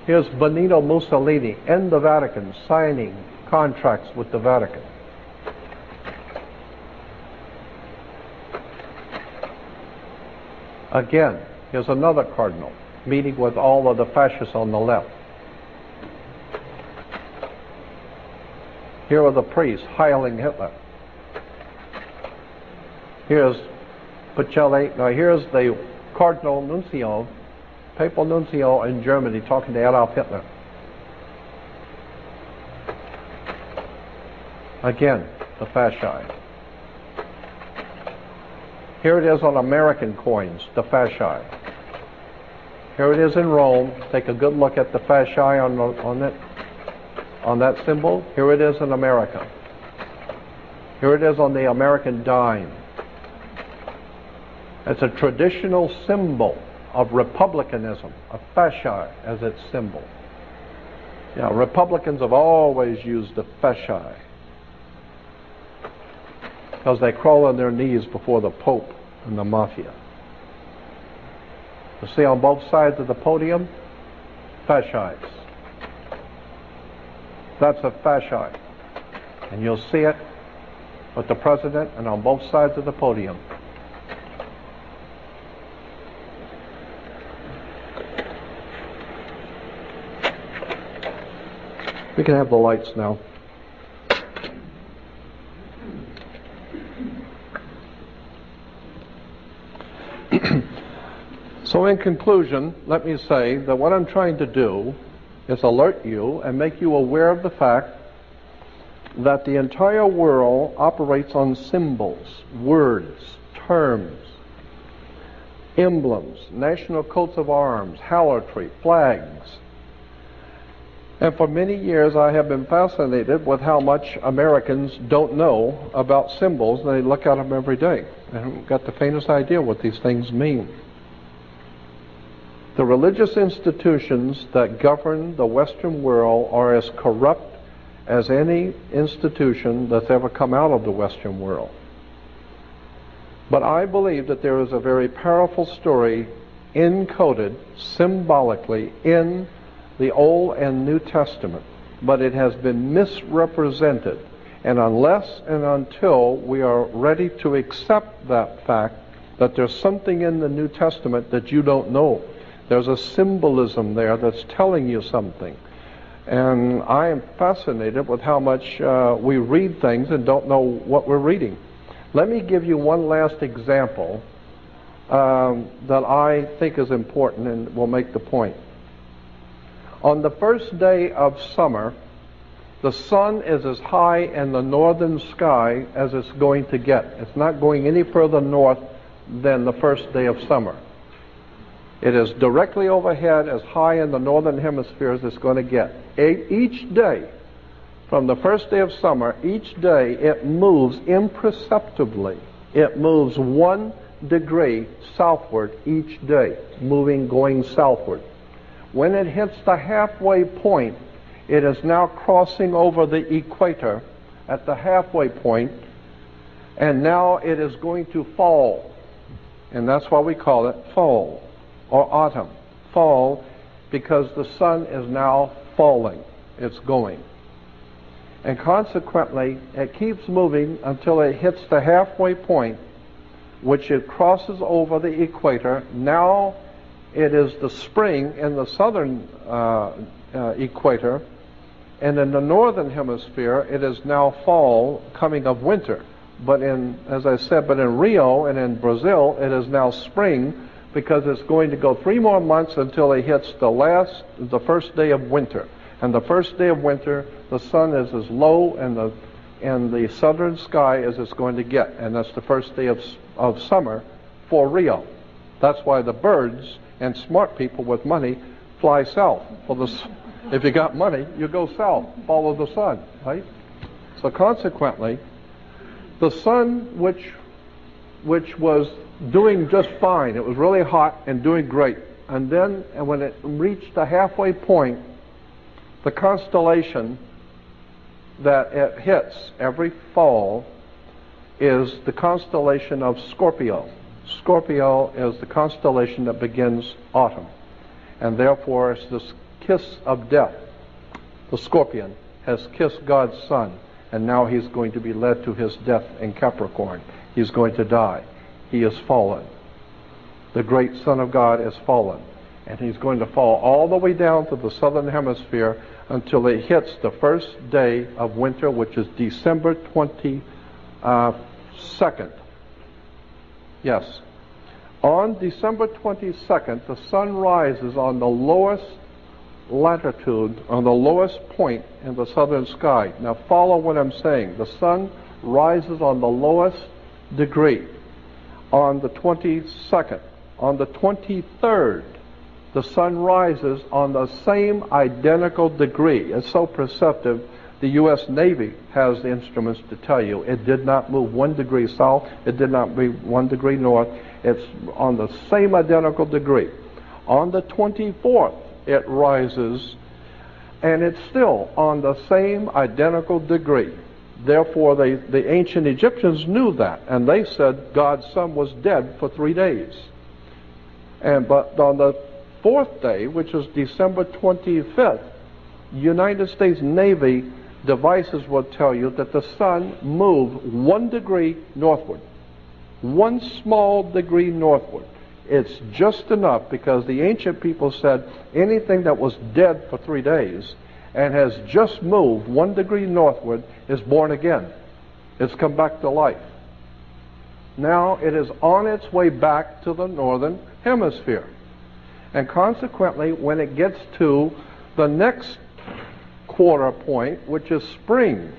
Here's Benito Mussolini in the Vatican signing contracts with the Vatican. Again, here's another cardinal meeting with all of the fascists on the left. Here are the priests hailing Hitler. Here's Pacelli. Now here's the Cardinal Nuncio, Papal Nuncio in Germany, talking to Adolf Hitler. Again, the fasci. Here it is on American coins, the fasci. Here it is in Rome. Take a good look at the fasci on that symbol. Here it is in America. Here it is on the American dime. It's a traditional symbol of republicanism, a fasci as its symbol. Yeah, Republicans have always used the fasci because they crawl on their knees before the Pope and the mafia. You see on both sides of the podium, fasciites. That's a fascite. And you'll see it with the president and on both sides of the podium. We can have the lights now. So in conclusion, let me say that what I'm trying to do is alert you and make you aware of the fact that the entire world operates on symbols, words, terms, emblems, national coats of arms, halotry, flags. And for many years I have been fascinated with how much Americans don't know about symbols, and they look at them every day. They haven't got the faintest idea what these things mean. The religious institutions that govern the Western world are as corrupt as any institution that's ever come out of the Western world. But I believe that there is a very powerful story encoded symbolically in the Old and New Testament, but it has been misrepresented. And unless and until we are ready to accept that fact, that there's something in the New Testament that you don't know, there's a symbolism there that's telling you something. And I am fascinated with how much we read things and don't know what we're reading. Let me give you one last example that I think is important and will make the point. On the first day of summer, the sun is as high in the northern sky as it's going to get. It's not going any further north than the first day of summer. It is directly overhead, as high in the northern hemisphere as it's going to get. Each day, from the first day of summer, each day it moves imperceptibly. It moves 1 degree southward each day, going southward. When it hits the halfway point, it is now crossing over the equator at the halfway point, and now it is going to fall. And that's why we call it fall, or autumn. Fall, because the sun is now falling. It's going. And consequently, it keeps moving until it hits the halfway point, which it crosses over the equator. Now it is the spring in the southern equator, and in the northern hemisphere it is now fall, coming of winter. But as I said, in Rio and in Brazil it is now spring, because it's going to go 3 more months until it hits the first day of winter. And the first day of winter, the sun is as low in the southern sky as it's going to get, and that's the first day of summer for Rio. That's why the birds and smart people with money fly south. If you got money, you go south, follow the sun, right? So consequently, the sun, which was doing just fine, it was really hot and doing great, and then when it reached the halfway point, the constellation that it hits every fall is the constellation of Scorpio. Scorpio is the constellation that begins autumn, and therefore it's this kiss of death. The scorpion has kissed God's son, and now he's going to be led to his death in Capricorn. He's going to die. He is fallen. The great Son of God is fallen, and he's going to fall all the way down to the southern hemisphere until it hits the first day of winter, which is December 22nd. Yes. On December 22nd, the sun rises on the lowest latitude, on the lowest point in the southern sky. Now follow what I'm saying. The sun rises on the lowest degree on the 22nd. On the 23rd, the sun rises on the same identical degree. It's so perceptive. The U.S. Navy has the instruments to tell you it did not move 1 degree south, it did not move 1 degree north. It's on the same identical degree. On the 24th, it rises, and it's still on the same identical degree. Therefore, the ancient Egyptians knew that, and they said God's son was dead for 3 days. But on the fourth day, which is December 25th, United States Navy devices will tell you that the sun moved 1 degree northward. 1 small degree northward. It's just enough, because the ancient people said anything that was dead for 3 days and has just moved 1 degree northward is born again. It's come back to life. Now it is on its way back to the northern hemisphere. And consequently, when it gets to the next quarter point, which is spring,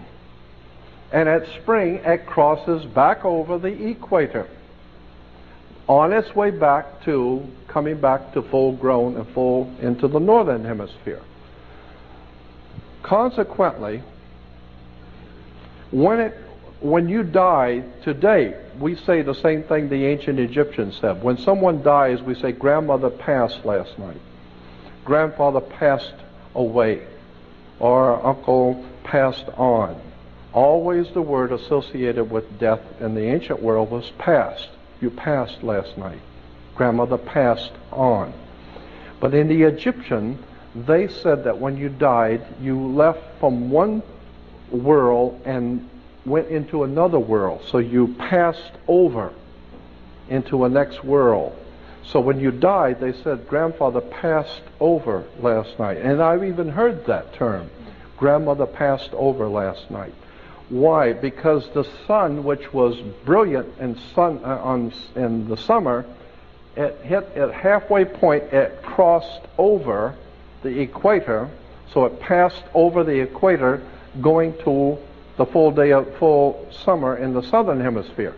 and at spring it crosses back over the equator, on its way back to, coming back to full grown and full into the northern hemisphere. Consequently, when you die today, we say the same thing the ancient Egyptians said. When someone dies, we say, grandmother passed last night, grandfather passed away, or uncle passed on. Always the word associated with death in the ancient world was passed. You passed last night. Grandmother passed on. But in the Egyptian, they said that when you died, you left from one world and went into another world. So you passed over into a next world. So when you died, they said, grandfather passed over last night. And I've even heard that term, grandmother passed over last night. Why? Because the sun, which was brilliant in the summer, it hit at halfway point, it crossed over the equator, so it passed over the equator going to the full summer in the southern hemisphere.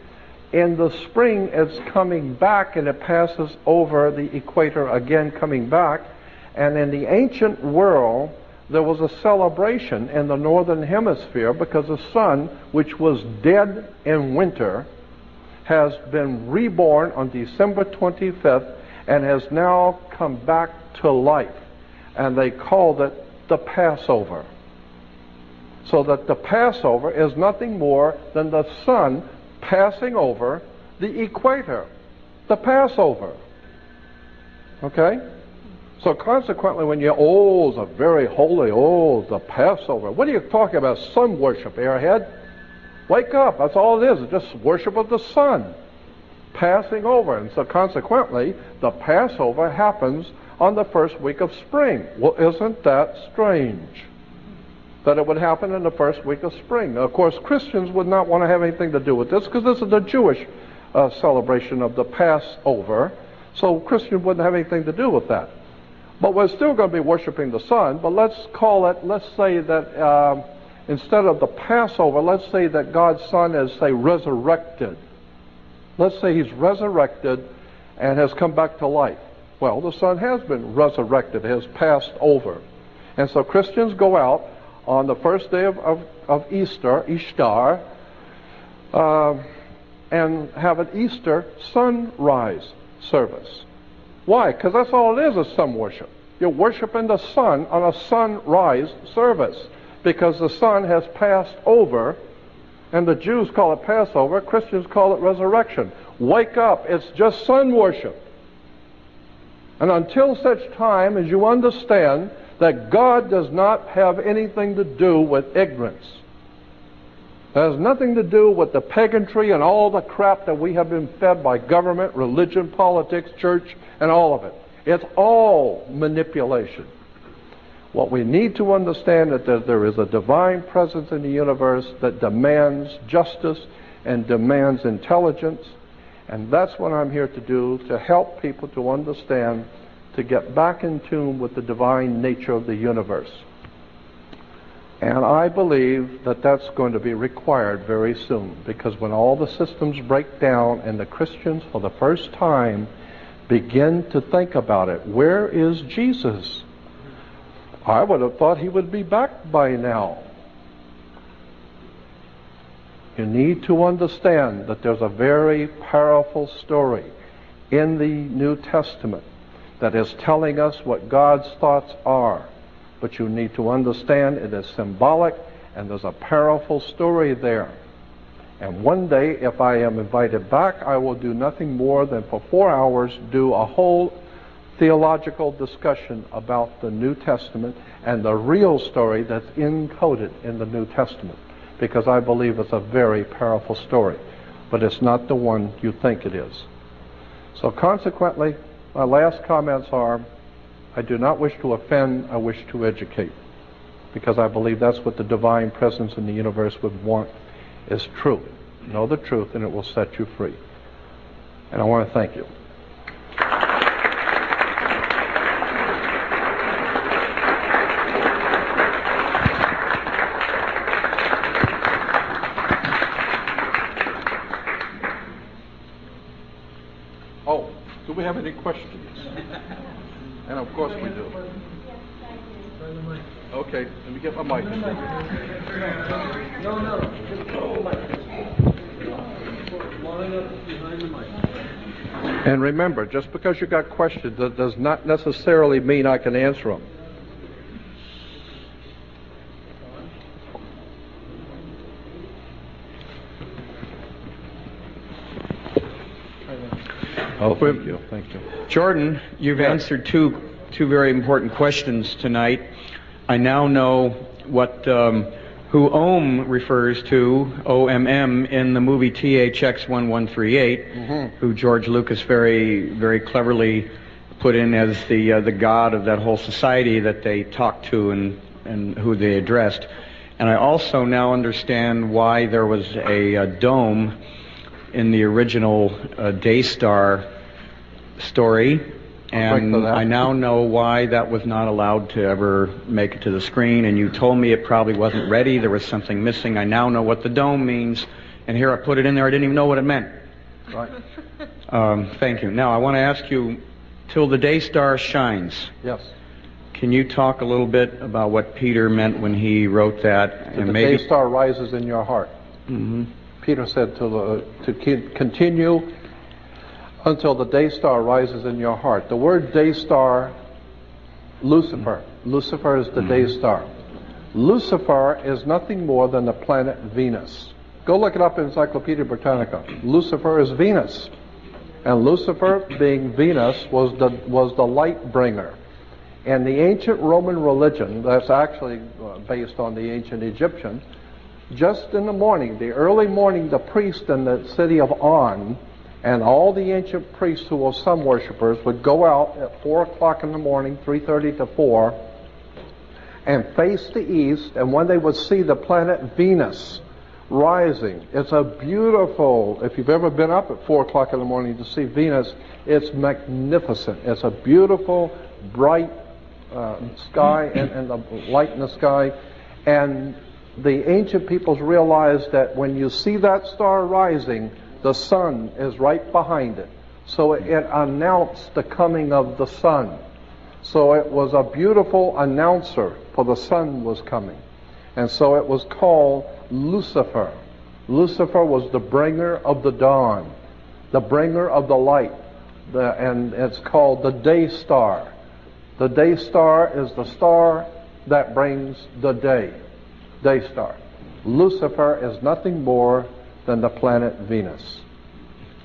In the spring, it's coming back and it passes over the equator again, coming back. And in the ancient world, there was a celebration in the northern hemisphere because the sun, which was dead in winter, has been reborn on December 25th and has now come back to life. And they called it the Passover. So that the Passover is nothing more than the sun passing over the equator. The Passover. Okay? So consequently, when you, it's a very holy, the Passover. What are you talking about? Sun worship, airhead. Wake up. That's all it is. It's just worship of the sun. Passing over. And so consequently, the Passover happens on the first week of spring. Well, isn't that strange? That it would happen in the first week of spring. Now, of course, Christians would not want to have anything to do with this because this is the Jewish celebration of the Passover. So Christians wouldn't have anything to do with that. But we're still going to be worshiping the sun, but let's say that instead of the Passover, let's say that God's Son is, say, resurrected. Let's say he's resurrected and has come back to life. Well, the Son has been resurrected, has passed over. And so Christians go out on the first day of Easter, Ishtar, and have an Easter sunrise service. Why? Because that's all it is sun worship. You're worshiping the sun on a sunrise service because the sun has passed over, and the Jews call it Passover, Christians call it resurrection. Wake up, it's just sun worship. And until such time as you understand that God does not have anything to do with ignorance, it has nothing to do with the pagantry and all the crap that we have been fed by government, religion, politics, church, and all of it. It's all manipulation. What we need to understand is that there is a divine presence in the universe that demands justice and demands intelligence. And that's what I'm here to do, to help people to understand, to get back in tune with the divine nature of the universe. And I believe that that's going to be required very soon, because when all the systems break down and the Christians for the first time begin to think about it, where is Jesus? I would have thought he would be back by now. You need to understand that there's a very powerful story in the New Testament that is telling us what God's thoughts are. But you need to understand it is symbolic, and there's a powerful story there. And one day, if I am invited back, I will do nothing more than for 4 hours do a whole theological discussion about the New Testament and the real story that's encoded in the New Testament, because I believe it's a very powerful story, but it's not the one you think it is. So consequently, my last comments are, I do not wish to offend, I wish to educate, because I believe that's what the divine presence in the universe would want, is truth. Know the truth and it will set you free. And I want to thank you. Oh, do we have any questions? And of course we do. Okay, let me get my mic. And remember, just because you got questions, that does not necessarily mean I can answer them. Oh, thank you. Thank you. Jordan, you've answered two very important questions tonight. I now know what who Ohm refers to, OMM, in the movie THX 1138, who George Lucas very cleverly put in as the god of that whole society that they talked to and who they addressed. And I also now understand why there was a dome in the original Daystar story. And I now know why that was not allowed to ever make it to the screen. And you told me it probably wasn't ready. There was something missing. I now know what the dome means. And here I put it in there. I didn't even know what it meant. Right. Thank you. Now I want to ask you, till the day star shines. Yes. Can you talk a little bit about what Peter meant when he wrote that? And the day star rises in your heart. Mm-hmm. Peter said to continue until the day star rises in your heart. The word day star, Lucifer. Lucifer is the day star. Lucifer is nothing more than the planet Venus. Go look it up in Encyclopedia Britannica. Lucifer is Venus. And Lucifer, being Venus, was the light bringer. And the ancient Roman religion, that's actually based on the ancient Egyptian, just in the morning, the early morning, the priest in the city of On and all the ancient priests who were sun worshippers would go out at 4 o'clock in the morning, 3:30 to 4, and face the east, and when they would see the planet Venus rising, it's a beautiful, if you've ever been up at 4 o'clock in the morning to see Venus, it's magnificent. It's a beautiful, bright sky and the light in the sky. And the ancient peoples realized that when you see that star rising, the sun is right behind it. So it announced the coming of the sun. So it was a beautiful announcer, for the sun was coming. And so it was called Lucifer. Lucifer was the bringer of the dawn, the bringer of the light. And it's called the day star. The day star is the star that brings the day. Day star. Lucifer is nothing more than the planet Venus.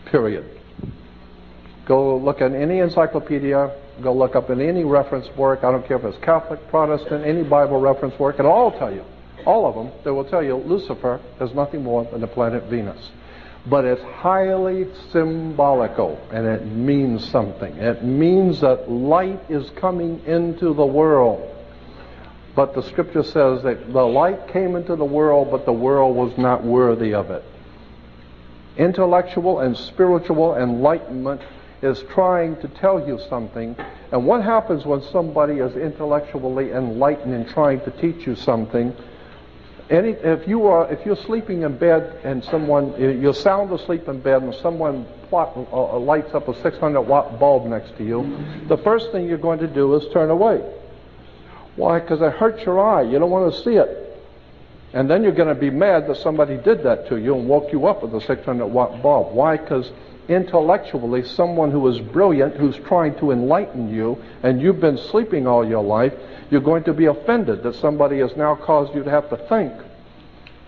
Period. Go look at any encyclopedia, go look up in any reference work, I don't care if it's Catholic, Protestant, any Bible reference work, it'll all tell you, all of them, they will tell you Lucifer is nothing more than the planet Venus. But it's highly symbolical, and it means something. It means that light is coming into the world. But the scripture says that the light came into the world, but the world was not worthy of it. Intellectual and spiritual enlightenment is trying to tell you something. And what happens when somebody is intellectually enlightened and trying to teach you something? If you're sleeping in bed and you're sound asleep in bed and someone lights up a 600-watt bulb next to you, the first thing you're going to do is turn away. Why? Because it hurts your eye. You don't want to see it. And then you're going to be mad that somebody did that to you and woke you up with a 600-watt bulb. Why? Because intellectually, someone who is brilliant, who's trying to enlighten you, and you've been sleeping all your life, you're going to be offended that somebody has now caused you to have to think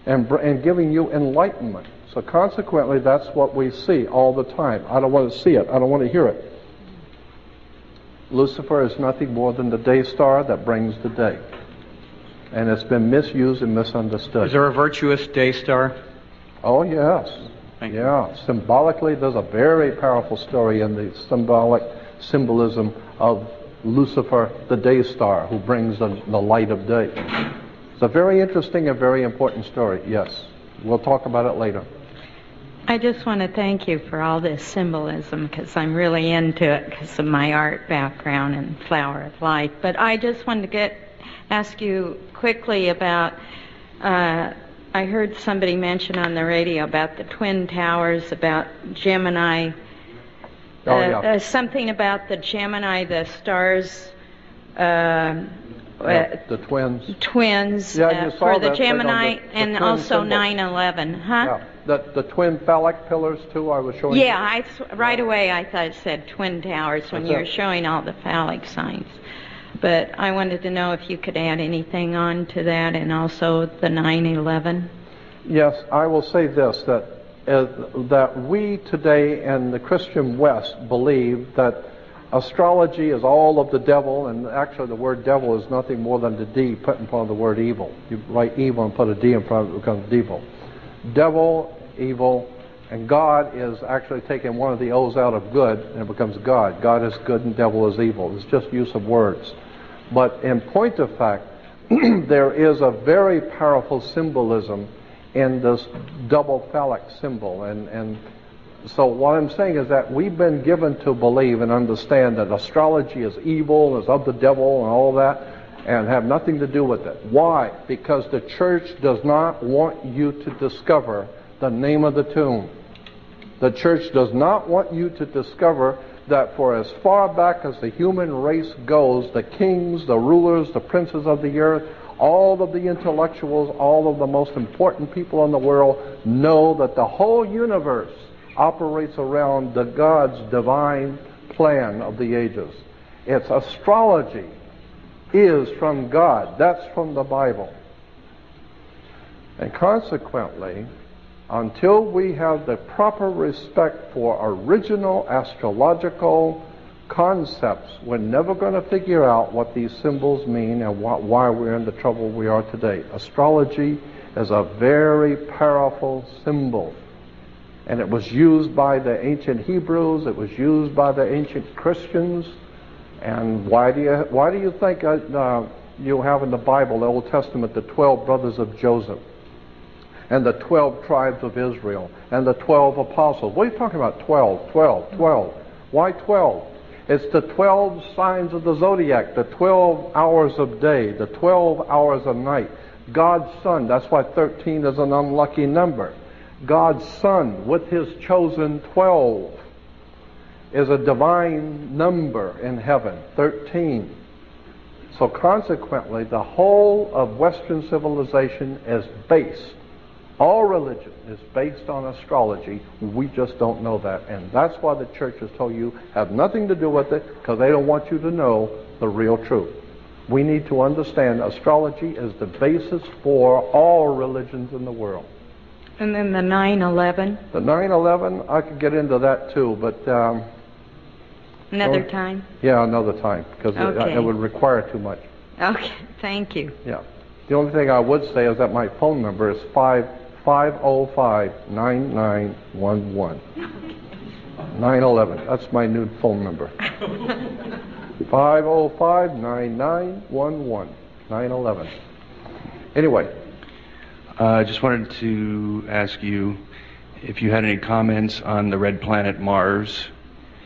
and giving you enlightenment. So So consequently, that's what we see all the time. I don't want to see it. I don't want to hear it. Lucifer is nothing more than the day star that brings the day. And it's been misused and misunderstood. Is there a virtuous day star? Oh, yes. Thank you. Yeah. Symbolically, there's a very powerful story in the symbolic symbolism of Lucifer, the day star, who brings the light of day. It's a very interesting and very important story, yes. We'll talk about it later. I just want to thank you for all this symbolism, because I'm really into it because of my art background and Flower of Life. But I just wanted to ask you quickly about, I heard somebody mention on the radio about the Twin Towers, about Gemini, something about the Gemini, the stars, the twins. Twins Yeah, you saw for the that thing on Gemini, the and twin also symbol. 9/11, huh? Yeah. The twin phallic pillars, too, I was showing you. Yeah, right away I thought it said Twin Towers when That's you were it. showing all the phallic signs. But I wanted to know if you could add anything on to that, and also the 9/11. Yes, I will say this, that we today in the Christian West believe that astrology is all of the devil, and actually the word devil is nothing more than the D put in front of the word evil. You write evil and put a D in front of it, it becomes devil. Devil, evil, and God is actually taking one of the O's out of good, and it becomes God. God is good and devil is evil. It's just use of words. But in point of fact, there is a very powerful symbolism in this double phallic symbol. And so what I'm saying is that we've been given to believe and understand that astrology is evil, is of the devil and all that, and have nothing to do with it. Why? Because the church does not want you to discover the name of the tomb. The church does not want you to discover that for as far back as the human race goes, the kings, the rulers, the princes of the earth, all of the intellectuals, all of the most important people in the world know that the whole universe operates around the God's divine plan of the ages. It's astrology is from God. That's from the Bible. And consequently, until we have the proper respect for original astrological concepts, we're never going to figure out what these symbols mean and why we're in the trouble we are today. Astrology is a very powerful symbol. And it was used by the ancient Hebrews, it was used by the ancient Christians. And why do you think you have in the Bible, the Old Testament, the 12 brothers of Joseph, and the 12 tribes of Israel, and the 12 apostles? What are you talking about? 12, 12, 12. Why 12? It's the 12 signs of the zodiac, the 12 hours of day, the 12 hours of night. God's Son, that's why 13 is an unlucky number. God's Son, with His chosen 12, is a divine number in heaven, 13. So consequently, the whole of Western civilization is based, all religion is based on astrology. We just don't know that. And that's why the church has told you have nothing to do with it, because they don't want you to know the real truth. We need to understand astrology is the basis for all religions in the world. And then the 9/11, The 9/11, I could get into that too, but another time? yeah, another time, because Okay. it would require too much. Okay, thank you. Yeah. The only thing I would say is that my phone number is 505-9911. 9/11. That's my new phone number. 505-9911. 9/11. Anyway. I just wanted to ask you if you had any comments on the red planet Mars,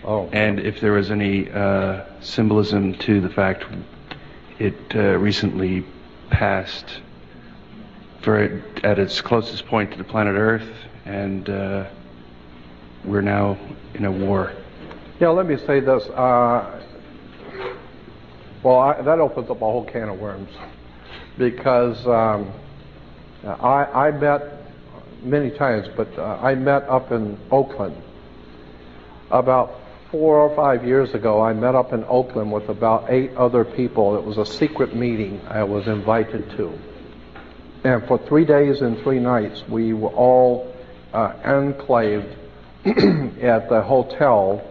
and if there was any symbolism to the fact it recently passed at its closest point to the planet Earth, and we're now in a war. Yeah, let me say this. That opens up a whole can of worms, because I met many times, but I met up in Oakland. About 4 or 5 years ago, I met up in Oakland with about 8 other people. It was a secret meeting I was invited to. And for 3 days and 3 nights, we were all enclaved at the hotel.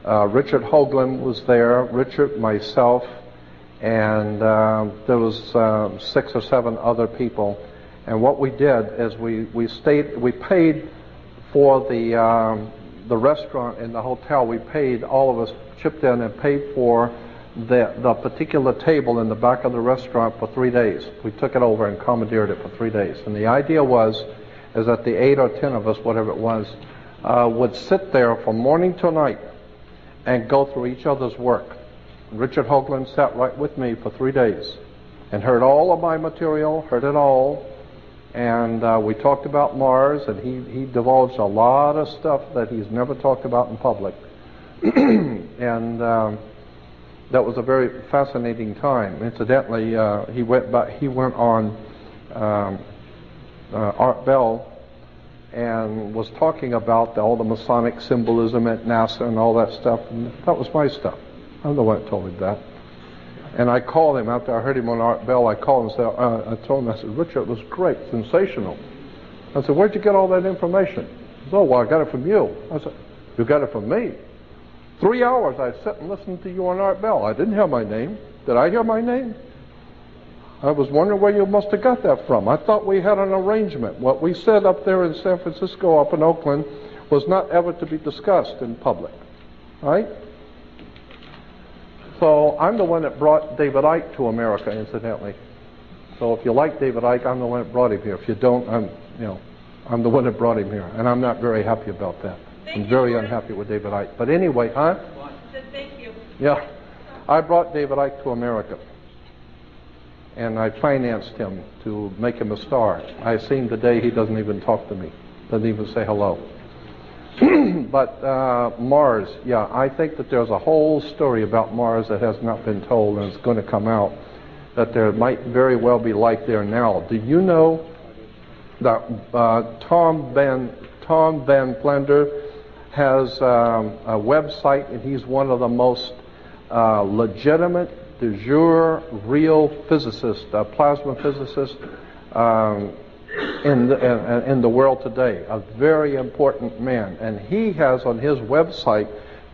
Richard Hoagland was there, Richard, myself, and there was 6 or 7 other people. And what we did is we paid for the restaurant in the hotel. We paid, all of us chipped in and paid for the particular table in the back of the restaurant for 3 days. We took it over and commandeered it for 3 days. And the idea is that the 8 or 10 of us, whatever it was, would sit there from morning till night and go through each other's work. Richard Hoagland sat right with me for 3 days and heard all of my material, heard it all, and we talked about Mars, and he divulged a lot of stuff that he's never talked about in public. And that was a very fascinating time. Incidentally, he went on Art Bell and was talking about all the Masonic symbolism at NASA and all that stuff, and that was my stuff. I'm the one that told him that. And I called him after I heard him on Art Bell. I called him and said, I told him, I said, Richard, it was great, sensational. I said, where'd you get all that information? He said, oh, well, I got it from you. I said, you got it from me? 3 hours I sat and listened to you on Art Bell. I didn't hear my name. Did I hear my name? I was wondering where you must have got that from. I thought we had an arrangement. What we said up there in San Francisco, up in Oakland, was not ever to be discussed in public. Right? So I'm the one that brought David Icke to America, incidentally. So if you like David Icke, I'm the one that brought him here. If you don't, I'm the one that brought him here. And I'm not very happy about that. I'm very unhappy with David Icke. But anyway, Thank you. Yeah. I brought David Icke to America. And I financed him to make him a star. I seen the day he doesn't even talk to me. Doesn't even say hello. But Mars, yeah, I think that there's a whole story about Mars that has not been told, and it's going to come out, that there might very well be life there now. Do you know that Tom Van Flander has a website, and he's one of the most legitimate, de jure, real physicists, plasma physicists in the world today, a very important man. And he has on his website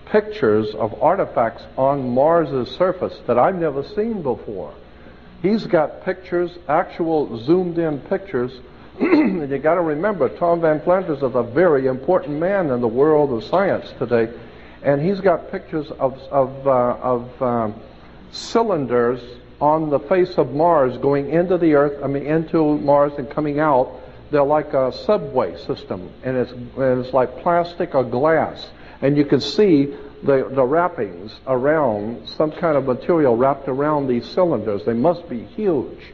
pictures of artifacts on Mars's surface that I've never seen before. He's got pictures, actual zoomed-in pictures. And you got to remember, Tom Van Flanders is a very important man in the world of science today, and he's got pictures of cylinders on the face of Mars going into the Earth, into Mars and coming out. They're like a subway system, and it's like plastic or glass, and you can see the wrappings around, some kind of material wrapped around these cylinders. They must be huge,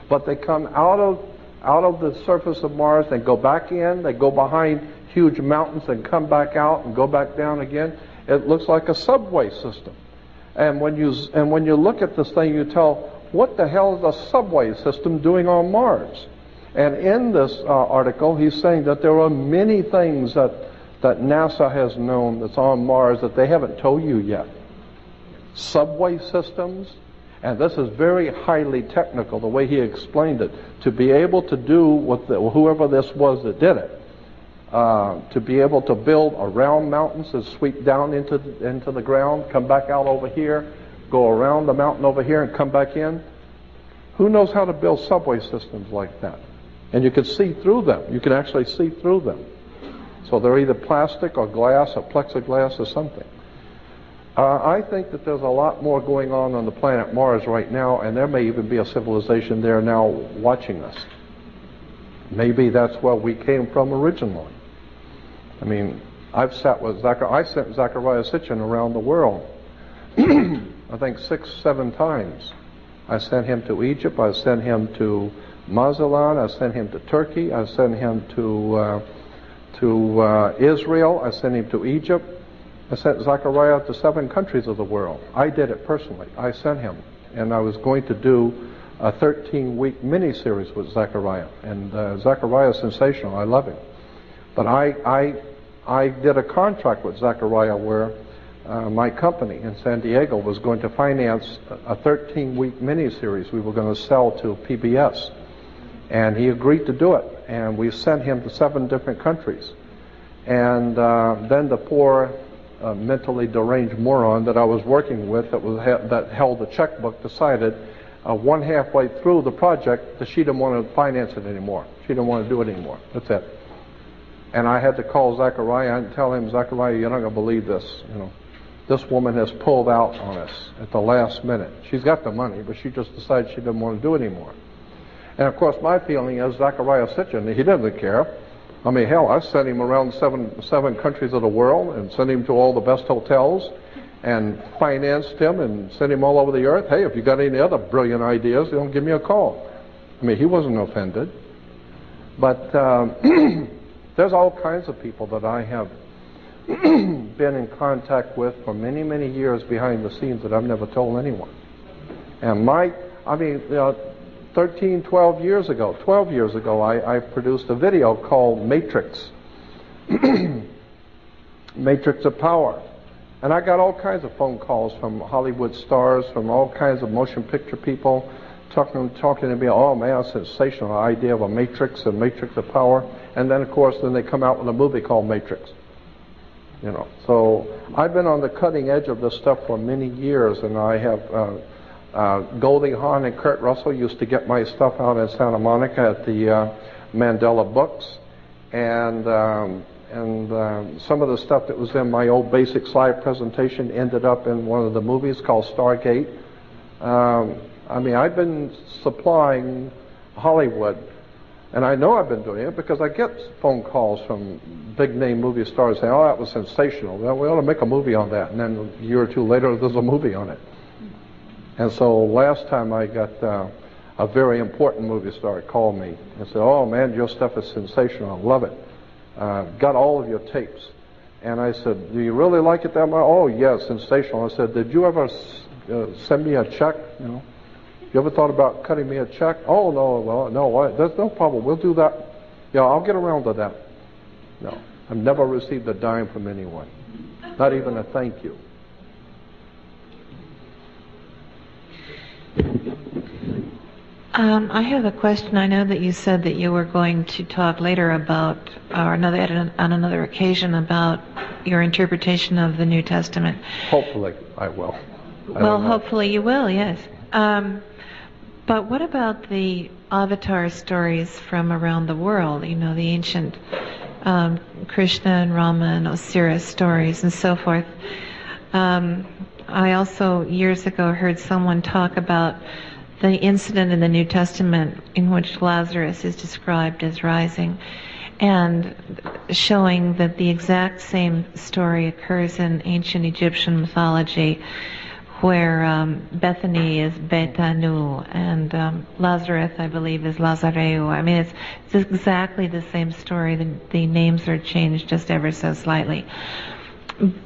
but they come out of the surface of Mars, they go back in, they go behind huge mountains and come back out and go back down again. It looks like a subway system. And when you look at this thing, you tell, what the hell is a subway system doing on Mars? And in this article, he's saying that there are many things that NASA has known that's on Mars that they haven't told you yet. Subway systems, and this is very highly technical, the way he explained it, to be able to do what whoever this was that did it, to be able to build around mountains and sweep down into the ground, come back out over here, go around the mountain over here and come back in. Who knows how to build subway systems like that? And you can see through them. You can actually see through them. So they're either plastic or glass or plexiglass or something. I think that there's a lot more going on the planet Mars right now, and there may even be a civilization there now watching us. Maybe that's where we came from originally. I've sat with I sent Zecharia Sitchin around the world, I think 6, 7 times. I sent him to Egypt, I sent him to Mazatlan, I sent him to Turkey, I sent him to Israel, I sent him to Egypt. I sent Zecharia to 7 countries of the world. I did it personally. I sent him. And I was going to do a 13-week mini-series with Zecharia. And Zecharia is sensational. I love him. But I did a contract with Zecharia where my company in San Diego was going to finance a 13-week mini-series we were going to sell to PBS. And he agreed to do it. And we sent him to 7 different countries. And then the poor mentally deranged moron that I was working with that held the checkbook decided one halfway through the project that she didn't want to finance it anymore. She didn't want to do it anymore. That's it. And I had to call Zechariah and tell him, Zechariah, you're not going to believe this. You know, this woman has pulled out on us at the last minute. She's got the money, but she just decided she didn't want to do it anymore. And of course, my feeling is Zechariah Sitchin, he doesn't care. I mean, hell, I sent him around seven countries of the world and sent him to all the best hotels and financed him and sent him all over the earth. Hey, if you got any other brilliant ideas, give me a call. I mean, he wasn't offended. But there's all kinds of people that I have been in contact with for many, many years behind the scenes that I've never told anyone. And 12 years ago, I produced a video called Matrix, Matrix of Power. And I got all kinds of phone calls from Hollywood stars, from all kinds of motion picture people, talking to me, oh man, a sensational idea of a Matrix, a Matrix of Power. And then, of course, they come out with a movie called Matrix. You know, so I've been on the cutting edge of this stuff for many years, and I have Goldie Hawn and Kurt Russell used to get my stuff out in Santa Monica at the Mandela Books, and some of the stuff that was in my old basic slide presentation ended up in one of the movies called Stargate. I've been supplying Hollywood, and I know I've been doing it because I get phone calls from big name movie stars saying, oh, that was sensational. Well, we ought to make a movie on that. And then a year or two later, there's a movie on it. And so last time I got a very important movie star called me and said, oh man, your stuff is sensational. I love it. Got all of your tapes. And I said, do you really like it that much? Oh, yes, sensational. I said, did you ever send me a check? You know, you ever thought about cutting me a check? Oh, no, well, no, there's no problem. We'll do that. Yeah, I'll get around to that. No, I've never received a dime from anyone. Not even a thank you. I have a question. I know that you said that you were going to talk later about, or on another occasion, about your interpretation of the New Testament. Hopefully, I will. Well, hopefully you will, yes. But what about the avatar stories from around the world? You know, the ancient Krishna and Rama and Osiris stories and so forth. I also, years ago, heard someone talk about the incident in the New Testament in which Lazarus is described as rising, and showing that the exact same story occurs in ancient Egyptian mythology, where Bethany is Betanu and Lazarus, I believe, is Lazareu. I mean, it's exactly the same story. The names are changed just ever so slightly.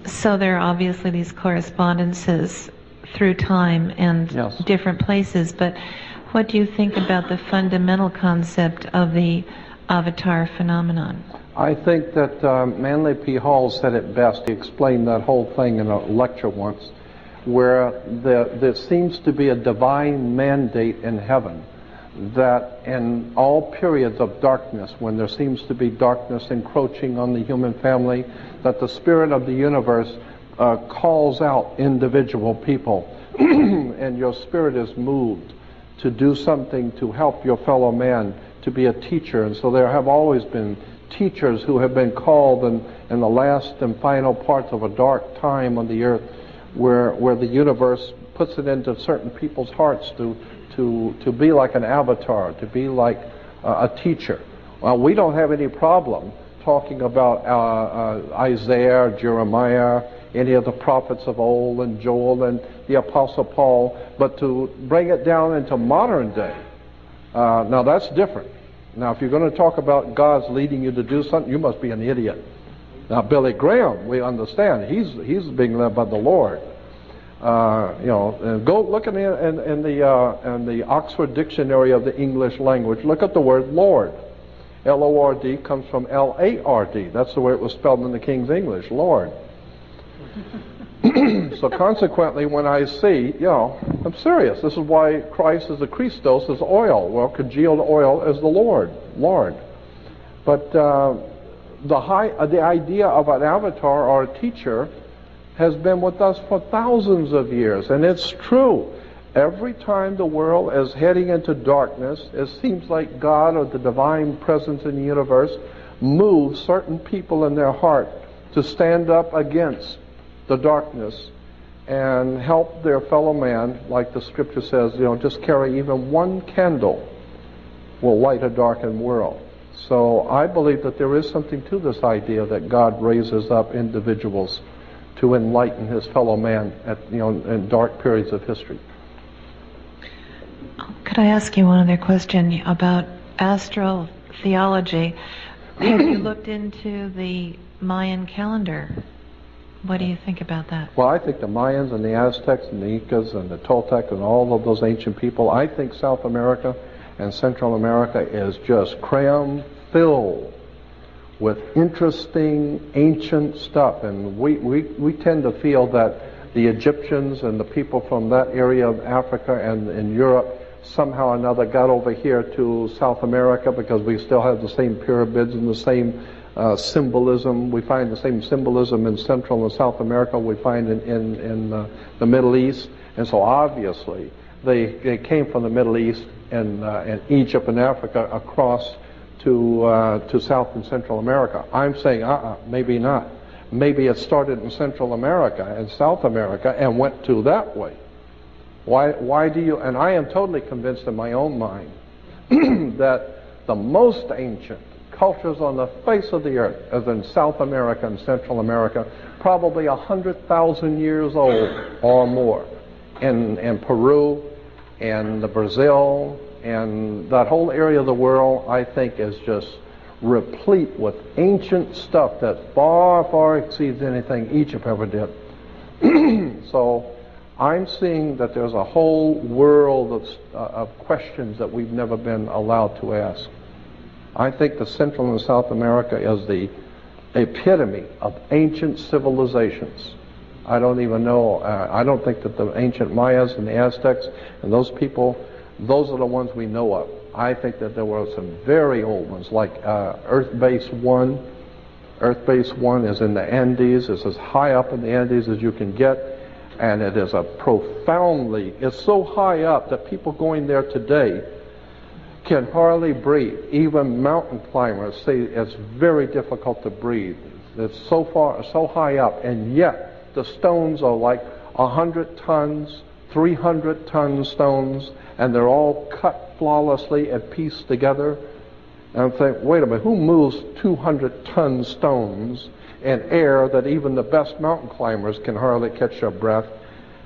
So there are obviously these correspondences through time and yes, different places, but what do you think about the fundamental concept of the avatar phenomenon? I think that Manly P. Hall said it best. He explained that whole thing in a lecture once, where there seems to be a divine mandate in heaven that in all periods of darkness, when there seems to be darkness encroaching on the human family, that the spirit of the universe calls out individual people and your spirit is moved to do something to help your fellow man, to be a teacher. And so there have always been teachers who have been called in the last and final parts of a dark time on the earth, where the universe puts it into certain people's hearts to be like an avatar, to be like a teacher. Well, we don't have any problem talking about Isaiah, Jeremiah, any of the prophets of old, and Joel and the Apostle Paul, but to bring it down into modern day, now that's different. Now, if you're going to talk about God's leading you to do something, you must be an idiot. Now, Billy Graham, we understand, he's being led by the Lord. Go look in the Oxford Dictionary of the English language. Look at the word Lord. L-O-R-D comes from L-A-R-D. That's the way it was spelled in the King's English, Lord. So consequently, when I see, I'm serious. This is why Christ is the Christos, is oil. Well, congealed oil is the Lord. But the idea of an avatar or a teacher has been with us for thousands of years, and it's true. Every time the world is heading into darkness, it seems like God or the divine presence in the universe moves certain people in their heart to stand up against the darkness and help their fellow man, like the scripture says, just carry even one candle will light a darkened world. So I believe that there is something to this idea that God raises up individuals to enlighten his fellow man in dark periods of history. Could I ask you one other question about astral theology? Have you looked into the Mayan calendar? What do you think about that? Well, I think the Mayans and the Aztecs and the Incas and the Toltecs and all of those ancient people, I think South America and Central America is just cram-filled with interesting ancient stuff. And we tend to feel that the Egyptians and the people from that area of Africa and in Europe somehow or another got over here to South America because we still have the same pyramids and the same symbolism. We find the same symbolism in Central and South America we find in the Middle East. And so obviously they came from the Middle East and Egypt and Africa across to South and Central America. I'm saying, maybe not. Maybe it started in Central America and South America and went to that way. Why do you, and I am totally convinced in my own mind that the most ancient cultures on the face of the earth, as in South America and Central America, probably 100,000 years old or more. In Peru and Brazil and that whole area of the world, I think, is just replete with ancient stuff that far, far exceeds anything Egypt ever did. So I'm seeing that there's a whole world of questions that we've never been allowed to ask. I think the Central and South America is the epitome of ancient civilizations. I don't even know, I don't think that the ancient Mayas and the Aztecs and those people, those are the ones we know of. I think that there were some very old ones, like Earth Base 1. Earth Base 1 is in the Andes. It's as high up in the Andes as you can get. And it is it's so high up that people going there today can hardly breathe. Even mountain climbers say it's very difficult to breathe. It's so high up, and yet the stones are like 100 tons, 300-ton stones, and they're all cut flawlessly and pieced together. And I'm thinking, wait a minute, who moves 200-ton stones in air that even the best mountain climbers can hardly catch their breath?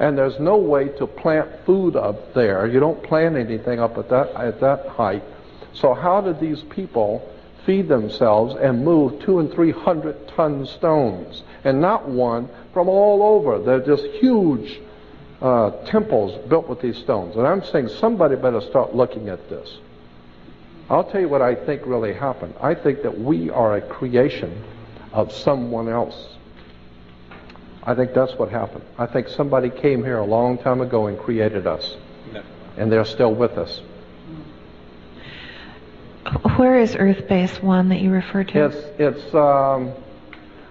And there's no way to plant food up there. You don't plant anything up at that height. So how did these people feed themselves and move 200 and 300-ton stones? And not one, from all over. They're just huge temples built with these stones. And I'm saying somebody better start looking at this. I'll tell you what I think really happened. I think that we are a creation of someone else. I think that's what happened. I think somebody came here a long time ago and created us. Yeah. And they're still with us. Where is Earth Base 1 that you refer to? It's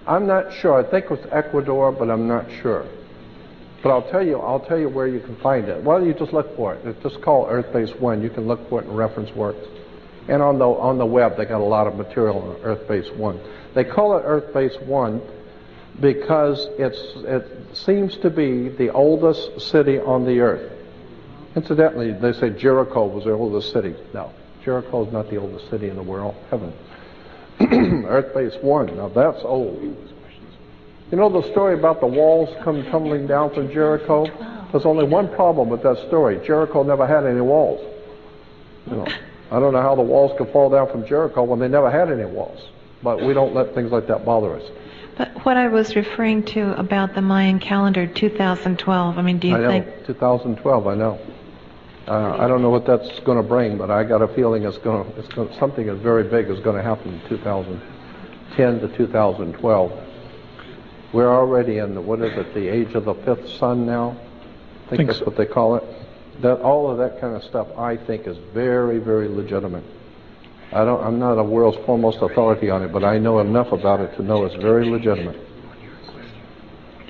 I'm not sure. I think it was Ecuador, but I'm not sure. But I'll tell you where you can find it. Why don't you just look for it? It's just called Earth Base 1. You can look for it in reference works. And on the web, they got a lot of material on Earth Base 1. They call it Earth Base 1 because it seems to be the oldest city on the earth. Incidentally, they say Jericho was the oldest city. No, Jericho is not the oldest city in the world. Heaven. Earth Base 1, now that's old. You know the story about the walls come tumbling down from Jericho? There's only one problem with that story. Jericho never had any walls. You know, I don't know how the walls could fall down from Jericho when they never had any walls. But we don't let things like that bother us. But what I was referring to about the Mayan calendar, 2012, I mean, do you think... 2012, I know. I don't know what that's going to bring, but I got a feeling something very big is going to happen in 2010 to 2012. We're already in the, what is it, the age of the fifth sun now? I think that's what they call it. That all of that kind of stuff, I think, is very, very legitimate. I'm not a world's foremost authority on it, but I know enough about it to know it's very legitimate.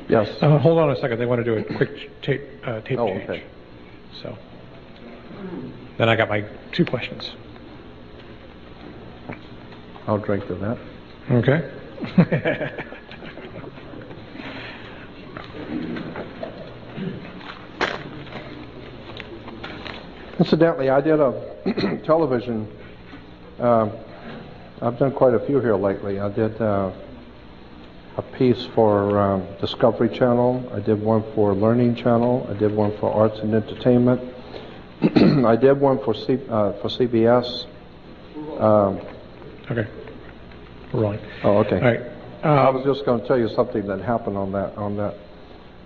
Yes. Hold on a second. They want to do a quick tape change. Okay. So then I got my 2 questions. I'll drink to that. Okay. Incidentally, I did a television. I've done quite a few here lately. I did a piece for Discovery Channel. I did one for Learning Channel. I did one for Arts and Entertainment. I did one for CBS. Okay. We're rolling. Oh, okay. All right. I was just going to tell you something that happened on that.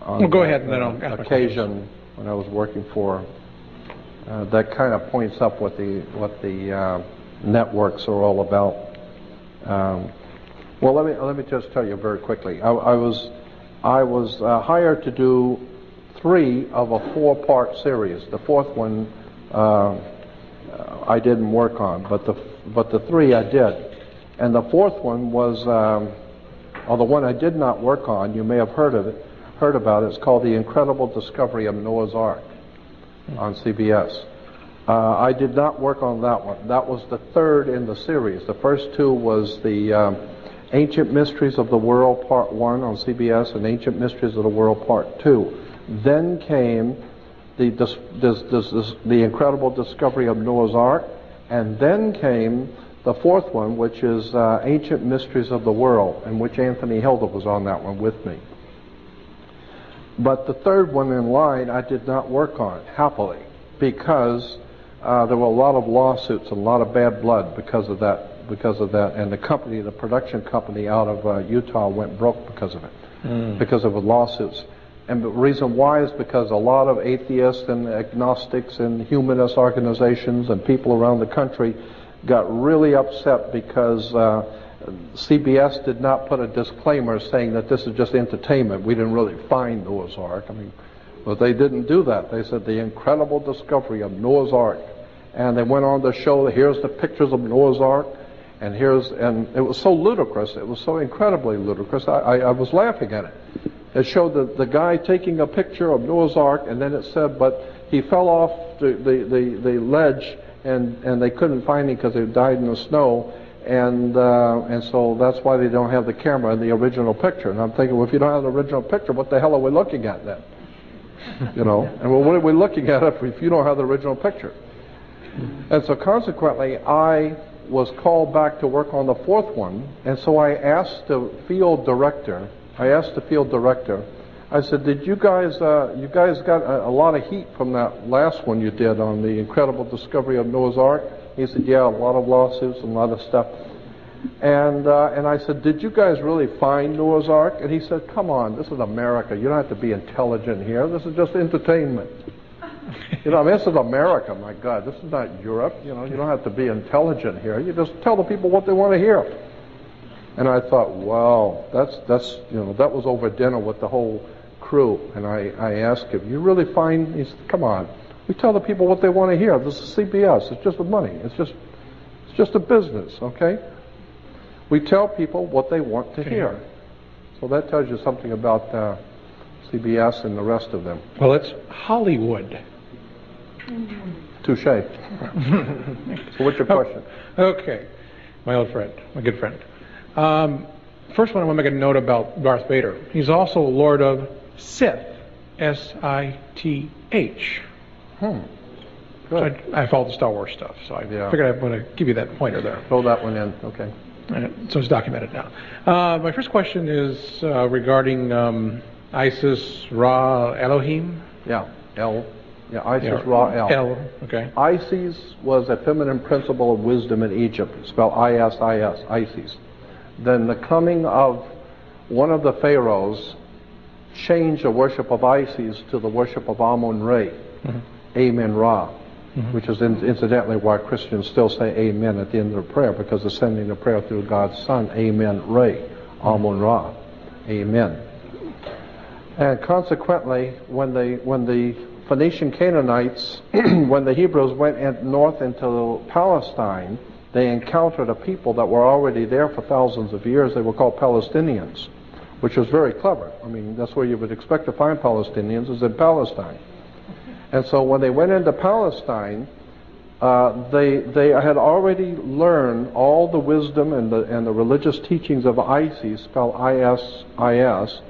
Well, go ahead, and then I'll ask my occasion when I was working for. That kind of points up what the networks are all about. Well, let me just tell you very quickly. I was hired to do 3 of a 4-part series. The 4th one I didn't work on, but the 3 I did. And the 4th one was, or the one I did not work on. You may have heard about it. It's called The Incredible Discovery of Noah's Ark on CBS. I did not work on that one. That was the 3rd in the series. The first 2 was the Ancient Mysteries of the World Part 1 on CBS and Ancient Mysteries of the World Part 2. Then came the Incredible Discovery of Noah's Ark, and then came the 4th one, which is Ancient Mysteries of the World, in which Anthony Hilda was on that one with me. But the 3rd one in line I did not work on, happily, because there were a lot of lawsuits and a lot of bad blood because of that, and the production company out of Utah went broke because of it, because of the lawsuits. And the reason why is because a lot of atheists and agnostics and humanist organizations and people around the country got really upset because CBS did not put a disclaimer saying that this is just entertainment. We didn't really find Noah's Ark. But they didn't do that. They said the incredible discovery of Noah's Ark. And they went on to show, here's the pictures of Noah's Ark, and it was so ludicrous, it was so incredibly ludicrous, I was laughing at it. It showed the guy taking a picture of Noah's Ark, and then it said, but he fell off the ledge, and they couldn't find him because he died in the snow, and so that's why they don't have the camera in the original picture. And I'm thinking, well, if you don't have the original picture, what the hell are we looking at then? You know, and well, what are we looking at if you don't have the original picture? And so consequently, I was called back to work on the 4th one, and so I asked the field director, I said, did you guys got a lot of heat from that last one you did on the Incredible Discovery of Noah's Ark? He said, yeah, a lot of lawsuits and a lot of stuff. And I said, did you guys really find Noah's Ark? And he said, come on, this is America. You don't have to be intelligent here. This is just entertainment. You know, this is America, my God. This is not Europe. You know, you don't have to be intelligent here. You just tell the people what they want to hear. And I thought, wow, that's you know, that was over dinner with the whole crew. And I asked him, you really find, he said, come on. We tell the people what they want to hear. This is CBS. It's just the money. It's just a business, okay? We tell people what they want to hear. So that tells you something about CBS and the rest of them. Well, it's Hollywood. Touche. So what's your question? Okay. My old friend, my good friend. First one, I want to make a note about Darth Vader. He's also Lord of Sith, S-I-T-H. Good. So I follow the Star Wars stuff, so I figured I'd want to give you that pointer there. Throw that one in, okay. So it's documented now. My first question is regarding Isis, Ra, Elohim. Yeah, El. Yeah, Isis, Ra, El. El, okay. Isis was a feminine principle of wisdom in Egypt, spelled I-S-I-S, Isis. Then the coming of one of the pharaohs changed the worship of Isis to the worship of Amun-Re, Amen-Ra, which is incidentally why Christians still say Amen at the end of the prayer, because they're sending the prayer through God's Son, Amen-Re, Amun-Ra. Amen. And consequently, when the Phoenician Canaanites, when the Hebrews went north into Palestine, they encountered a people that were already there for thousands of years. They were called Palestinians, which was very clever. I mean, that's where you would expect to find Palestinians, is in Palestine. And so when they went into Palestine, they had already learned all the wisdom and the religious teachings of Isis, spelled I-S-I-S.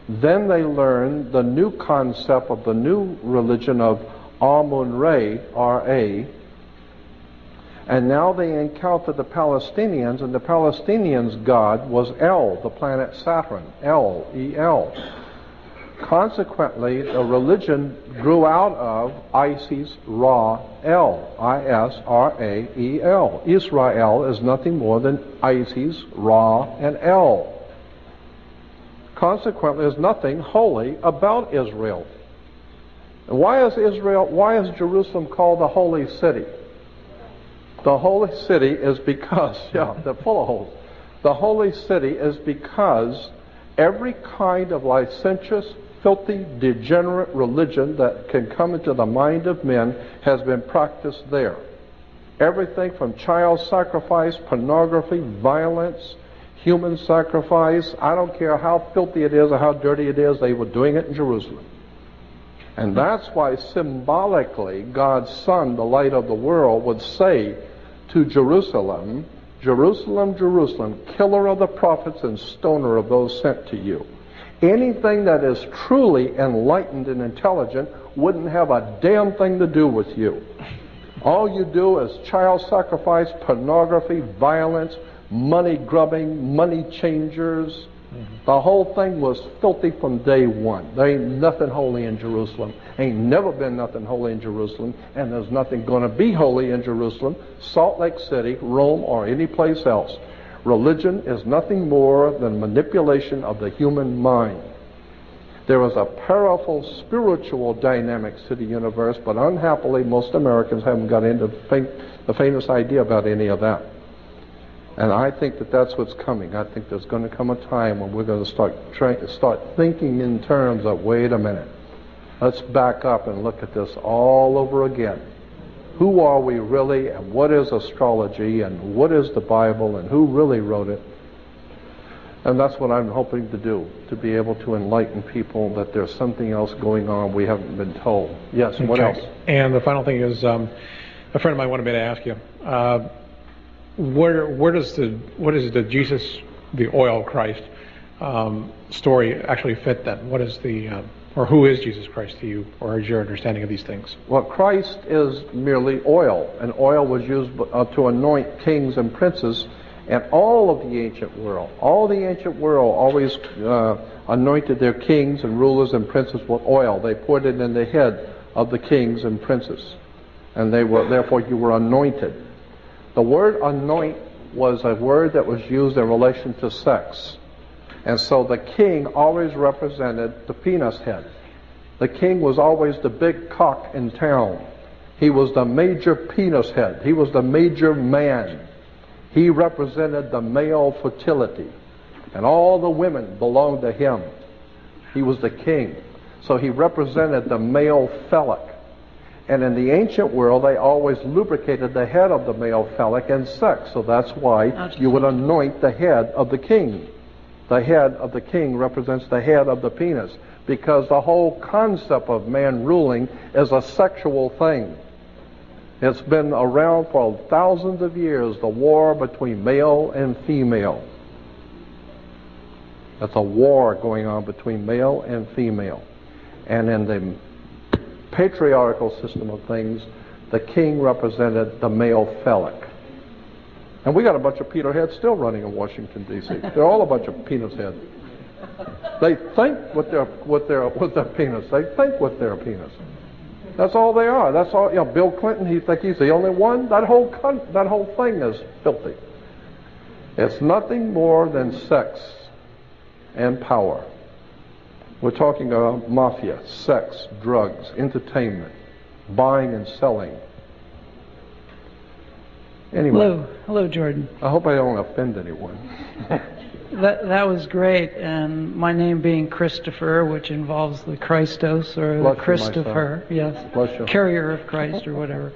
Then they learned the new concept of the new religion of Amun-Re, R-A. And now they encountered the Palestinians, and the Palestinians' god was El, the planet Saturn, El, E-L. Consequently, the religion grew out of Isis, Ra, El, I-S-R-A-E-L. Israel is nothing more than Isis, Ra, and El. Consequently, there's nothing holy about Israel. And why is Jerusalem called the Holy City? The Holy City is because, they're full of holes. The Holy City is because every kind of licentious, filthy, degenerate religion that can come into the mind of men has been practiced there. Everything from child sacrifice, pornography, violence, human sacrifice, I don't care how filthy it is or how dirty it is, they were doing it in Jerusalem. And that's why symbolically God's Son, the light of the world, would say to Jerusalem, Jerusalem, Jerusalem, killer of the prophets and stoner of those sent to you. Anything that is truly enlightened and intelligent wouldn't have a damn thing to do with you. All you do is child sacrifice, pornography, violence, money grubbing, money changers. The whole thing was filthy from day one. There ain't nothing holy in Jerusalem. Ain't never been nothing holy in Jerusalem, and there's nothing going to be holy in Jerusalem, Salt Lake City, Rome, or any place else. Religion is nothing more than manipulation of the human mind. There is a powerful spiritual dynamics to the universe, but unhappily most Americans haven't got into the faintest idea about any of that. And I think that that's what's coming. I think there's going to come a time when we're going to start thinking in terms of, wait a minute, let's back up and look at this all over again. Who are we really, and what is astrology, and what is the Bible, and who really wrote it? And that's what I'm hoping to do, to be able to enlighten people that there's something else going on we haven't been told. Yes, what else? And the final thing is, a friend of mine wanted me to ask you, where does the Jesus, the oil Christ, story actually fit then? What is or who is Jesus Christ to you, or is your understanding of these things? Well, Christ is merely oil, and oil was used to anoint kings and princes, and all of the ancient world. All the ancient world always anointed their kings and rulers and princes with oil. They poured it in the head of the kings and princes, and therefore you were anointed. The word anoint was a word that was used in relation to sex. And so the king always represented the penis head. The king was always the big cock in town. He was the major penis head. He was the major man. He represented the male fertility. And all the women belonged to him. He was the king. So he represented the male phallic. And in the ancient world, they always lubricated the head of the male phallic in sex. So that's why you would anoint the head of the king. The head of the king represents the head of the penis, because the whole concept of man ruling is a sexual thing. It's been around for thousands of years, the war between male and female. That's a war going on between male and female. And in the patriarchal system of things, the king represented the male phallic. And we got a bunch of Peter heads still running in Washington, D.C. They're all a bunch of penis heads. They think with their penis. They think with their penis. That's all they are. That's all. You know, Bill Clinton, he thinks he's the only one. That whole thing is filthy. It's nothing more than sex and power. We're talking about mafia, sex, drugs, entertainment, buying and selling. Anyway, Hello, Jordan. I hope I don't offend anyone. That was great, and my name being Christopher, which involves the Christos or Bless the you, Christopher, my son. yes, Bless you. carrier of Christ or whatever.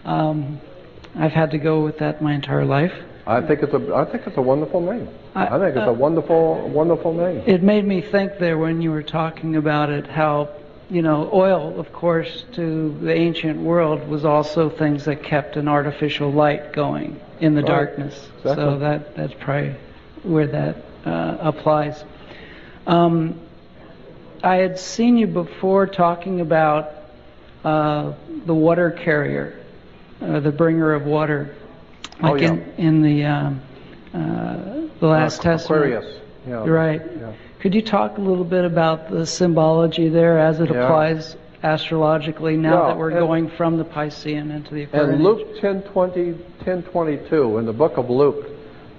I've had to go with that my entire life. I think it's a wonderful name. I think it's a wonderful name. It made me think there when you were talking about it, how, oil, of course, to the ancient world was also things that kept an artificial light going in the darkness. Exactly. So that's probably where that applies. I had seen you before talking about the water carrier, the bringer of water, like in the Last Testament. Aquarius. Yeah. Right. Yeah. Could you talk a little bit about the symbology there as it applies astrologically now that we're going from the Piscean into the Aquarian? And Luke 10:22, in the book of Luke,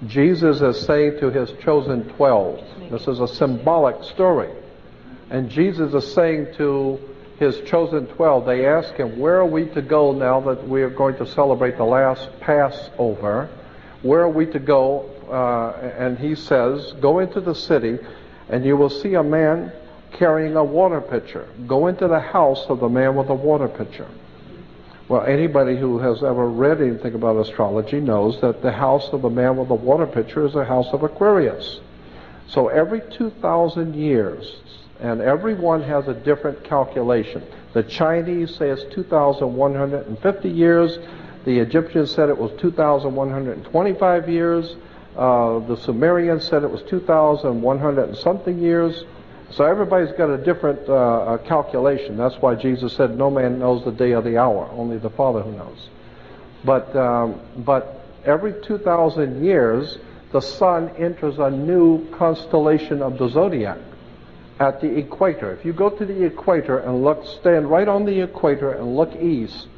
Jesus is saying to his chosen 12, this is a symbolic story, and Jesus is saying to his chosen 12, they ask him, where are we to go now that we are going to celebrate the last Passover? Where are we to go? And he says, go into the city and you will see a man carrying a water pitcher. Go into the house of the man with the water pitcher. Well, anybody who has ever read anything about astrology knows that the house of the man with the water pitcher is the house of Aquarius. So every 2,000 years, and everyone has a different calculation. The Chinese say it's 2,150 years. The Egyptians said it was 2,125 years. The Sumerians said it was 2,100 and something years. So everybody's got a different calculation. That's why Jesus said, no man knows the day or the hour, only the Father who knows. But every 2,000 years, the sun enters a new constellation of the zodiac at the equator. If you go to the equator and stand right on the equator and look east,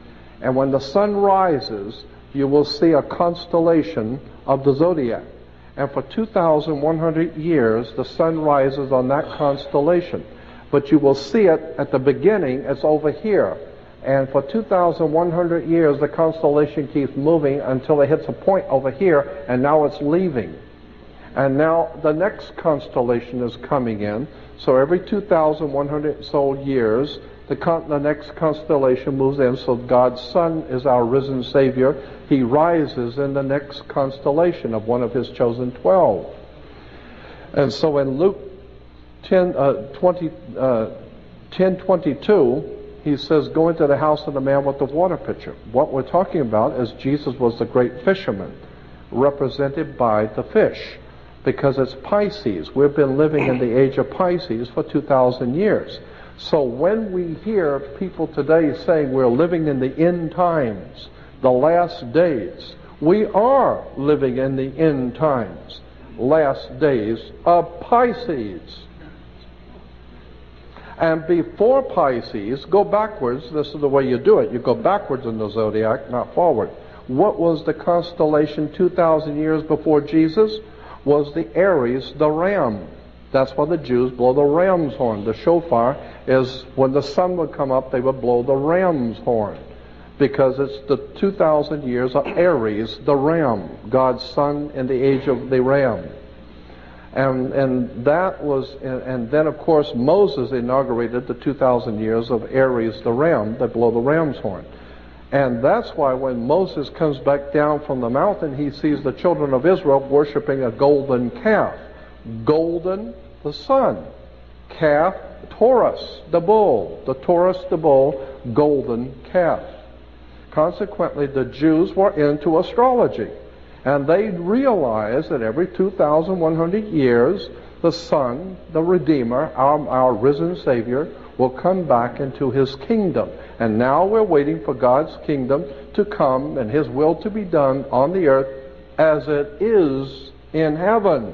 and when the sun rises, you will see a constellation of the zodiac. And for 2,100 years, the sun rises on that constellation. But you will see it at the beginning, it's over here. And for 2,100 years, the constellation keeps moving until it hits a point over here, and now it's leaving. And now the next constellation is coming in. So every 2,100 so years, the next constellation moves in. So God's Son is our risen Savior. He rises in the next constellation of one of his chosen 12. And so in Luke 10:22, he says, go into the house of the man with the water pitcher. What we're talking about is Jesus was the great fisherman, represented by the fish, because it's Pisces. We've been living in the age of Pisces for 2,000 years. So when we hear people today saying we're living in the end times, the last days, we are living in the end times, last days of Pisces. And before Pisces, go backwards. This is the way you do it. You go backwards in the zodiac, not forward. What was the constellation 2,000 years before Jesus? Was the Aries, the ram. That's why the Jews blow the ram's horn. The shofar is when the sun would come up, they would blow the ram's horn, because it's the 2,000 years of Aries, the ram, God's son in the age of the ram. And that was, and then of course Moses inaugurated the 2,000 years of Aries, the ram, that blow the ram's horn. And that's why when Moses comes back down from the mountain, he sees the children of Israel worshiping a golden calf. Golden, the sun. Calf, Taurus, the bull. The Taurus, the bull, golden calf. Consequently, the Jews were into astrology. And they realized that every 2,100 years, the Son, the Redeemer, our risen Savior, will come back into his kingdom. And now we're waiting for God's kingdom to come and his will to be done on the earth as it is in heaven.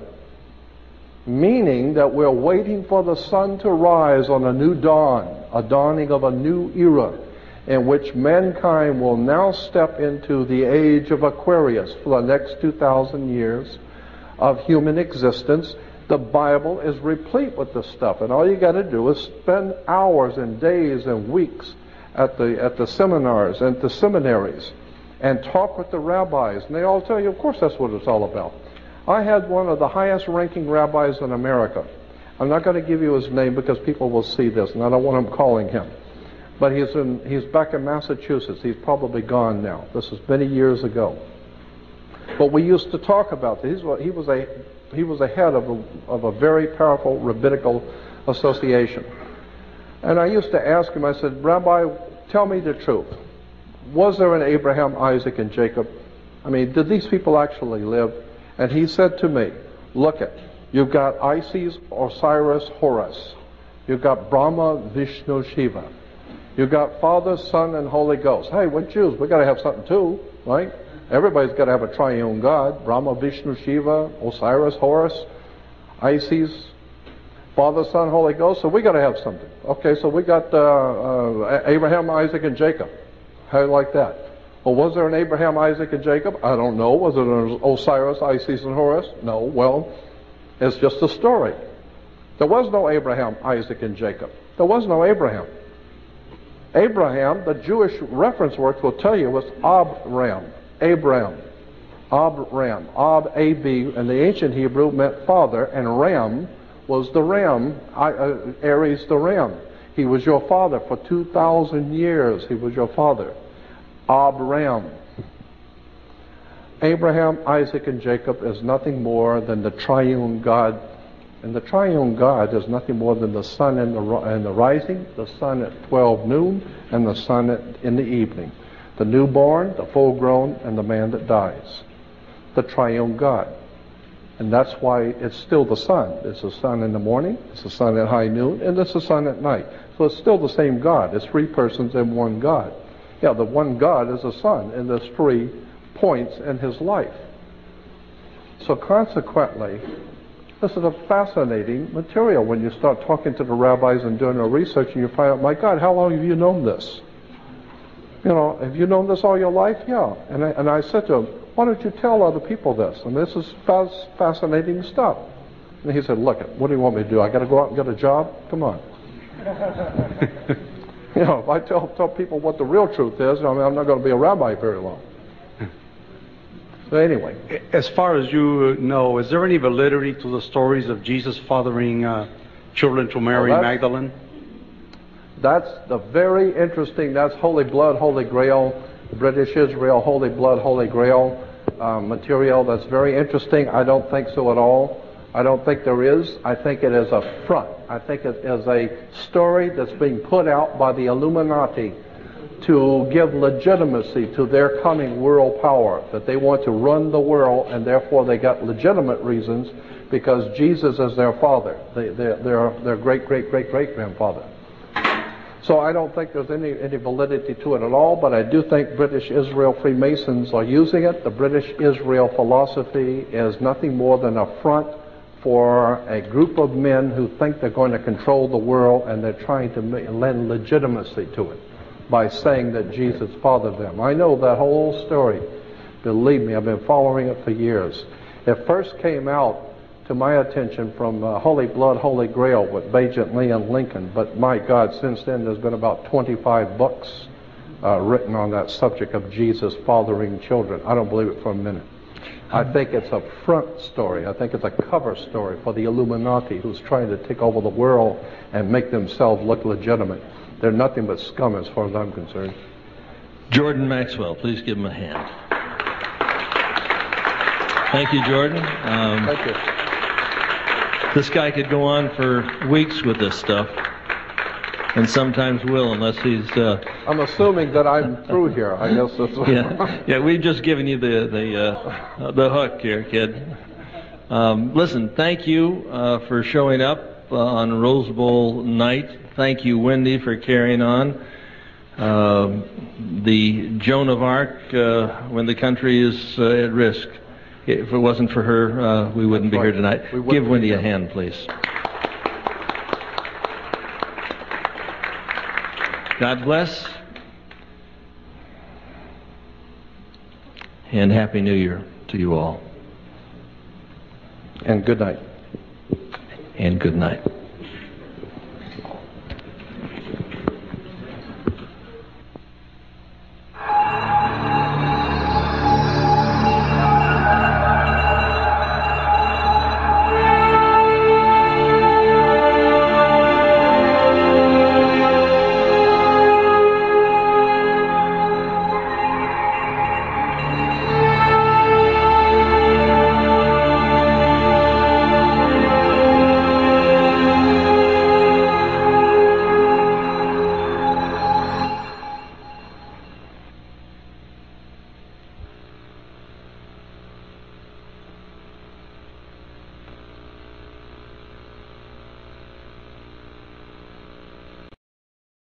Meaning that we're waiting for the sun to rise on a new dawn, a dawning of a new era, in which mankind will now step into the age of Aquarius for the next 2,000 years of human existence. The Bible is replete with this stuff, and all you got to do is spend hours and days and weeks at the seminars and the seminaries and talk with the rabbis, and they all tell you, of course, that's what it's all about. I had one of the highest ranking rabbis in America. I'm not going to give you his name because people will see this, and I don't want them calling him. But he's back in Massachusetts. He's probably gone now. This is many years ago. But we used to talk about this. He was a head of a very powerful rabbinical association. And I used to ask him, I said, Rabbi, tell me the truth. Was there an Abraham, Isaac, and Jacob? I mean, did these people actually live? And he said to me, look it, you've got Isis, Osiris, Horus. You've got Brahma, Vishnu, Shiva. You've got Father, Son, and Holy Ghost. Hey, we're Jews. We've got to have something too, right? Everybody's got to have a triune God. Brahma, Vishnu, Shiva, Osiris, Horus, Isis, Father, Son, Holy Ghost. So we got to have something. Okay, so we got Abraham, Isaac, and Jacob. How do you like that? Well, was there an Abraham, Isaac, and Jacob? I don't know. Was there an Osiris, Isis, and Horus? No. Well, it's just a story. There was no Abraham, Isaac, and Jacob. There was no Abraham. Abraham, the Jewish reference works will tell you, was Abram. Abram. Abram. Ab, A-B, in the ancient Hebrew meant father, and Ram was the ram, Aries the ram. He was your father for 2,000 years. He was your father. Abram. Abraham, Isaac, and Jacob is nothing more than the triune God. And the triune God is nothing more than the sun in the rising, the sun at 12 noon, and the sun in the evening. The newborn, the full-grown, and the man that dies. The triune God. And that's why it's still the sun. It's the sun in the morning, it's the sun at high noon, and it's the sun at night. So it's still the same God. It's three persons in one God. Yeah, the one God is the sun, and there's 3 points in his life. So consequently, this is a fascinating material when you start talking to the rabbis and doing the research, and you find out, my God, how long have you known this? You know, have you known this all your life? Yeah. And I said to him, why don't you tell other people this? And this is fascinating stuff. And he said, look, what do you want me to do? I got to go out and get a job? Come on. You know, if I tell people what the real truth is, I mean, I'm not going to be a rabbi very long. So anyway. As far as you know, is there any validity to the stories of Jesus fathering children to Mary Magdalene? That's the very interesting, that's Holy Blood, Holy Grail, British Israel, Holy Blood, Holy Grail material. That's very interesting. I don't think so at all. I don't think there is. I think it is a front. I think it is a story that's being put out by the Illuminati to give legitimacy to their coming world power, that they want to run the world, and therefore they got legitimate reasons because Jesus is their father, their great-great-great-great-grandfather. So I don't think there's any validity to it at all, but I do think British Israel Freemasons are using it. The British Israel philosophy is nothing more than a front for a group of men who think they're going to control the world, and they're trying to lend legitimacy to it by saying that Jesus fathered them. I know that whole story. Believe me, I've been following it for years. It first came out to my attention from Holy Blood, Holy Grail with Agent Leon Lincoln. But my God, since then there's been about 25 books written on that subject of Jesus fathering children. I don't believe it for a minute. I think it's a front story. I think it's a cover story for the Illuminati who's trying to take over the world and make themselves look legitimate. They're nothing but scum as far as I'm concerned. Jordan Maxwell, please give him a hand. Thank you, Jordan. Thank you. This guy could go on for weeks with this stuff, and sometimes will, unless he's... I'm assuming that I'm through here. I guess that's what... yeah, we've just given you the hook here, kid. Listen, thank you for showing up on Rose Bowl night. Thank you, Wendy, for carrying on. The Joan of Arc, when the country is at risk. If it wasn't for her, we wouldn't be here tonight. Give Wendy a hand, please. God bless. And Happy New Year to you all. And good night. And good night.